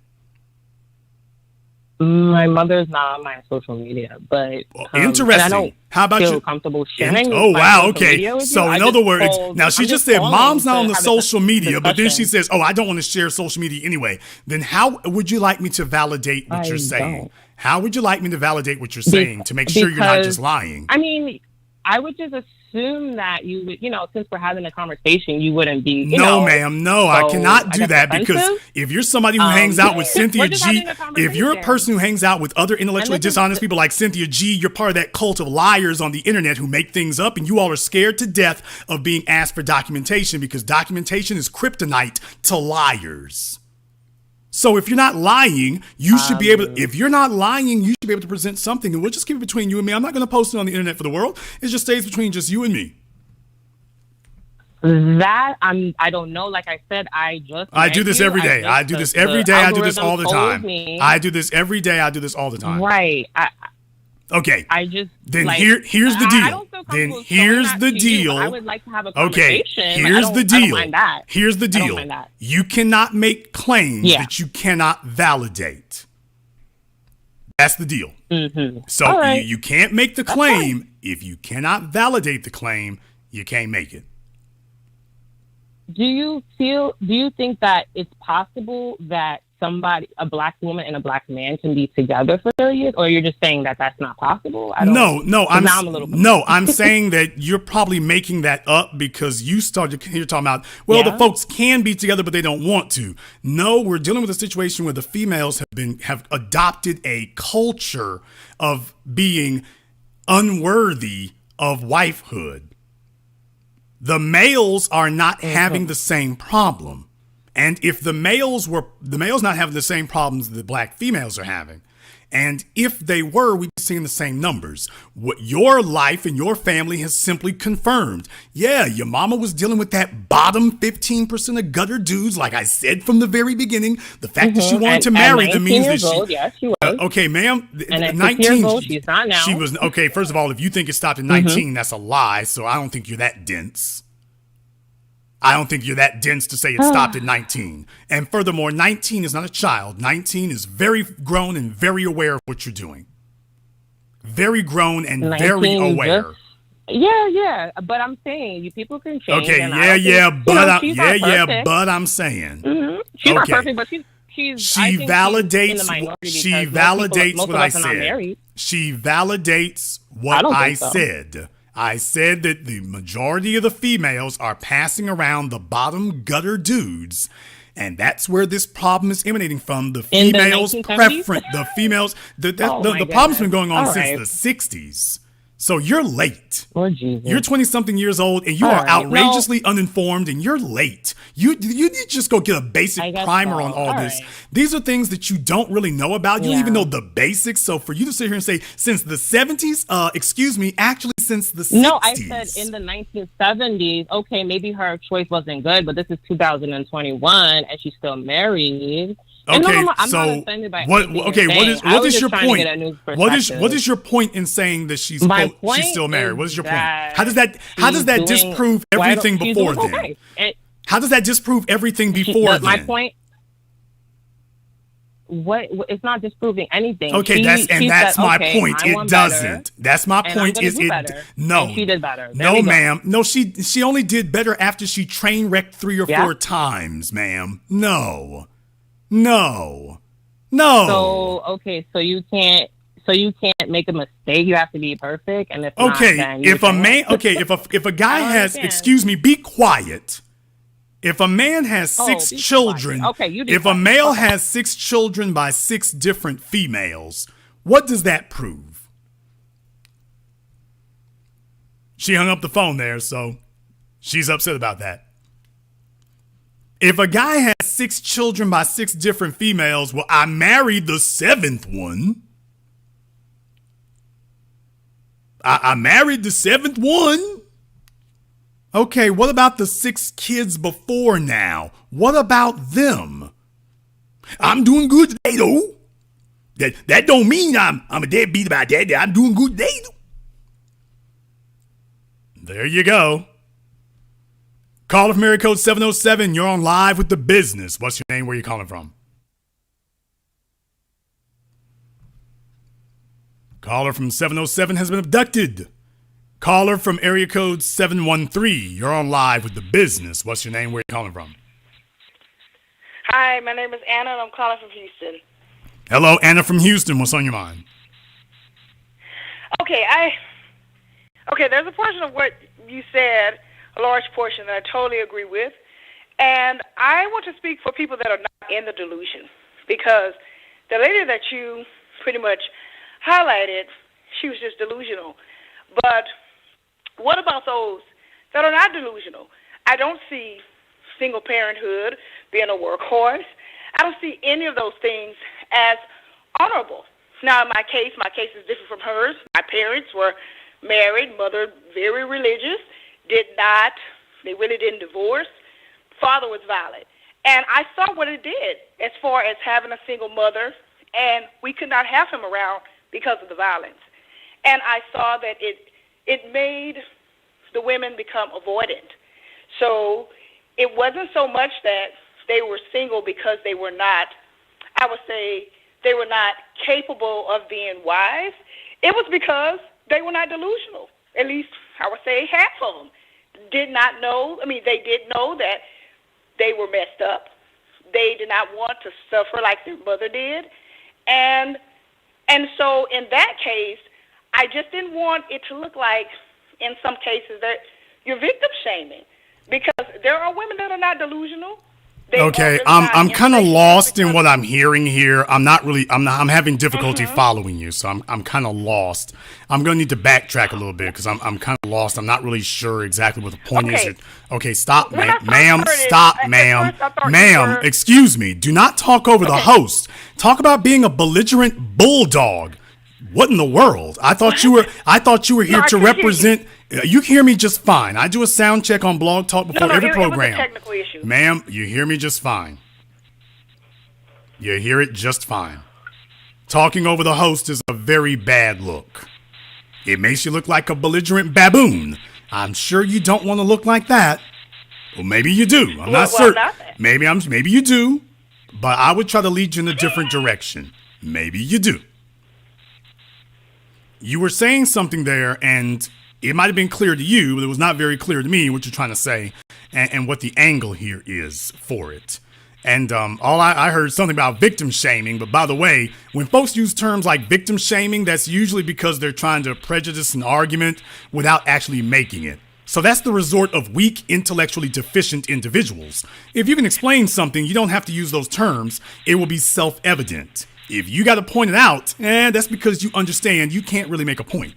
My mother's not on my social media, but interesting. How about you? Comfortable sharing? Oh wow, okay. So in other words, now she just said mom's not on the social media, but then she says, "Oh, I don't want to share social media anyway." Then how would you like me to validate what you're saying? How would you like me to validate what you're saying to make sure you're not just lying? I mean, I would just assume that you would, since we're having a conversation, you wouldn't be. No, ma'am. No, so I cannot do that because if you're somebody who hangs out with Cynthia G, if you're a person who hangs out with other intellectually dishonest people like Cynthia G, you're part of that cult of liars on the internet who make things up, and you all are scared to death of being asked for documentation because documentation is kryptonite to liars. So if you're not lying, you should be able to, if you're not lying, you should be able to present something, and we'll just keep it between you and me. I'm not going to post it on the internet for the world. It just stays between just you and me. I don't know. Like I said, I do this every day. I do this every day. I do this all the time. I do this every day. I do this all the time. Right. Okay. Here's the deal. Then here's the deal. I would like to have a conversation. Okay. Here's the deal. I don't mind that. Here's the deal. I don't mind that. You cannot make claims that you cannot validate. That's the deal. Mm-hmm. So you can't make the claim. If you cannot validate the claim, you can't make it. Do you think that it's possible that a black woman and a black man can be together for 30 years, or you're just saying that that's not possible? I'm saying that you're probably making that up because you're talking about, the folks can be together, but they don't want to. No, we're dealing with a situation where the females have adopted a culture of being unworthy of wifehood. The males are not having the same problem. And if the males not having the same problems that black females are having, and if they were, we'd be seeing the same numbers. What your life and your family has simply confirmed. Yeah, your mama was dealing with that bottom 15% of gutter dudes, like I said from the very beginning. The fact that she wanted to marry them means that she... Yes, she was. Okay, ma'am. And at 19 years old, she's not now. She was... Okay, first of all, if you think it stopped at 19, that's a lie, so I don't think you're that dense. I don't think you're that dense to say it stopped at 19. And furthermore, 19 is not a child. 19 is very grown and very aware of what you're doing. Very grown and very aware. Yeah. But I'm saying you people can change. Okay, but I'm saying. Mm-hmm. She's not perfect, but she's she validates what I said. She validates what I said. I said that the majority of the females are passing around the bottom gutter dudes, and that's where this problem is emanating from. The females' preference. The females. The problem's been going on since the 60s. So you're late. Oh, Jesus. You're 20-something years old, and you are outrageously uninformed, and you're late. You need to just go get a basic primer on all this. Right. These are things that you don't really know about. You don't even know the basics. So for you to sit here and say, since the 70s, actually since the 60s. No, I said in the 1970s, okay, maybe her choice wasn't good, but this is 2021, and she's still married. Okay, I'm so not offended by what is your point? What is your point in saying that she's still married? What is your point? How does that disprove everything before then? Okay. How does that disprove everything before then? My point. It's not disproving anything. Okay, that's my point. It doesn't. That's my point. No, she did better. No, ma'am. No, she only did better after she train wrecked 3 or 4 times, ma'am. No. So you can't make a mistake. You have to be perfect. And if a guy has, excuse me, be quiet. If a man has 6 children, if a male has 6 children by 6 different females, what does that prove? She hung up the phone there, so she's upset about that. If a guy has 6 children by 6 different females, well, I married the 7th one. I married the 7th one. Okay, what about the 6 kids before now? What about them? I'm doing good today, though. That don't mean I'm a deadbeat about that. I'm doing good today, though. There you go. Caller from area code 707, you're on live with The Business. What's your name? Where are you calling from? Caller from 707 has been abducted. Caller from area code 713, you're on live with The Business. What's your name? Where are you calling from? Hi, my name is Anna, and I'm calling from Houston. Hello, Anna from Houston. What's on your mind? Okay, there's a portion of what you said, a large portion that I totally agree with. And I want to speak for people that are not in the delusion, because the lady that you pretty much highlighted, she was just delusional. But what about those that are not delusional? I don't see single parenthood being a workhorse. I don't see any of those things as honorable. Now, in my case is different from hers. My parents were married, mother very religious, they really didn't divorce. Father was violent. And I saw what it did as far as having a single mother, and we could not have him around because of the violence. And I saw that it made the women become avoidant. So it wasn't so much that they were single because they were not, I would say, they were not capable of being wives. It was because they were not delusional. At least, I would say, half of them did not know. I mean, they did know that they were messed up. They did not want to suffer like their mother did. And so in that case, I just didn't want it to look like, in some cases, that you're victim shaming. Because there are women that are not delusional. They won't Okay, really I'm buy kind of information lost in because- what I'm hearing here. I'm having difficulty following you, so I'm kind of lost. I'm gonna need to backtrack a little bit because I'm kind of lost. I'm not really sure exactly what the point is. Okay. Okay, stop, When I ma'am. first Ma'am, heard it, stop, at ma'am. first I thought you Ma'am, were- excuse me. Do not talk over the host. Talk about being a belligerent bulldog. What in the world? I thought you were here I to couldn't hear you. represent. You hear me just fine. I do a sound check on Blog Talk before every it program. was a technical issue. Ma'am, you hear me just fine. You hear it just fine. Talking over the host is a very bad look. It makes you look like a belligerent baboon. I'm sure you don't want to look like that. Well, maybe you do. I'm not certain. not. Maybe you do. But I would try to lead you in a different direction. Maybe you do. You were saying something there, and it might have been clear to you, but it was not very clear to me what you're trying to say and what the angle here is for it. And I heard something about victim shaming, but by the way, when folks use terms like victim shaming, that's usually because they're trying to prejudice an argument without actually making it. So that's the resort of weak, intellectually deficient individuals. If you can explain something, you don't have to use those terms. It will be self-evident. If you got to point it out, that's because you understand you can't really make a point.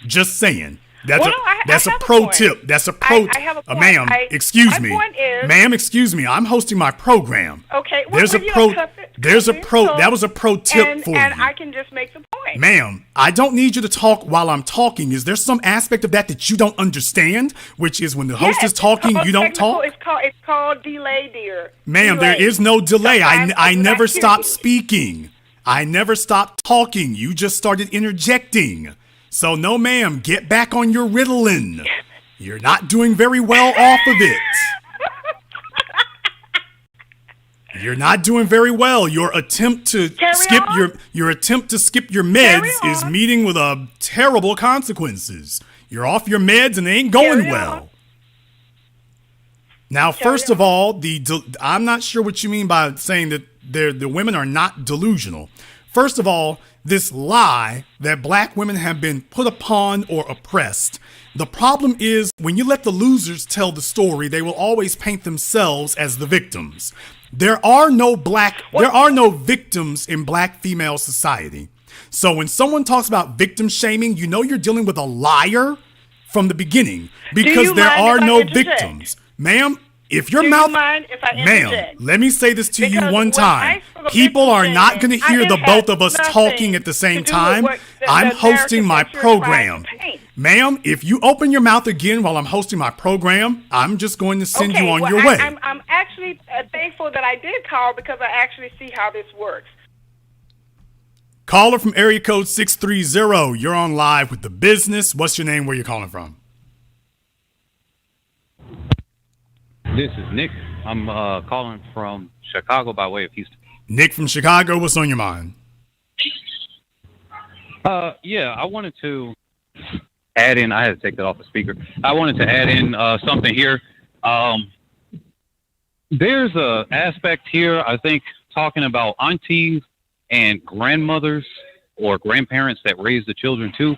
Just saying. That's a pro tip. That's a pro. I have a point. Ma'am, excuse me. My point is, ma'am, excuse me. I'm hosting my program. Okay. There's a pro. That was a pro tip for you. And I can just make the point. Ma'am, I don't need you to talk while I'm talking. Is there some aspect of that you don't understand? Which is when the host is talking, you don't talk? It's called delay, dear. Ma'am, Delay. there is no delay. Sometimes I it's never not stopped serious. speaking. I never stopped talking. You just started interjecting. So no, ma'am, get back on your Ritalin. You're not doing very well off of it. You're not doing very well. Your attempt to skip your meds is meeting with terrible consequences. You're off your meds and they ain't going well. Now, first of all, I'm not sure what you mean by saying that the women are not delusional. First of all, this lie that black women have been put upon or oppressed. The problem is when you let the losers tell the story, they will always paint themselves as the victims. There are no victims in black female society. So when someone talks about victim shaming, you know you're dealing with a liar from the beginning because there are no victims. Ma'am, if your mouth, mind if I ma'am, let me say this to you Because one when time. I spoke of People are victim not going to shaming, hear the it both had of us nothing talking at the to same do with time. what the I'm narrative hosting my that you're trying to program. paint. Ma'am, if you open your mouth again while I'm hosting my program, I'm just going to send you on your way. I'm actually thankful that I did call because I actually see how this works. Caller from area code 630. You're on live with The Business. What's your name? Where you calling from? This is Nick. I'm calling from Chicago by way of Houston. Nick from Chicago. What's on your mind? Yeah, I wanted to add in. I had to take that off the speaker. I wanted to add in something here. There's a aspect here, I think, talking about aunties and grandmothers or grandparents that raise the children too,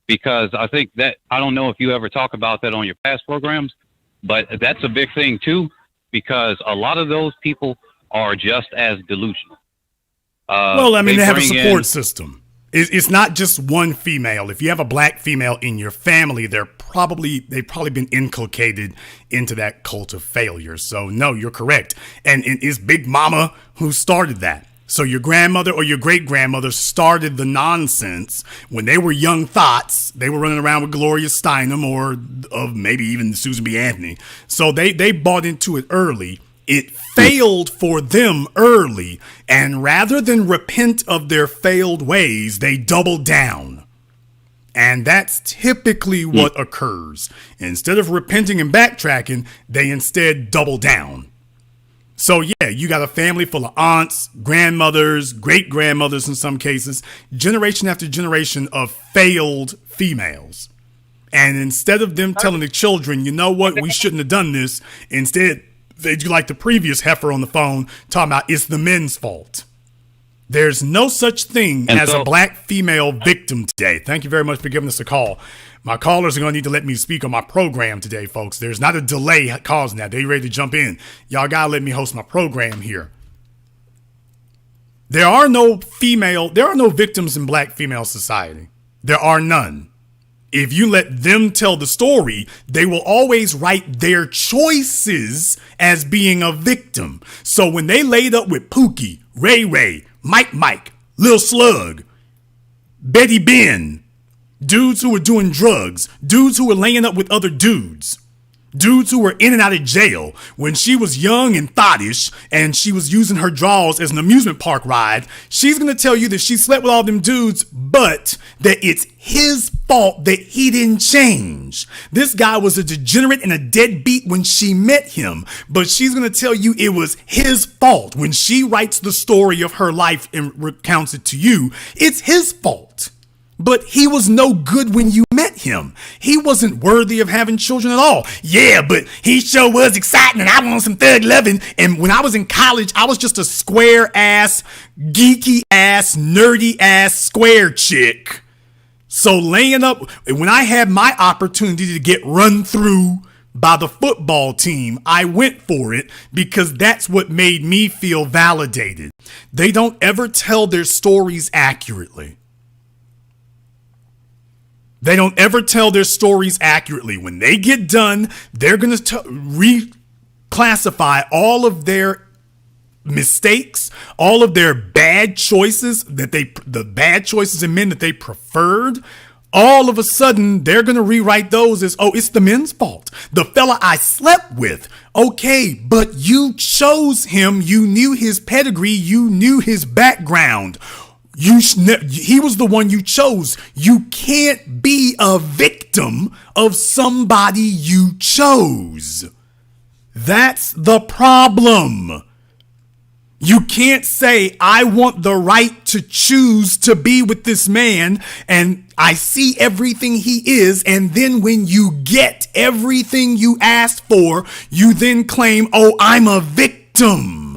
because I think that, I don't know if you ever talk about that on your past programs, but that's a big thing too, because a lot of those people are just as delusional. Well, I mean, they have a support system. It's not just one female. If you have a black female in your family, they've probably been inculcated into that cult of failure. So no, you're correct. And it's Big Mama who started that. So your grandmother or your great grandmother started the nonsense when they were young thoughts. They were running around with Gloria Steinem or maybe even Susan B. Anthony. So they bought into it early. It failed for them early, and rather than repent of their failed ways, they doubled down. And that's typically what occurs. Instead of repenting and backtracking, they instead double down. So yeah, you got a family full of aunts, grandmothers, great-grandmothers in some cases, generation after generation of failed females. And instead of them telling the children, you know what, we shouldn't have done this, instead they do like the previous heifer on the phone talking about it's the men's fault. There's no such thing And as so- a black female victim today. Thank you very much for giving us a call. My callers are going to need to let me speak on my program today, folks. There's not a delay causing that. They ready to jump in. Y'all got to let me host my program here. There are no victims in black female society. There are none. If you let them tell the story, they will always write their choices as being a victim. So when they laid up with Pookie, Ray Ray, Mike, Lil Slug, Betty Ben, dudes who were doing drugs, dudes who were laying up with other dudes, dudes who were in and out of jail when she was young and thottish and she was using her draws as an amusement park ride, she's going to tell you that she slept with all them dudes, but that it's his fault that he didn't change. This guy was a degenerate and a deadbeat when she met him, but she's going to tell you it was his fault. When she writes the story of her life and recounts it to you, it's his fault. But he was no good when you met him. He wasn't worthy of having children at all. Yeah, but he sure was exciting and I want some thug loving. And when I was in college, I was just a square ass, geeky ass, nerdy ass square chick. So laying up, when I had my opportunity to get run through by the football team, I went for it because that's what made me feel validated. They don't ever tell their stories accurately. They don't ever tell their stories accurately. When they get done, they're going to reclassify all of their mistakes, all of their bad choices the bad choices in men that they preferred. All of a sudden, they're going to rewrite those as, oh, it's the men's fault. The fella I slept with. Okay, but you chose him. You knew his pedigree. You knew his background. He was the one you chose. You can't be a victim of somebody you chose. That's the problem. You can't say, I want the right to choose to be with this man, and I see everything he is, and then when you get everything you asked for, you then claim, oh, I'm a victim.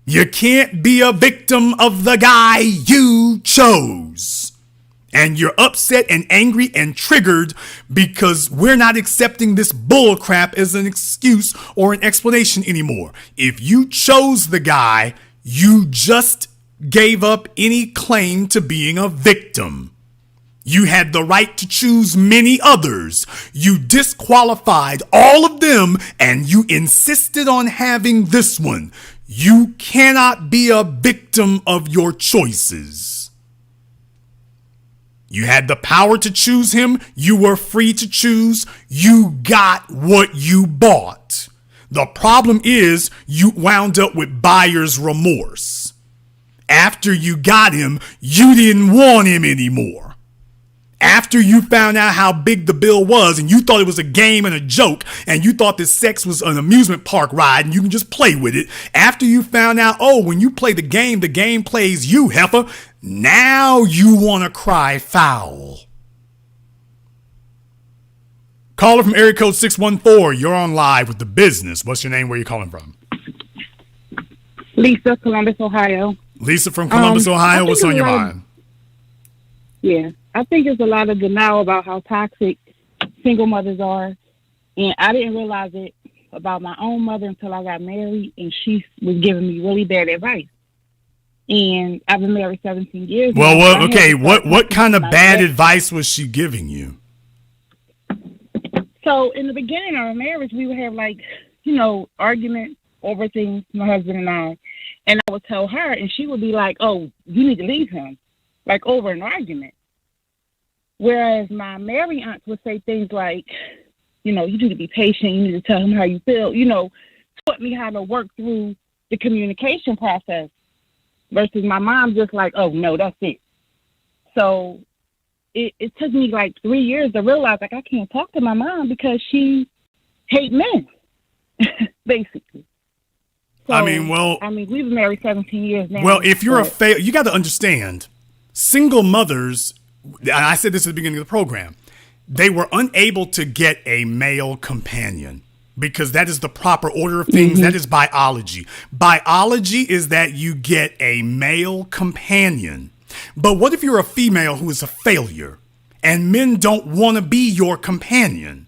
You can't be a victim of the guy you chose. And you're upset and angry and triggered because we're not accepting this bull crap as an excuse or an explanation anymore. If you chose the guy, you just gave up any claim to being a victim. You had the right to choose many others. You disqualified all of them and you insisted on having this one. You cannot be a victim of your choices. You had the power to choose him. You were free to choose. You got what you bought. The problem is you wound up with buyer's remorse. After you got him, you didn't want him anymore. After you found out how big the bill was and you thought it was a game and a joke and you thought that sex was an amusement park ride and you can just play with it. After you found out, oh, when you play the game plays you, heifer. Now you want to cry foul. Caller from area code 614. You're on live with The Business. What's your name? Where are you calling from? Lisa, Columbus, Ohio. Lisa from Columbus, Ohio. What's on your mind? Yeah, I think it's a lot of denial about how toxic single mothers are. And I didn't realize it about my own mother until I got married, and she was giving me really bad advice. And I've been married 17 years. Well, what kind of bad advice was she giving you? So in the beginning of our marriage, we would have arguments over things, my husband and I. And I would tell her, and she would be like, oh, you need to leave him, like over an argument. Whereas my married aunt would say things like, you need to be patient, you need to tell him how you feel, taught me how to work through the communication process. Versus my mom just like, oh, no, that's it. So it took me like 3 years to realize, like, I can't talk to my mom because she hates men, basically. So, we've been married 17 years now. Well, if you're you got to understand, single mothers, I said this at the beginning of the program, they were unable to get a male companion because that is the proper order of things. That is biology. Biology is that you get a male companion. But what if you're a female who is a failure and men don't want to be your companion?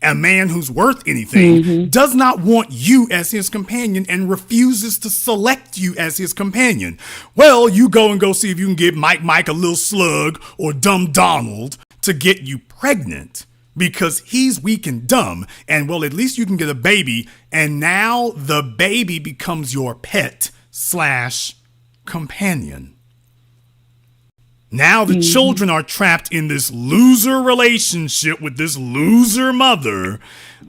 A man who's worth anything does not want you as his companion and refuses to select you as his companion. Well, you go see if you can get Mike a little slug or Dumb Donald to get you pregnant because he's weak and dumb. And well, at least you can get a baby. And now the baby becomes your pet / companion. Now the children are trapped in this loser relationship with this loser mother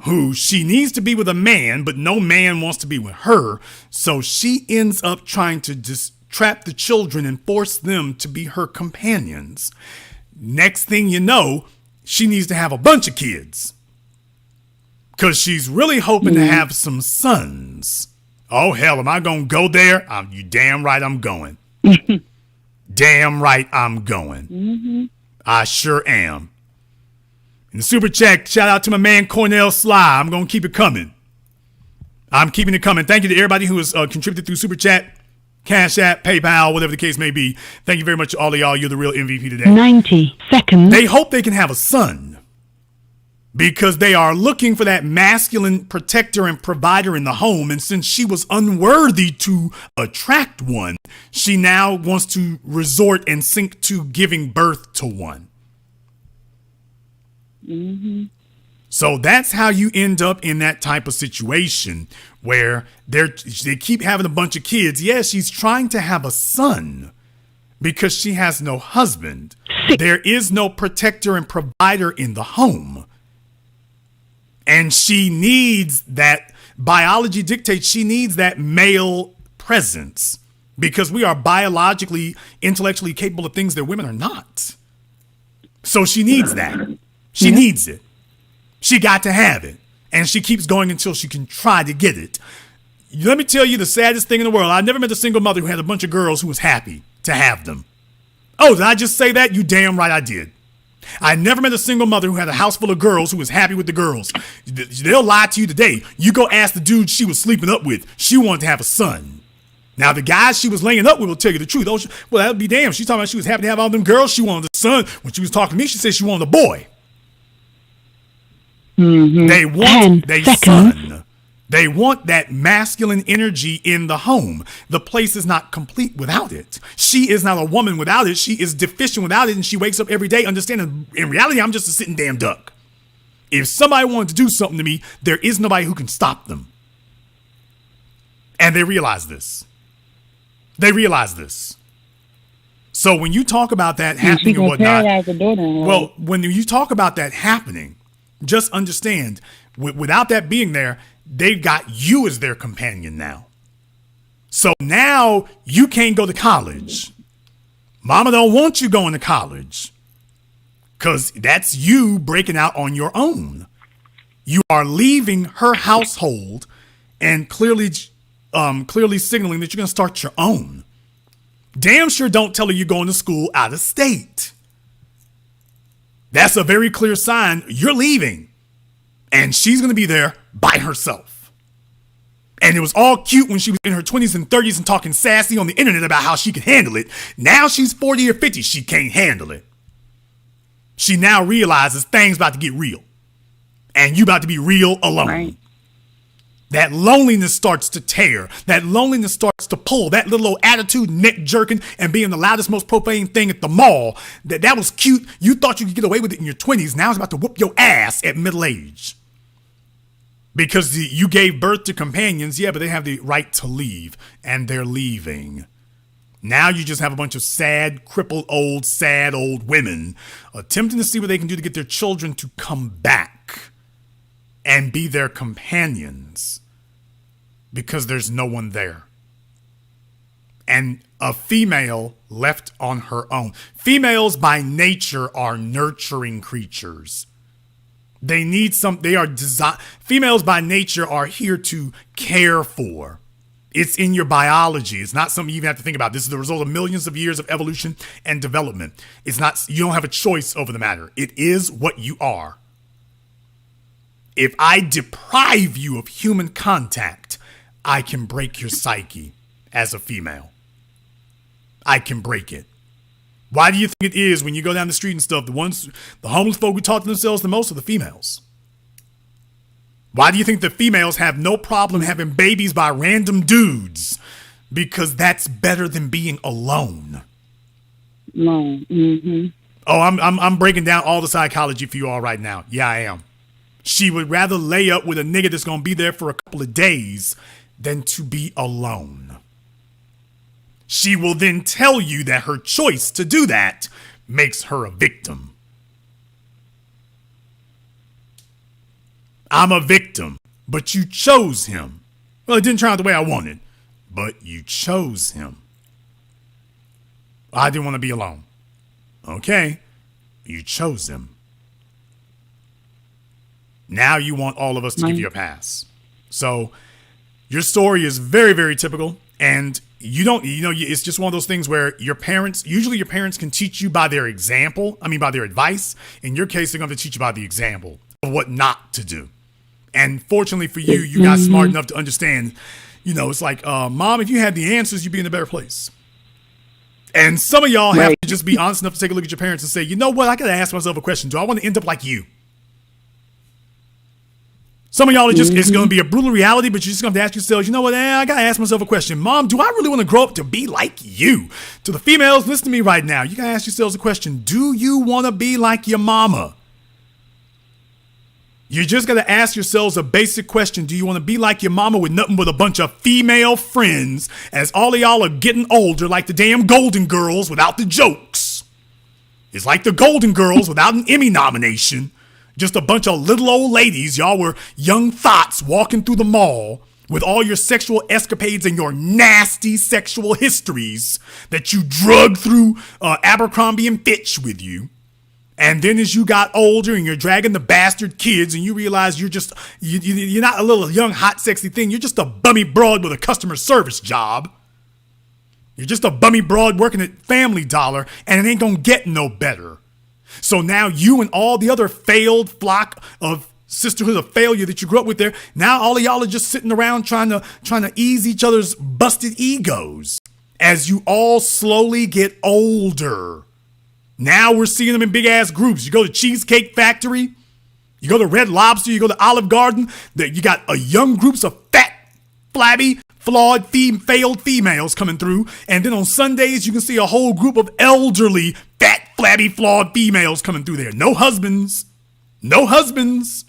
who she needs to be with a man, but no man wants to be with her. So she ends up trying to just trap the children and force them to be her companions. Next thing you know, she needs to have a bunch of kids because she's really hoping to have some sons. Oh, hell, am I going to go there? You damn right I'm going. Damn right I'm going. I sure am. In the super chat, shout out to my man Cornell Sly. I'm going to keep it coming. I'm keeping it coming. Thank you to everybody who has contributed through super chat, Cash App, PayPal, whatever the case may be. Thank you very much to all of y'all. You're the real MVP today. 90 seconds. They hope they can have a son because they are looking for that masculine protector and provider in the home. And since she was unworthy to attract one, she now wants to resort and sink to giving birth to one. So that's how you end up in that type of situation where they keep having a bunch of kids. Yeah, she's trying to have a son because she has no husband. There is no protector and provider in the home. And she needs that, biology dictates she needs that male presence because we are biologically, intellectually capable of things that women are not. So she needs that. She needs it. She got to have it. And she keeps going until she can try to get it. Let me tell you the saddest thing in the world. I never met a single mother who had a bunch of girls who was happy to have them. Oh, did I just say that? You damn right I did. I never met a single mother who had a house full of girls who was happy with the girls. They'll lie to you today. You go ask the dude she was sleeping up with. She wanted to have a son. Now, the guys she was laying up with will tell you the truth. Oh, well, that would be damn. She's talking about she was happy to have all them girls. She wanted a son. When she was talking to me, she said she wanted a boy. They want their son. They want that masculine energy in the home. The place is not complete without it. She is not a woman without it. She is deficient without it. And she wakes up every day understanding, in reality, I'm just a sitting damn duck. If somebody wanted to do something to me, there is nobody who can stop them. And they realize this. So when you talk about that happening and whatnot, well, when you talk about that happening, just understand, without that being there, they've got you as their companion now. So now you can't go to college. Mama don't want you going to college because that's you breaking out on your own. You are leaving her household and clearly signaling that you're going to start your own. Damn sure don't tell her you're going to school out of state. That's a very clear sign you're leaving. And she's going to be there by herself. And it was all cute when she was in her 20s and 30s and talking sassy on the internet about how she could handle it. Now she's 40 or 50. She can't handle it. She now realizes things about to get real. And you about to be real alone. Right. That loneliness starts to tear. That loneliness starts to pull. That little old attitude, neck jerking, and being the loudest, most profane thing at the mall. That was cute. You thought you could get away with it in your 20s. Now it's about to whoop your ass at middle age. Because you gave birth to companions, yeah, but they have the right to leave. And they're leaving. Now you just have a bunch of sad, crippled, sad old women attempting to see what they can do to get their children to come back and be their companions. Because there's no one there. And a female left on her own. Females by nature are nurturing creatures. They need females by nature are here to care for. It's in your biology. It's not something you even have to think about. This is the result of millions of years of evolution and development. You don't have a choice over the matter. It is what you are. If I deprive you of human contact, I can break your psyche as a female. I can break it. Why do you think it is when you go down the street and stuff, the homeless folk who talk to themselves the most are the females? Why do you think the females have no problem having babies by random dudes? Because that's better than being alone. Alone. Mm-hmm. Oh, I'm breaking down all the psychology for you all right now. Yeah, I am. She would rather lay up with a nigga that's going to be there for a couple of days than to be alone. She will then tell you that her choice to do that makes her a victim. I'm a victim, but you chose him. Well, it didn't turn out the way I wanted, but you chose him. I didn't want to be alone. Okay, you chose him. Now you want all of us to give you a pass. So your story is very, very typical. And it's just one of those things where usually your parents can teach you by their example. by their advice. In your case, they're going to teach you by the example of what not to do. And fortunately for you, you got smart enough to understand, it's like, Mom, if you had the answers, you'd be in a better place. And some of y'all have to just be honest enough to take a look at your parents and say, you know what? I got to ask myself a question. Do I want to end up like you? Some of y'all are just, it's going to be a brutal reality, but you're just going to ask yourselves, you know what? I got to ask myself a question. Mom, do I really want to grow up to be like you? To the females, listen to me right now. You got to ask yourselves a question. Do you want to be like your mama? You just got to ask yourselves a basic question. Do you want to be like your mama with nothing but a bunch of female friends as all of y'all are getting older like the damn Golden Girls without the jokes? It's like the Golden Girls without an Emmy nomination. Just a bunch of little old ladies. Y'all were young thoughts walking through the mall with all your sexual escapades and your nasty sexual histories that you drug through Abercrombie and Fitch with you. And then as you got older and you're dragging the bastard kids and you realize you're not a little young, hot, sexy thing. You're just a bummy broad with a customer service job. You're just a bummy broad working at Family Dollar, and it ain't gonna get no better. So now you and all the other failed flock of sisterhood of failure that you grew up with there, now all of y'all are just sitting around trying to ease each other's busted egos as you all slowly get older. Now we're seeing them in big ass groups. You go to Cheesecake Factory, you go to Red Lobster, you go to Olive Garden, you got a young groups of fat, flabby, flawed, failed females coming through. And then on Sundays, you can see a whole group of elderly, fat, flabby, flawed females coming through there. No husbands. No husbands.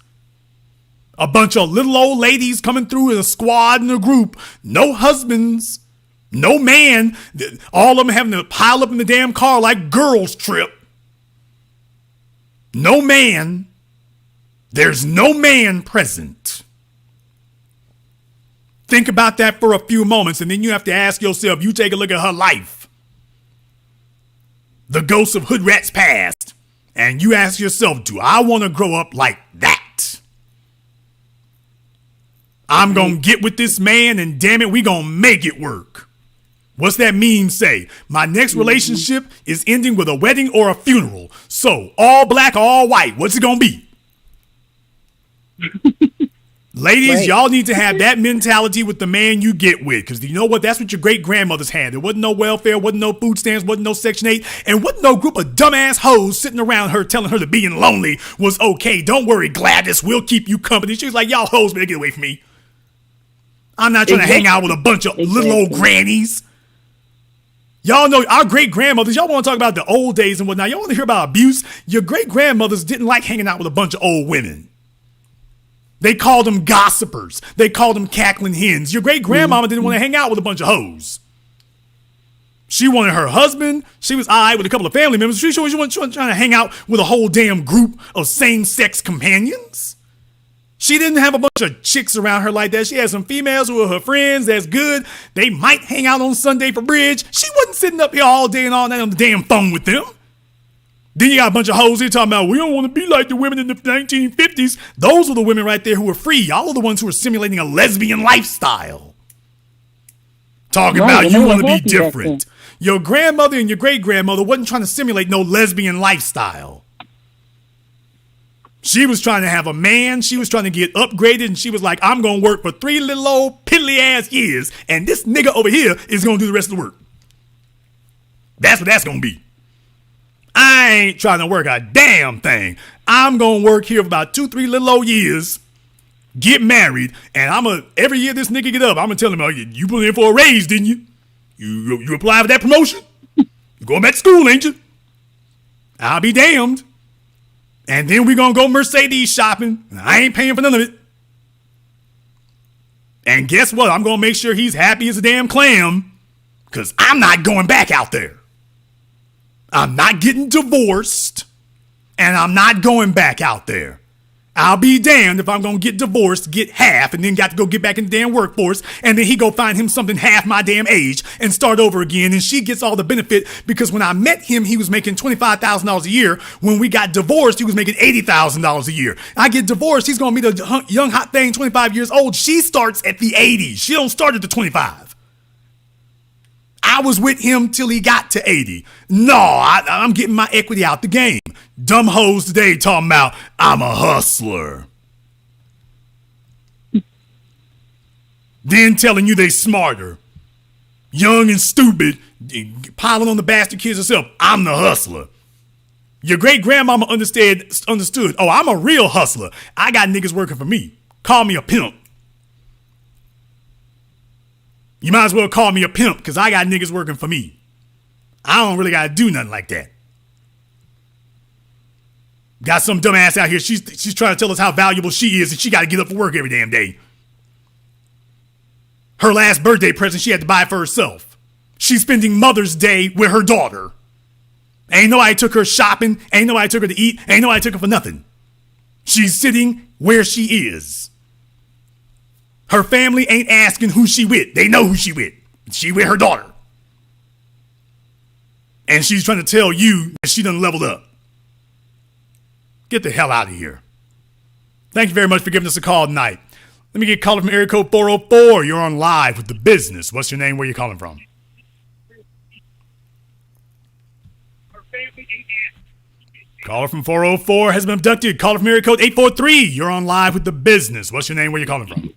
A bunch of little old ladies coming through in a squad in a group. No husbands. No man. All of them having to pile up in the damn car like girls trip. No man. There's no man present. Think about that for a few moments, and then you have to ask yourself, you take a look at her life. The ghosts of Hood Rat's past. And you ask yourself, do I want to grow up like that? I'm going to get with this man, and damn it, we going to make it work. What's that meme say? My next relationship is ending with a wedding or a funeral. So, all black or all white, what's it going to be? Ladies, y'all need to have that mentality with the man you get with. Because you know what? That's what your great-grandmothers had. There wasn't no welfare, wasn't no food stamps, wasn't no Section 8, and wasn't no group of dumbass hoes sitting around her telling her that being lonely was okay. Don't worry, Gladys, we'll keep you company. She was like, y'all hoes better get away from me. I'm not trying to hang out with a bunch of little old grannies. Y'all know our great-grandmothers, y'all want to talk about the old days and whatnot. Y'all want to hear about abuse? Your great-grandmothers didn't like hanging out with a bunch of old women. They called them gossipers. They called them cackling hens. Your great-grandmama didn't want to hang out with a bunch of hoes. She wanted her husband. She was all right with a couple of family members. She wasn't trying to hang out with a whole damn group of same-sex companions. She didn't have a bunch of chicks around her like that. She had some females who were her friends. That's good. They might hang out on Sunday for bridge. She wasn't sitting up here all day and all night on the damn phone with them. Then you got a bunch of hoes here talking about, we don't want to be like the women in the 1950s. Those are the women right there who were free. Y'all are the ones who are simulating a lesbian lifestyle. Talking about you want to be different. Your grandmother and your great-grandmother wasn't trying to simulate no lesbian lifestyle. She was trying to have a man. She was trying to get upgraded. And she was like, I'm going to work for 3 little old piddly ass years. And this nigga over here is going to do the rest of the work. That's what that's going to be. I ain't trying to work a damn thing. I'm going to work here for about 2-3 little old years. Get married. And every year this nigga get up, I'm going to tell him, oh, you put in for a raise, didn't you? You apply for that promotion? You going back to school, ain't you? I'll be damned. And then we're going to go Mercedes shopping. I ain't paying for none of it. And guess what? I'm going to make sure he's happy as a damn clam because I'm not going back out there. I'm not getting divorced and I'm not going back out there. I'll be damned if I'm going to get divorced, get half, and then got to go get back in the damn workforce, and then he go find him something half my damn age and start over again, and she gets all the benefit because when I met him, he was making $25,000 a year. When we got divorced, he was making $80,000 a year. I get divorced, he's going to be the young hot thing, 25 years old. She starts at the 80s. She don't start at the 25. I was with him till he got to 80. No, I'm getting my equity out the game. Dumb hoes today talking about I'm a hustler. Then telling you they smarter. Young and stupid, piling on the bastard kids herself. I'm the hustler. Your great grandmama understood. Oh, I'm a real hustler. I got niggas working for me. Call me a pimp. You might as well call me a pimp because I got niggas working for me. I don't really got to do nothing like that. Got some dumbass out here. She's trying to tell us how valuable she is and she got to get up for work every damn day. Her last birthday present she had to buy for herself. She's spending Mother's Day with her daughter. Ain't nobody took her shopping. Ain't nobody took her to eat. Ain't nobody took her for nothing. She's sitting where she is. Her family ain't asking who she with. They know who she with. She with her daughter. And she's trying to tell you that she done leveled up. Get the hell out of here. Thank you very much for giving us a call tonight. Let me get a caller from area code 404. You're on live with The Business. What's your name? Where you calling from? Caller from 404 has been abducted. Caller from area code 843. You're on live with The Business. What's your name? Where you calling from?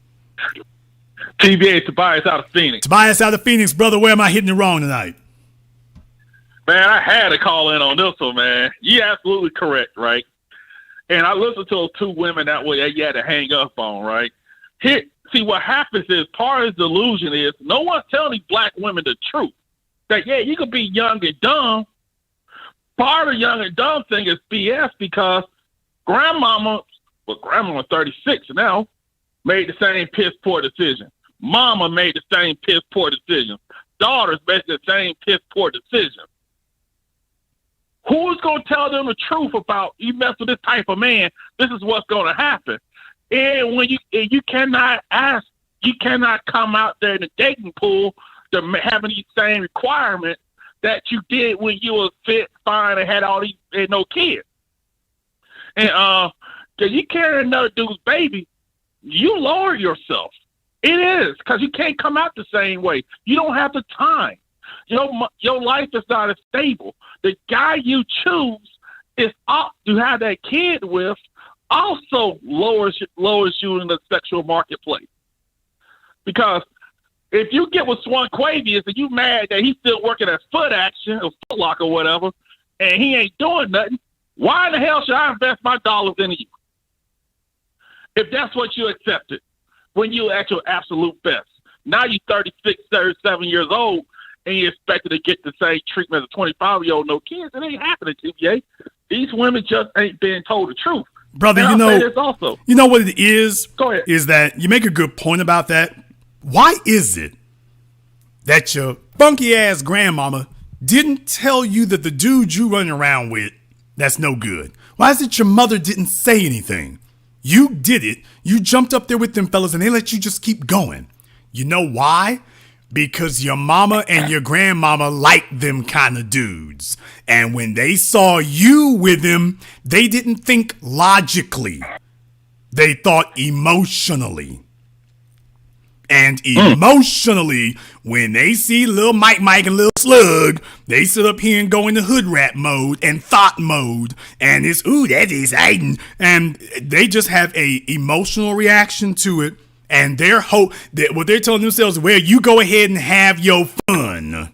TBA, Tobias out of Phoenix. Tobias out of Phoenix, brother. Where am I hitting it wrong tonight? Man, I had to call in on this one, man. You're absolutely correct, right? And I listened to those 2 women that way you had to hang up on, right? See, what happens is part of the delusion is no one's telling these black women the truth. That, yeah, you could be young and dumb. Part of the young and dumb thing is BS because grandmama 36 now, made the same piss poor decision. Mama made the same piss poor decision. Daughters made the same piss poor decision. Who's going to tell them the truth about you mess with this type of man? This is what's going to happen. And when you cannot come out there in the dating pool to having these same requirements that you did when you was fit, fine, and had all these and no kids. And cause you carry another dude's baby, you lower yourself. It is because you can't come out the same way. You don't have the time. Your life is not as stable. The guy you choose is up to have that kid with also lowers you in the sexual marketplace. Because if you get with Swan Quavius and you mad that he's still working at Foot Action or Foot Locker or whatever, and he ain't doing nothing, why in the hell should I invest my dollars in you? If that's what you accepted when you at your absolute best. Now you're 36, 37 years old, and you're expected to get the same treatment as a 25-year-old, no kids. It ain't happening, TBA. These women just ain't being told the truth. Brother, and you know what it is? Go ahead. Is that you make a good point about that. Why is it that your funky-ass grandmama didn't tell you that the dude you running around with, that's no good? Why is it your mother didn't say anything? You did it. You jumped up there with them fellas and they let you just keep going. You know why? Because your mama and your grandmama liked them kind of dudes. And when they saw you with them, they didn't think logically. They thought emotionally. And emotionally, when they see little Mike and little Slug, they sit up here and go into hood rat mode and thought mode. And it's, ooh, that's exciting. And they just have a emotional reaction to it. And what they're telling themselves, well, you go ahead and have your fun.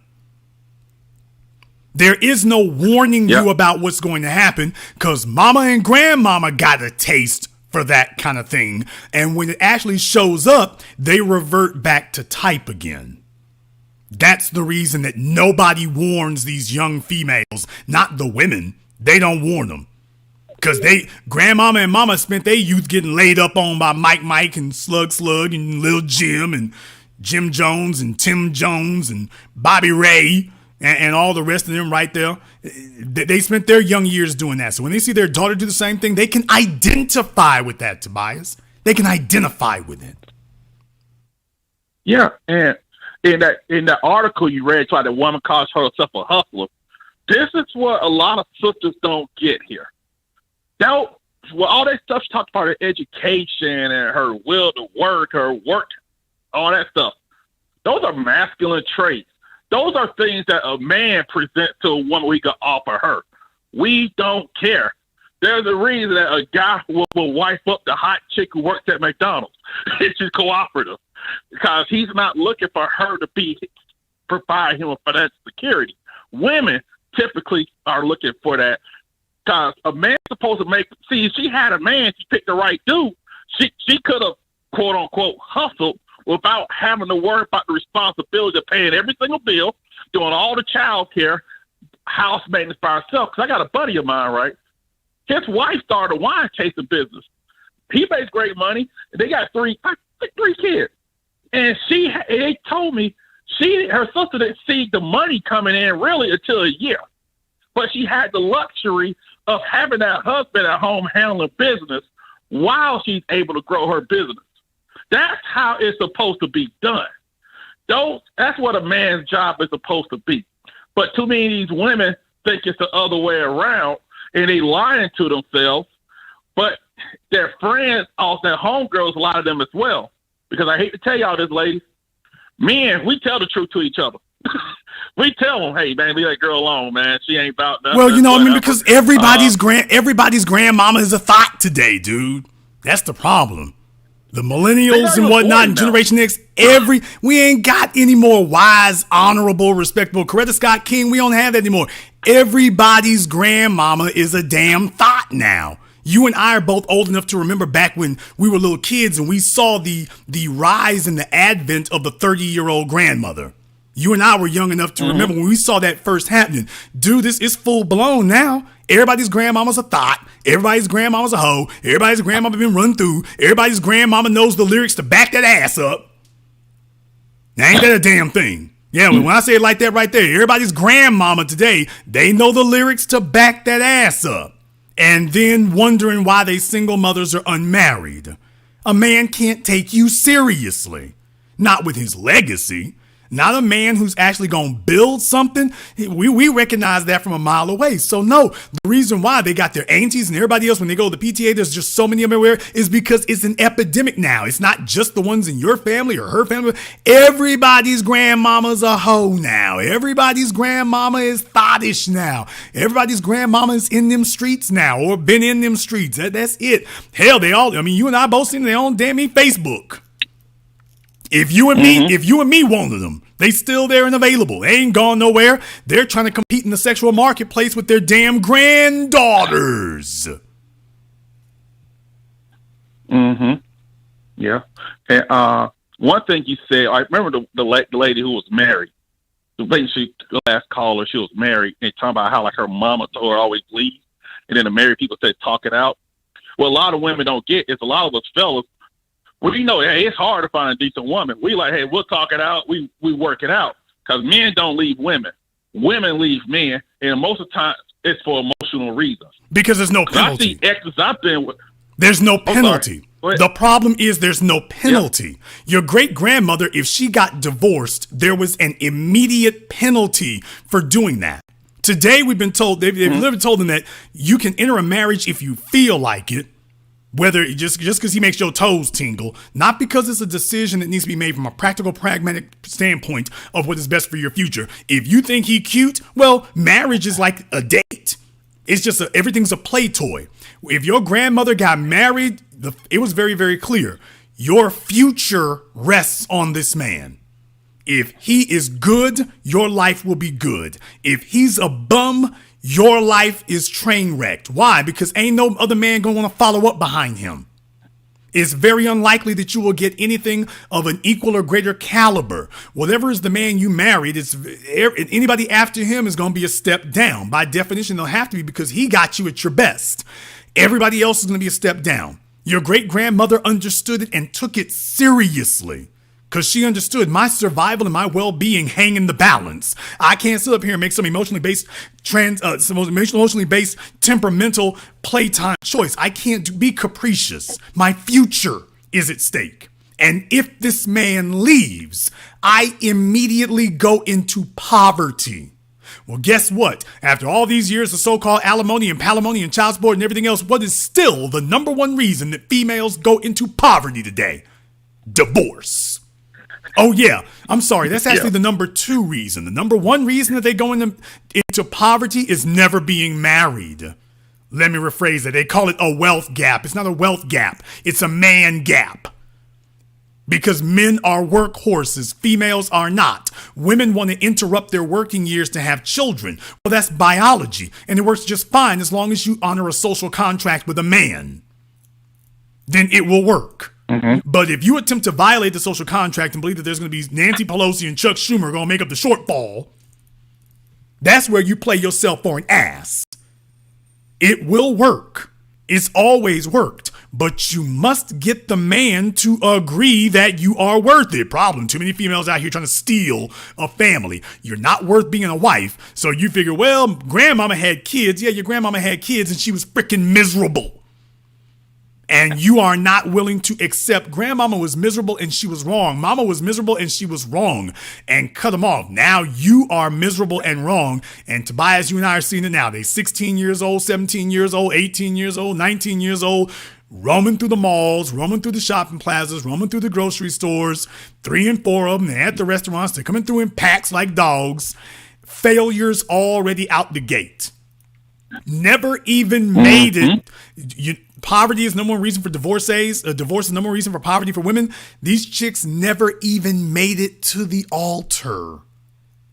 There is no warning you about what's going to happen, because mama and grandmama got a taste for that kind of thing. And when it actually shows up, they revert back to type again. That's the reason that nobody warns these young females, not the women. They don't warn them. Because grandmama and mama spent their youth getting laid up on by Mike and Slug and Lil Jim and Jim Jones and Tim Jones and Bobby Ray and all the rest of them right there. They spent their young years doing that. So when they see their daughter do the same thing, they can identify with that, Tobias. They can identify with it. Yeah, and in that article you read, why the woman calls herself a hustler, this is what a lot of sisters don't get here. Now, well, all that stuff she talked about, her education and her will to work, all that stuff, those are masculine traits. Those are things that a man presents to a woman we can offer her. We don't care. There's a reason that a guy will wife up the hot chick who works at McDonald's. It's just cooperative, because he's not looking for her to provide him with financial security. Women typically are looking for that, because a man's supposed to if she had a man, she picked the right dude. She could have, quote unquote, hustled without having to worry about the responsibility of paying every single bill, doing all the child care, house maintenance by herself. Because I got a buddy of mine, right? His wife started a wine tasting business. He makes great money. They got three kids. And they told me her sister didn't see the money coming in really until a year. But she had the luxury of having that husband at home handling business while she's able to grow her business. That's how it's supposed to be done. That's what a man's job is supposed to be. But too many of these women think it's the other way around, and they lying to themselves. But their friends, also their homegirls, a lot of them as well. Because I hate to tell y'all this, ladies, men, we tell the truth to each other. We tell them, hey, man, leave that girl alone, man. She ain't about nothing. Well, because everybody's grandmama is a thought today, dude. That's the problem. The millennials and whatnot and Generation X, we ain't got any more wise, honorable, respectable. Coretta Scott King, we don't have that anymore. Everybody's grandmama is a damn thought now. You and I are both old enough to remember back when we were little kids and we saw the rise and the advent of the 30-year-old grandmother. You and I were young enough to remember when we saw that first happening. Dude, this is full blown now. Everybody's grandmama's a thought. Everybody's grandmama's a hoe. Everybody's grandmama been run through. Everybody's grandmama knows the lyrics to back that ass up. Now, ain't that a damn thing? Yeah, when I say it like that right there, everybody's grandmama today, they know the lyrics to back that ass up. And then wondering why they single mothers are unmarried. A man can't take you seriously. Not with his legacy. Not a man who's actually going to build something. We recognize that from a mile away. So no, the reason why they got their aunties and everybody else when they go to the PTA, there's just so many of them everywhere, is because it's an epidemic now. It's not just the ones in your family or her family. Everybody's grandmama's a hoe now. Everybody's grandmama is thottish now. Everybody's grandmama is in them streets now or been in them streets. That's it. Hell, you and I both seen their own damn Facebook. If you and me wanted them, they still there and available. They ain't gone nowhere. They're trying to compete in the sexual marketplace with their damn granddaughters. Yeah. And one thing you said, I remember the lady who was married. The last caller, she was married, and talking about how like her mama told her always leave, and then the married people said talk it out. What a lot of women don't get is a lot of us fellas. We know, hey, it's hard to find a decent woman. We like, hey, we'll talk it out. We work it out. Because men don't leave women. Women leave men. And most of the time, it's for emotional reasons. Because there's no penalty. I see exes I've been with. There's no penalty. The problem is there's no penalty. Yep. Your great-grandmother, if she got divorced, there was an immediate penalty for doing that. Today, we've been told, they've literally told them that you can enter a marriage if you feel like it. Whether just because he makes your toes tingle, not because it's a decision that needs to be made from a practical, pragmatic standpoint of what is best for your future. If you think he cute, well, marriage is like a date. It's just everything's a play toy. If your grandmother got married, it was very, very clear. Your future rests on this man. If he is good, your life will be good. If he's a bum, your life is train wrecked. Why? Because ain't no other man gonna want to follow up behind him. It's very unlikely that you will get anything of an equal or greater caliber. Whatever is the man you married, anybody after him is gonna be a step down. By definition, they'll have to be because he got you at your best. Everybody else is gonna be a step down. Your great grandmother understood it and took it seriously. Because she understood my survival and my well-being hang in the balance. I can't sit up here and make some emotionally based, temperamental playtime choice. I can't be capricious. My future is at stake. And if this man leaves, I immediately go into poverty. Well, guess what? After all these years of so-called alimony and palimony and child support and everything else, what is still the number one reason that females go into poverty today? Divorce. Oh, yeah. I'm sorry. That's actually the number 2 reason. The number 1 reason that they go into poverty is never being married. Let me rephrase that. They call it a wealth gap. It's not a wealth gap. It's a man gap. Because men are workhorses. Females are not. Women want to interrupt their working years to have children. Well, that's biology. And it works just fine as long as you honor a social contract with a man. Then it will work. Mm-hmm. But if you attempt to violate the social contract and believe that there's going to be Nancy Pelosi and Chuck Schumer going to make up the shortfall, that's where you play yourself for an ass. It will work. It's always worked. But you must get the man to agree that you are worth it. Problem, too many females out here trying to steal a family. You're not worth being a wife. So you figure, well, grandmama had kids. Yeah, your grandmama had kids and she was freaking miserable. And you are not willing to accept grandmama was miserable and she was wrong. Mama was miserable and she was wrong. And cut them off. Now you are miserable and wrong. And Tobias, you and I are seeing it now. They 16 years old, 17 years old, 18 years old, 19 years old, roaming through the malls, roaming through the shopping plazas, roaming through the grocery stores, 3 and 4 of them. They're at the restaurants. They're coming through in packs like dogs. Failures already out the gate. Never even made it. Poverty is number one reason for divorces. Divorce is number one reason for poverty for women. These chicks never even made it to the altar.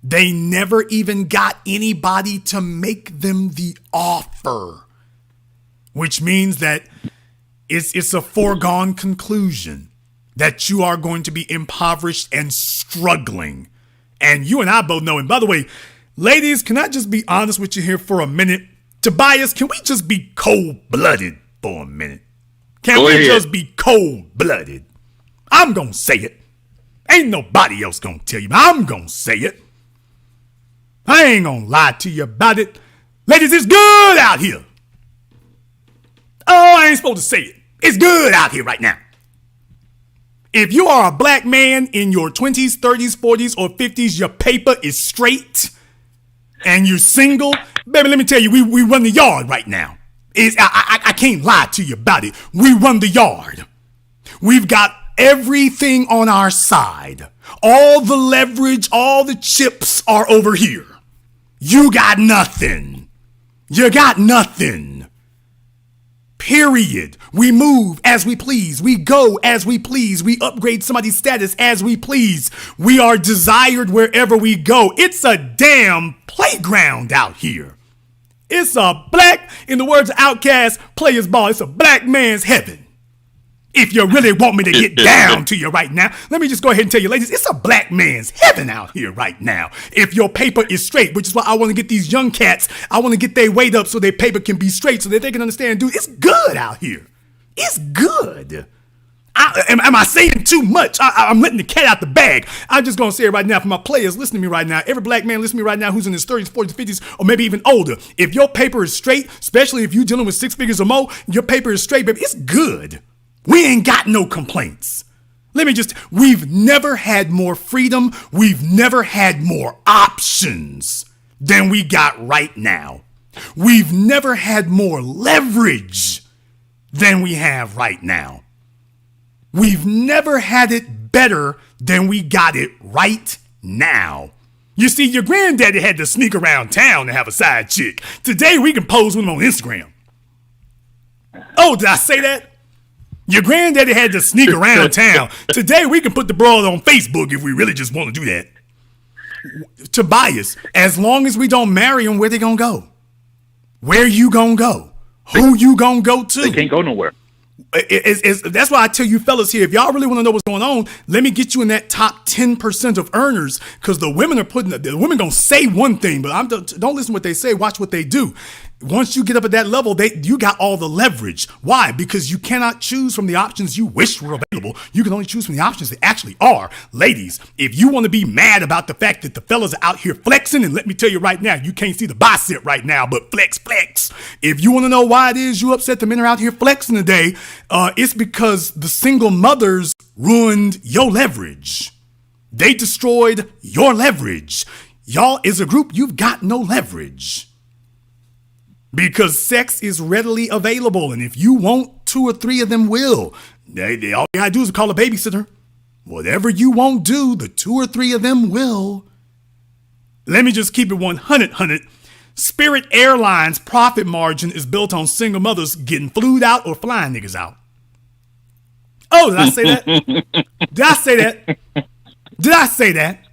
They never even got anybody to make them the offer, which means that it's a foregone conclusion that you are going to be impoverished and struggling. And you and I both know. And by the way, ladies, can I just be honest with you here for a minute? Tobias, can we just be cold-blooded for a minute? Can we just be cold-blooded? I'm going to say it. Ain't nobody else going to tell you, but I'm going to say it. I ain't going to lie to you about it. Ladies, it's good out here. Oh, I ain't supposed to say it. It's good out here right now. If you are a black man in your 20s, 30s, 40s, or 50s, your paper is straight and you're single, baby, let me tell you, we run the yard right now. I can't lie to you about it. We run the yard. We've got everything on our side. All the leverage, all the chips are over here. You got nothing. You got nothing. Period. We move as we please. We go as we please. We upgrade somebody's status as we please. We are desired wherever we go. It's a damn playground out here. It's a black, in the words of Outkast, players ball. It's a black man's heaven. If you really want me to get down to you right now, let me just go ahead and tell you, ladies, it's a black man's heaven out here right now. If your paper is straight, which is why I want to get these young cats, I want to get their weight up so their paper can be straight so that they can understand, dude, it's good out here. It's good. Am I saying too much? I'm letting the cat out the bag. I'm just going to say it right now for my players listening to me right now. Every black man listening to me right now who's in his 30s, 40s, 50s, or maybe even older. If your paper is straight, especially if you're dealing with 6 figures or more, your paper is straight, baby. It's good. We ain't got no complaints. We've never had more freedom. We've never had more options than we got right now. We've never had more leverage than we have right now. We've never had it better than we got it right now. You see, your granddaddy had to sneak around town to have a side chick. Today, we can pose with him on Instagram. Oh, did I say that? Your granddaddy had to sneak around town. Today, we can put the broad on Facebook if we really just want to do that. Tobias, as long as we don't marry them, where they gonna go? Where you gonna go? Who you gonna go to? They can't go nowhere. That's why I tell you fellas here, if y'all really want to know what's going on, let me get you in that top 10% of earners, because the women gonna say one thing, but don't listen to what they say, watch what they do. Once you get up at that level, you got all the leverage. Why? Because you cannot choose from the options you wish were available. You can only choose from the options that actually are. Ladies, if you want to be mad about the fact that the fellas are out here flexing, and let me tell you right now, you can't see the bicep right now, but flex. If you want to know why it is you upset the men are out here flexing today, it's because the single mothers ruined your leverage. They destroyed your leverage. Y'all, as a group, you've got no leverage. Because sex is readily available, and if you want, 2 or 3 of them will. All you gotta do is call a babysitter. Whatever you won't do, the 2 or 3 of them will. Let me just keep it 100. Spirit Airlines' profit margin is built on single mothers getting flued out or flying niggas out. Oh, did I say that? Did I say that?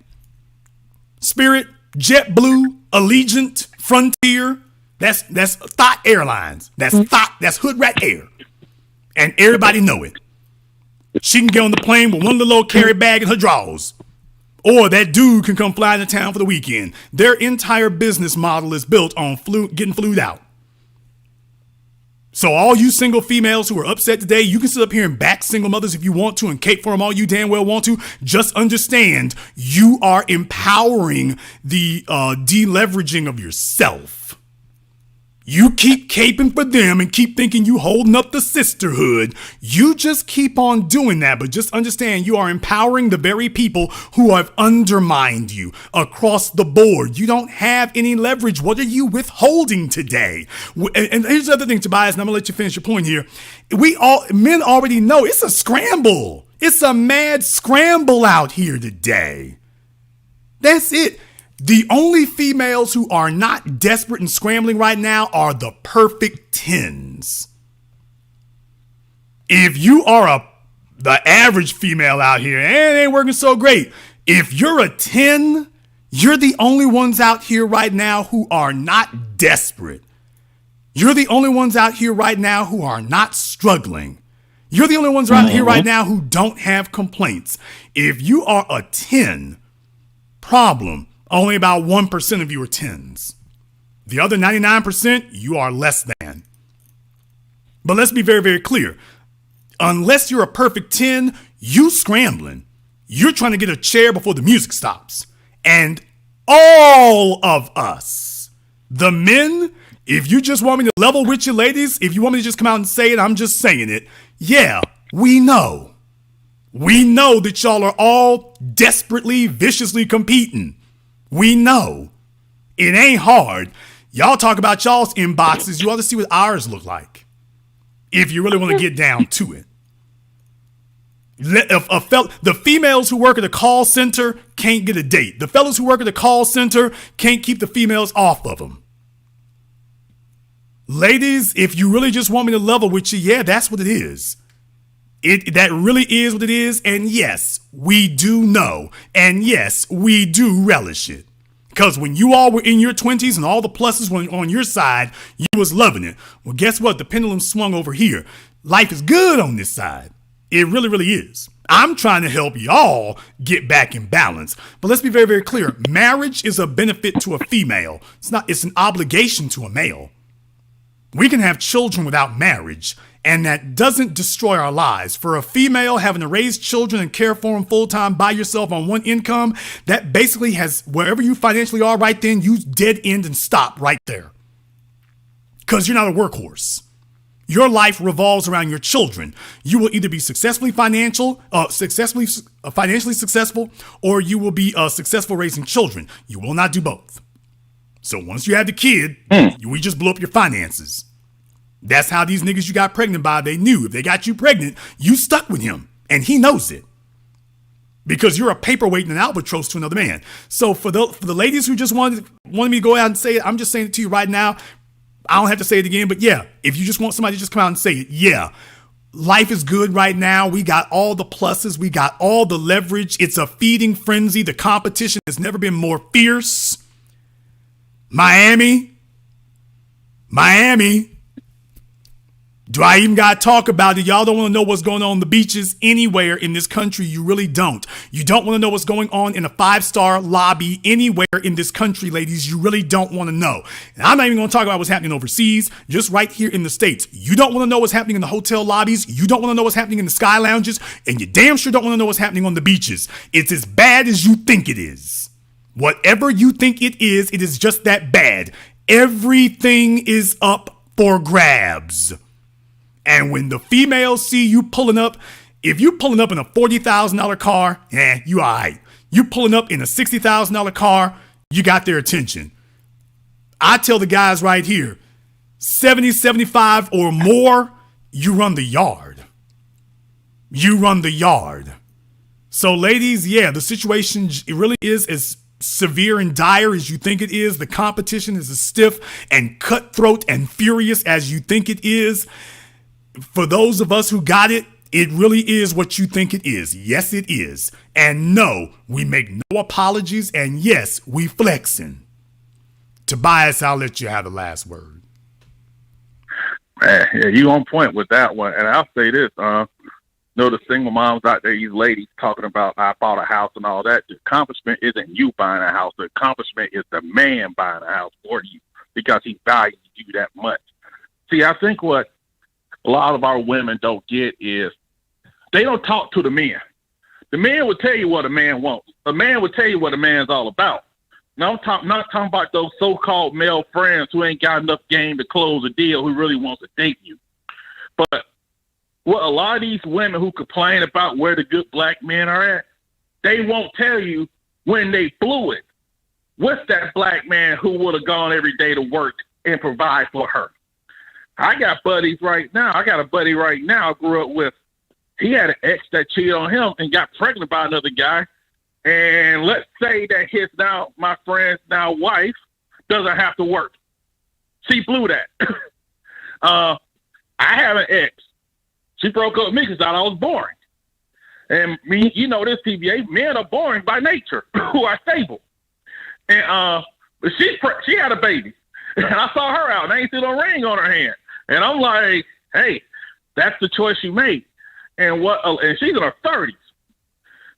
Spirit, JetBlue, Allegiant, Frontier. That's Thought Airlines. That's Hood Rat Air. And everybody know it. She can get on the plane with one little carry bag in her drawers. Or that dude can come fly into town for the weekend. Their entire business model is built on getting flued out. So all you single females who are upset today, you can sit up here and back single mothers if you want to and cape for them all you damn well want to. Just understand you are empowering the deleveraging of yourself. You keep caping for them and keep thinking you holding up the sisterhood. You just keep on doing that, but just understand you are empowering the very people who have undermined you across the board. You don't have any leverage. What are you withholding today? And here's the other thing, Tobias, and I'm gonna let you finish your point here. Men already know it's a scramble. It's a mad scramble out here today. That's it. The only females who are not desperate and scrambling right now are the perfect 10s. If you are the average female out here, and it ain't working so great. If you're a 10, you're the only ones out here right now who are not desperate. You're the only ones out here right now who are not struggling. You're the only ones out here right now who don't have complaints. If you are a 10, problem. Only about 1% of you are 10s. The other 99%, you are less than. But let's be very, very clear. Unless you're a perfect 10, you scrambling. You're trying to get a chair before the music stops. And all of us, the men, if you just want me to level with you ladies, if you want me to just come out and say it, I'm just saying it. Yeah, we know. We know that y'all are all desperately, viciously competing. We know. It ain't hard. Y'all talk about y'all's inboxes. You ought to see what ours look like. If you really want to get down to it. The females who work at a call center can't get a date. The fellas who work at a call center can't keep the females off of them. Ladies, if you really just want me to level with you, yeah, that's what it is. That really is what it is. And yes, we do know. And yes, we do relish it. Because when you all were in your 20s and all the pluses were on your side, you was loving it. Well, guess what? The pendulum swung over here. Life is good on this side. It really, really is. I'm trying to help y'all get back in balance. But let's be very, very clear. Marriage is a benefit to a female. It's an obligation to a male. We can have children without marriage, and that doesn't destroy our lives. For a female, having to raise children and care for them full-time by yourself on one income, that basically has, wherever you financially are right then, you dead end and stop right there. Because you're not a workhorse. Your life revolves around your children. You will either be financially successful, or you will be successful raising children. You will not do both. So once you have the kid, we just blow up your finances. That's how these niggas you got pregnant by, they knew if they got you pregnant, you stuck with him. And he knows it. Because you're a paperweight and an albatross to another man. So for the ladies who just wanted me to go out and say it, I'm just saying it to you right now. I don't have to say it again, but yeah, if you just want somebody to just come out and say it, yeah. Life is good right now. We got all the pluses. We got all the leverage. It's a feeding frenzy. The competition has never been more fierce. Miami. Do I even got to talk about it? Y'all don't want to know what's going on the beaches anywhere in this country. You really don't. You don't want to know what's going on in a 5-star lobby anywhere in this country, ladies. You really don't want to know. And I'm not even going to talk about what's happening overseas, just right here in the States. You don't want to know what's happening in the hotel lobbies. You don't want to know what's happening in the sky lounges. And you damn sure don't want to know what's happening on the beaches. It's as bad as you think it is. Whatever you think it is just that bad. Everything is up for grabs. And when the females see you pulling up, if you pulling up in a $40,000 car, you all right. You pulling up in a $60,000 car, you got their attention. I tell the guys right here, 70, 75 or more, you run the yard. You run the yard. So ladies, yeah, the situation, it really is as severe and dire as you think it is. The competition is as stiff and cutthroat and furious as you think it is. For those of us who got it, it really is what you think it is. Yes, it is. And no, we make no apologies. And yes, we flexing. Tobias, I'll let you have the last word. Man, yeah, you on point with that one. And I'll say this, the single moms out there, these ladies talking about I bought a house and all that. The accomplishment isn't you buying a house. The accomplishment is the man buying a house for you because he values you that much. See, I think what a lot of our women don't get is they don't talk to the men. The man will tell you what a man wants. A man will tell you what a man's all about. Now, I'm not talking about those so-called male friends who ain't got enough game to close a deal who really wants to date you. But what a lot of these women who complain about where the good black men are at, they won't tell you when they blew it. What's that black man who would have gone every day to work and provide for her? I got buddies right now. I got a buddy right now I grew up with. He had an ex that cheated on him and got pregnant by another guy. And let's say that my friend's now wife doesn't have to work. She blew that. I have an ex. She broke up with me because I thought I was boring. And me, you know this, TBA, men are boring by nature, who are stable. And but she had a baby. And I saw her out and I ain't see no ring on her hand. And I'm like, hey, that's the choice you made. And she's in her 30s.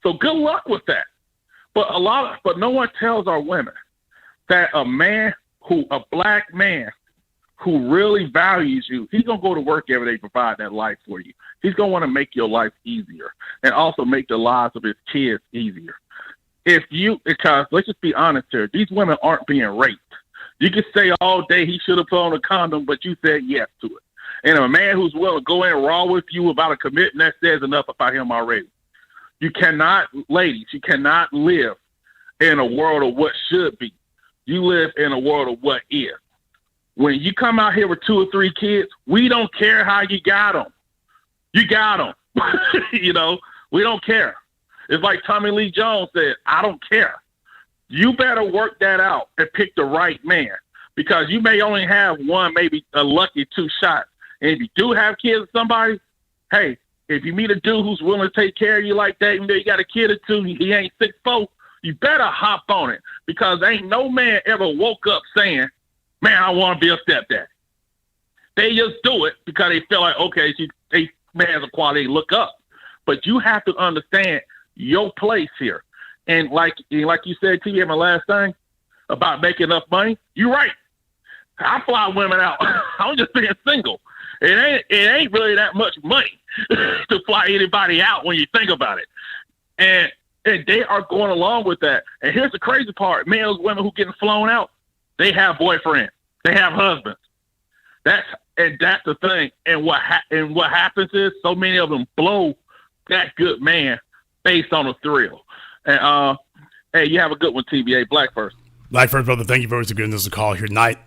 So good luck with that. But no one tells our women that a black man who really values you, he's going to go to work every day to provide that life for you. He's going to want to make your life easier and also make the lives of his kids easier. Because let's just be honest here, these women aren't being raped. You can say all day he should have put on a condom, but you said yes to it. And a man who's willing to go in raw with you about a commitment, that says enough about him already. Ladies, you cannot live in a world of what should be. You live in a world of what is. When you come out here with 2 or 3 kids, we don't care how you got them. You got them. We don't care. It's like Tommy Lee Jones said, I don't care. You better work that out and pick the right man because you may only have one, maybe a lucky 2 shots. And if you do have kids with somebody, hey, if you meet a dude who's willing to take care of you like that, even though you got a kid or 2, he ain't 6'4", you better hop on it because ain't no man ever woke up saying, man, I want to be a stepdad. They just do it because they feel like, okay, man has a quality to look up. But you have to understand your place here. And like you said, T, my last thing about making enough money, you're right. I fly women out. I'm just being single. It ain't really that much money to fly anybody out when you think about it. And they are going along with that. And here's the crazy part. Males, women who getting flown out, they have boyfriends. They have husbands. That's the thing. And what happens is so many of them blow that good man based on a thrill. And hey, you have a good one, TBA. Black first. Black first, brother. Thank you very much for giving us a call here tonight.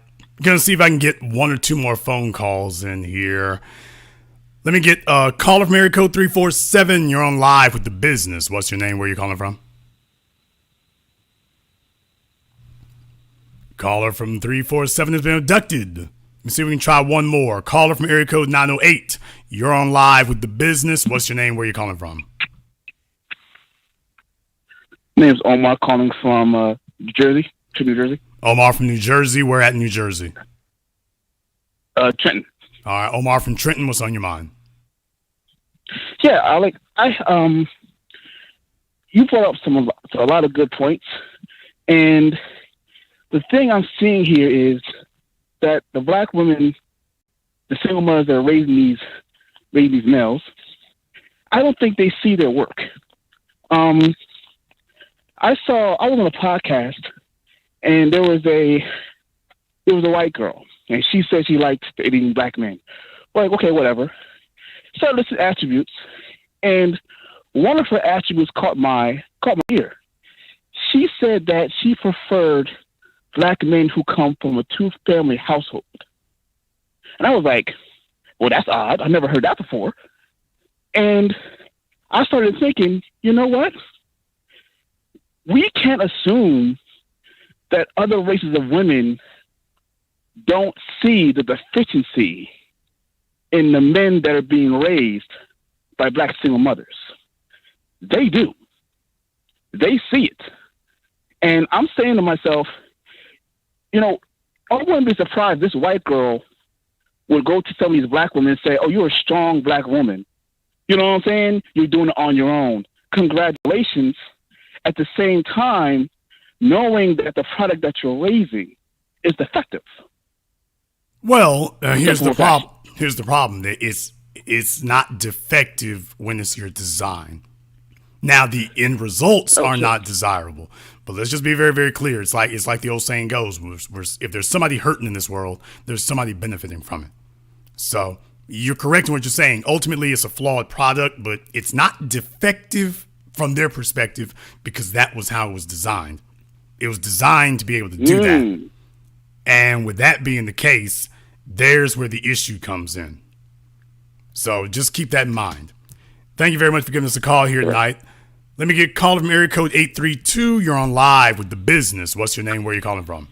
Gonna see if I can get one or two more phone calls in here. Let me get a caller from area code 347. You're on live with The Business. What's your name? Where are you calling from? Caller from 347 has been abducted. Let me see if we can try one more. Caller from area code 908. You're on live with The Business. What's your name? Where are you calling from? My name's Omar, calling from New Jersey. Omar from New Jersey. Where at New Jersey? Trenton. All right, Omar from Trenton. What's on your mind? Yeah, you brought up a lot of good points, and the thing I'm seeing here is that the black women, the single mothers that are raising these males, I don't think they see their work. I was on a podcast, and there was a white girl, and she said she liked dating black men. Like, okay, whatever. So I listed attributes, and one of her attributes caught my ear. She said that she preferred black men who come from a two-family household. And I was like, well, that's odd. I've never heard that before. And I started thinking, you know what? We can't assume that other races of women don't see the deficiency in the men that are being raised by black single mothers. They do. They see it. And I'm saying to myself, you know, I wouldn't be surprised if this white girl would go to some of these black women and say, oh, you're a strong black woman. You know what I'm saying? You're doing it on your own. Congratulations. At the same time, knowing that the product that you're raising is defective. Well, here's the problem. Here's the problem. It's not defective when it's your design. Now, the end results are not desirable. But let's just be very, very clear. It's like the old saying goes, if there's somebody hurting in this world, there's somebody benefiting from it. So you're correct in what you're saying. Ultimately, it's a flawed product, but it's not defective from their perspective because that was how it was designed. It was designed to be able to do that. And with that being the case, there's where the issue comes in. So just keep that in mind. Thank you very much for giving us a call here tonight. Let me get a call from area code 832. You're on live with The Business. What's your name? Where are you calling from?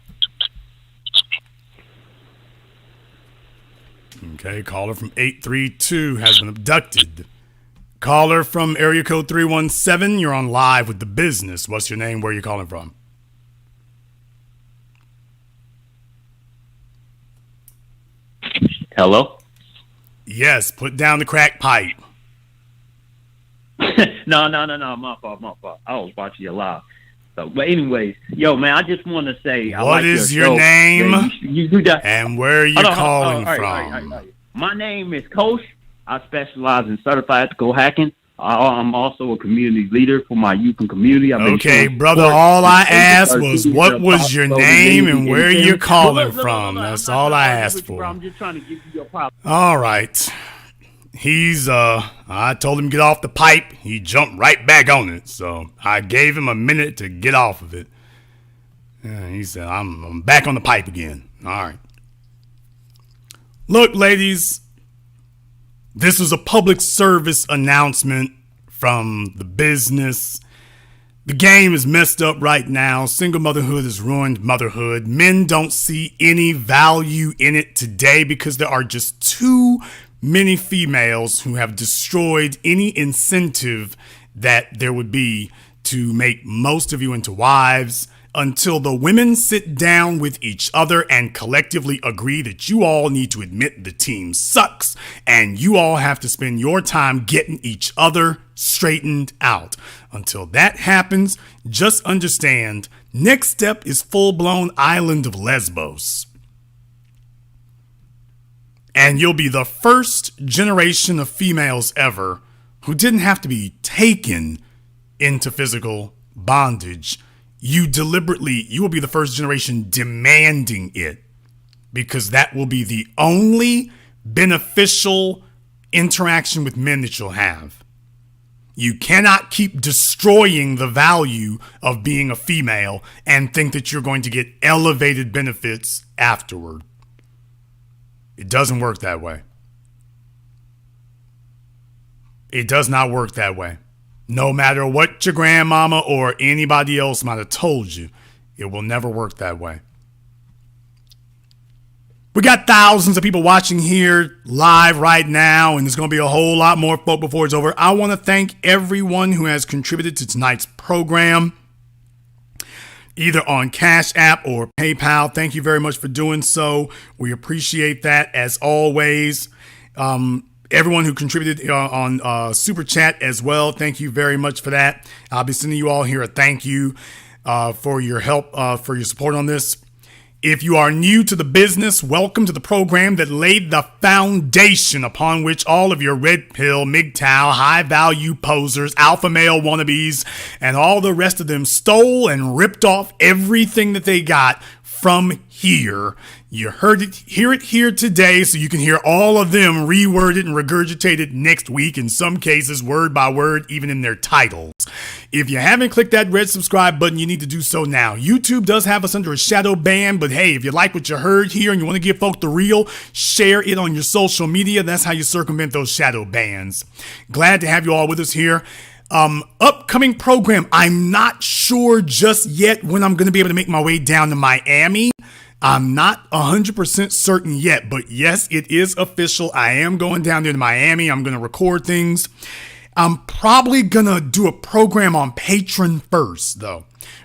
Okay, caller from 832 has been abducted. Caller from area code 317. You're on live with The Business. What's your name? Where are you calling from? Hello? Yes, put down the crack pipe. No, my fault. I was watching you live. So, but anyways, yo, man, I just want to say, what is your name? And where are you calling from? My name is Coach. I specialize in certified ethical hacking. I'm also a community leader for my youth and community. Okay, brother, all I asked was what was your name and where you're calling from. That's all I asked for. I'm just trying to give you your problem. All right. I told him to get off the pipe. He jumped right back on it. So I gave him a minute to get off of it. And he said, I'm back on the pipe again. All right. Look, ladies, this was a public service announcement from The Business. The game is messed up right now. Single motherhood has ruined motherhood. Men don't see any value in it today because there are just too many females who have destroyed any incentive that there would be to make most of you into wives until the women sit down with each other and collectively agree that you all need to admit the team sucks and you all have to spend your time getting each other straightened out. Until that happens, just understand, next step is full-blown island of Lesbos. And you'll be the first generation of females ever who didn't have to be taken into physical bondage. You will be the first generation demanding it because that will be the only beneficial interaction with men that you'll have. You cannot keep destroying the value of being a female and think that you're going to get elevated benefits afterward. It doesn't work that way. It does not work that way. No matter what your grandmama or anybody else might have told you, it will never work that way. We got thousands of people watching here live right now, and there's going to be a whole lot more folk before it's over. I want to thank everyone who has contributed to tonight's program, either on Cash App or PayPal. Thank you very much for doing so. We appreciate that as always. Everyone who contributed on Super Chat as well, thank you very much for that. I'll be sending you all here a thank you for your help, for your support on this. If you are new to the business, welcome to the program that laid the foundation upon which all of your red pill, MGTOW, high value posers, alpha male wannabes, and all the rest of them stole and ripped off everything that they got from here. You hear it here today, so you can hear all of them reworded and regurgitated next week, in some cases word by word, even in their titles. If you haven't clicked that red subscribe button, you need to do so now. YouTube does have us under a shadow ban, but hey, if you like what you heard here and you want to give folk the real, share it on your social media. That's how you circumvent those shadow bans. Glad to have you all with us here. Upcoming program, I'm not sure just yet when I'm going to be able to make my way down to Miami. I'm not 100% certain yet, but yes, it is official. I am going down there to Miami. I'm going to record things. I'm probably going to do a program on Patreon first, though.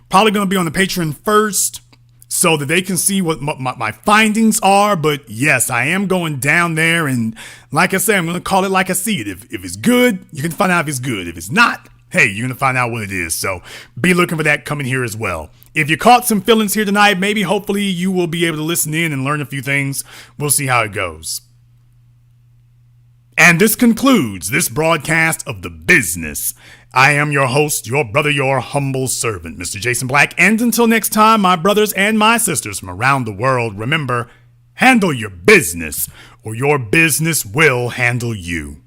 Probably going to be on the Patreon first so that they can see what my findings are. But yes, I am going down there. And like I said, I'm going to call it like I see it. If it's good, you can find out if it's good. If it's not, hey, you're going to find out what it is. So be looking for that coming here as well. If you caught some feelings here tonight, maybe hopefully you will be able to listen in and learn a few things. We'll see how it goes. And this concludes this broadcast of The Business. I am your host, your brother, your humble servant, Mr. Jason Black. And until next time, my brothers and my sisters from around the world, remember, handle your business or your business will handle you.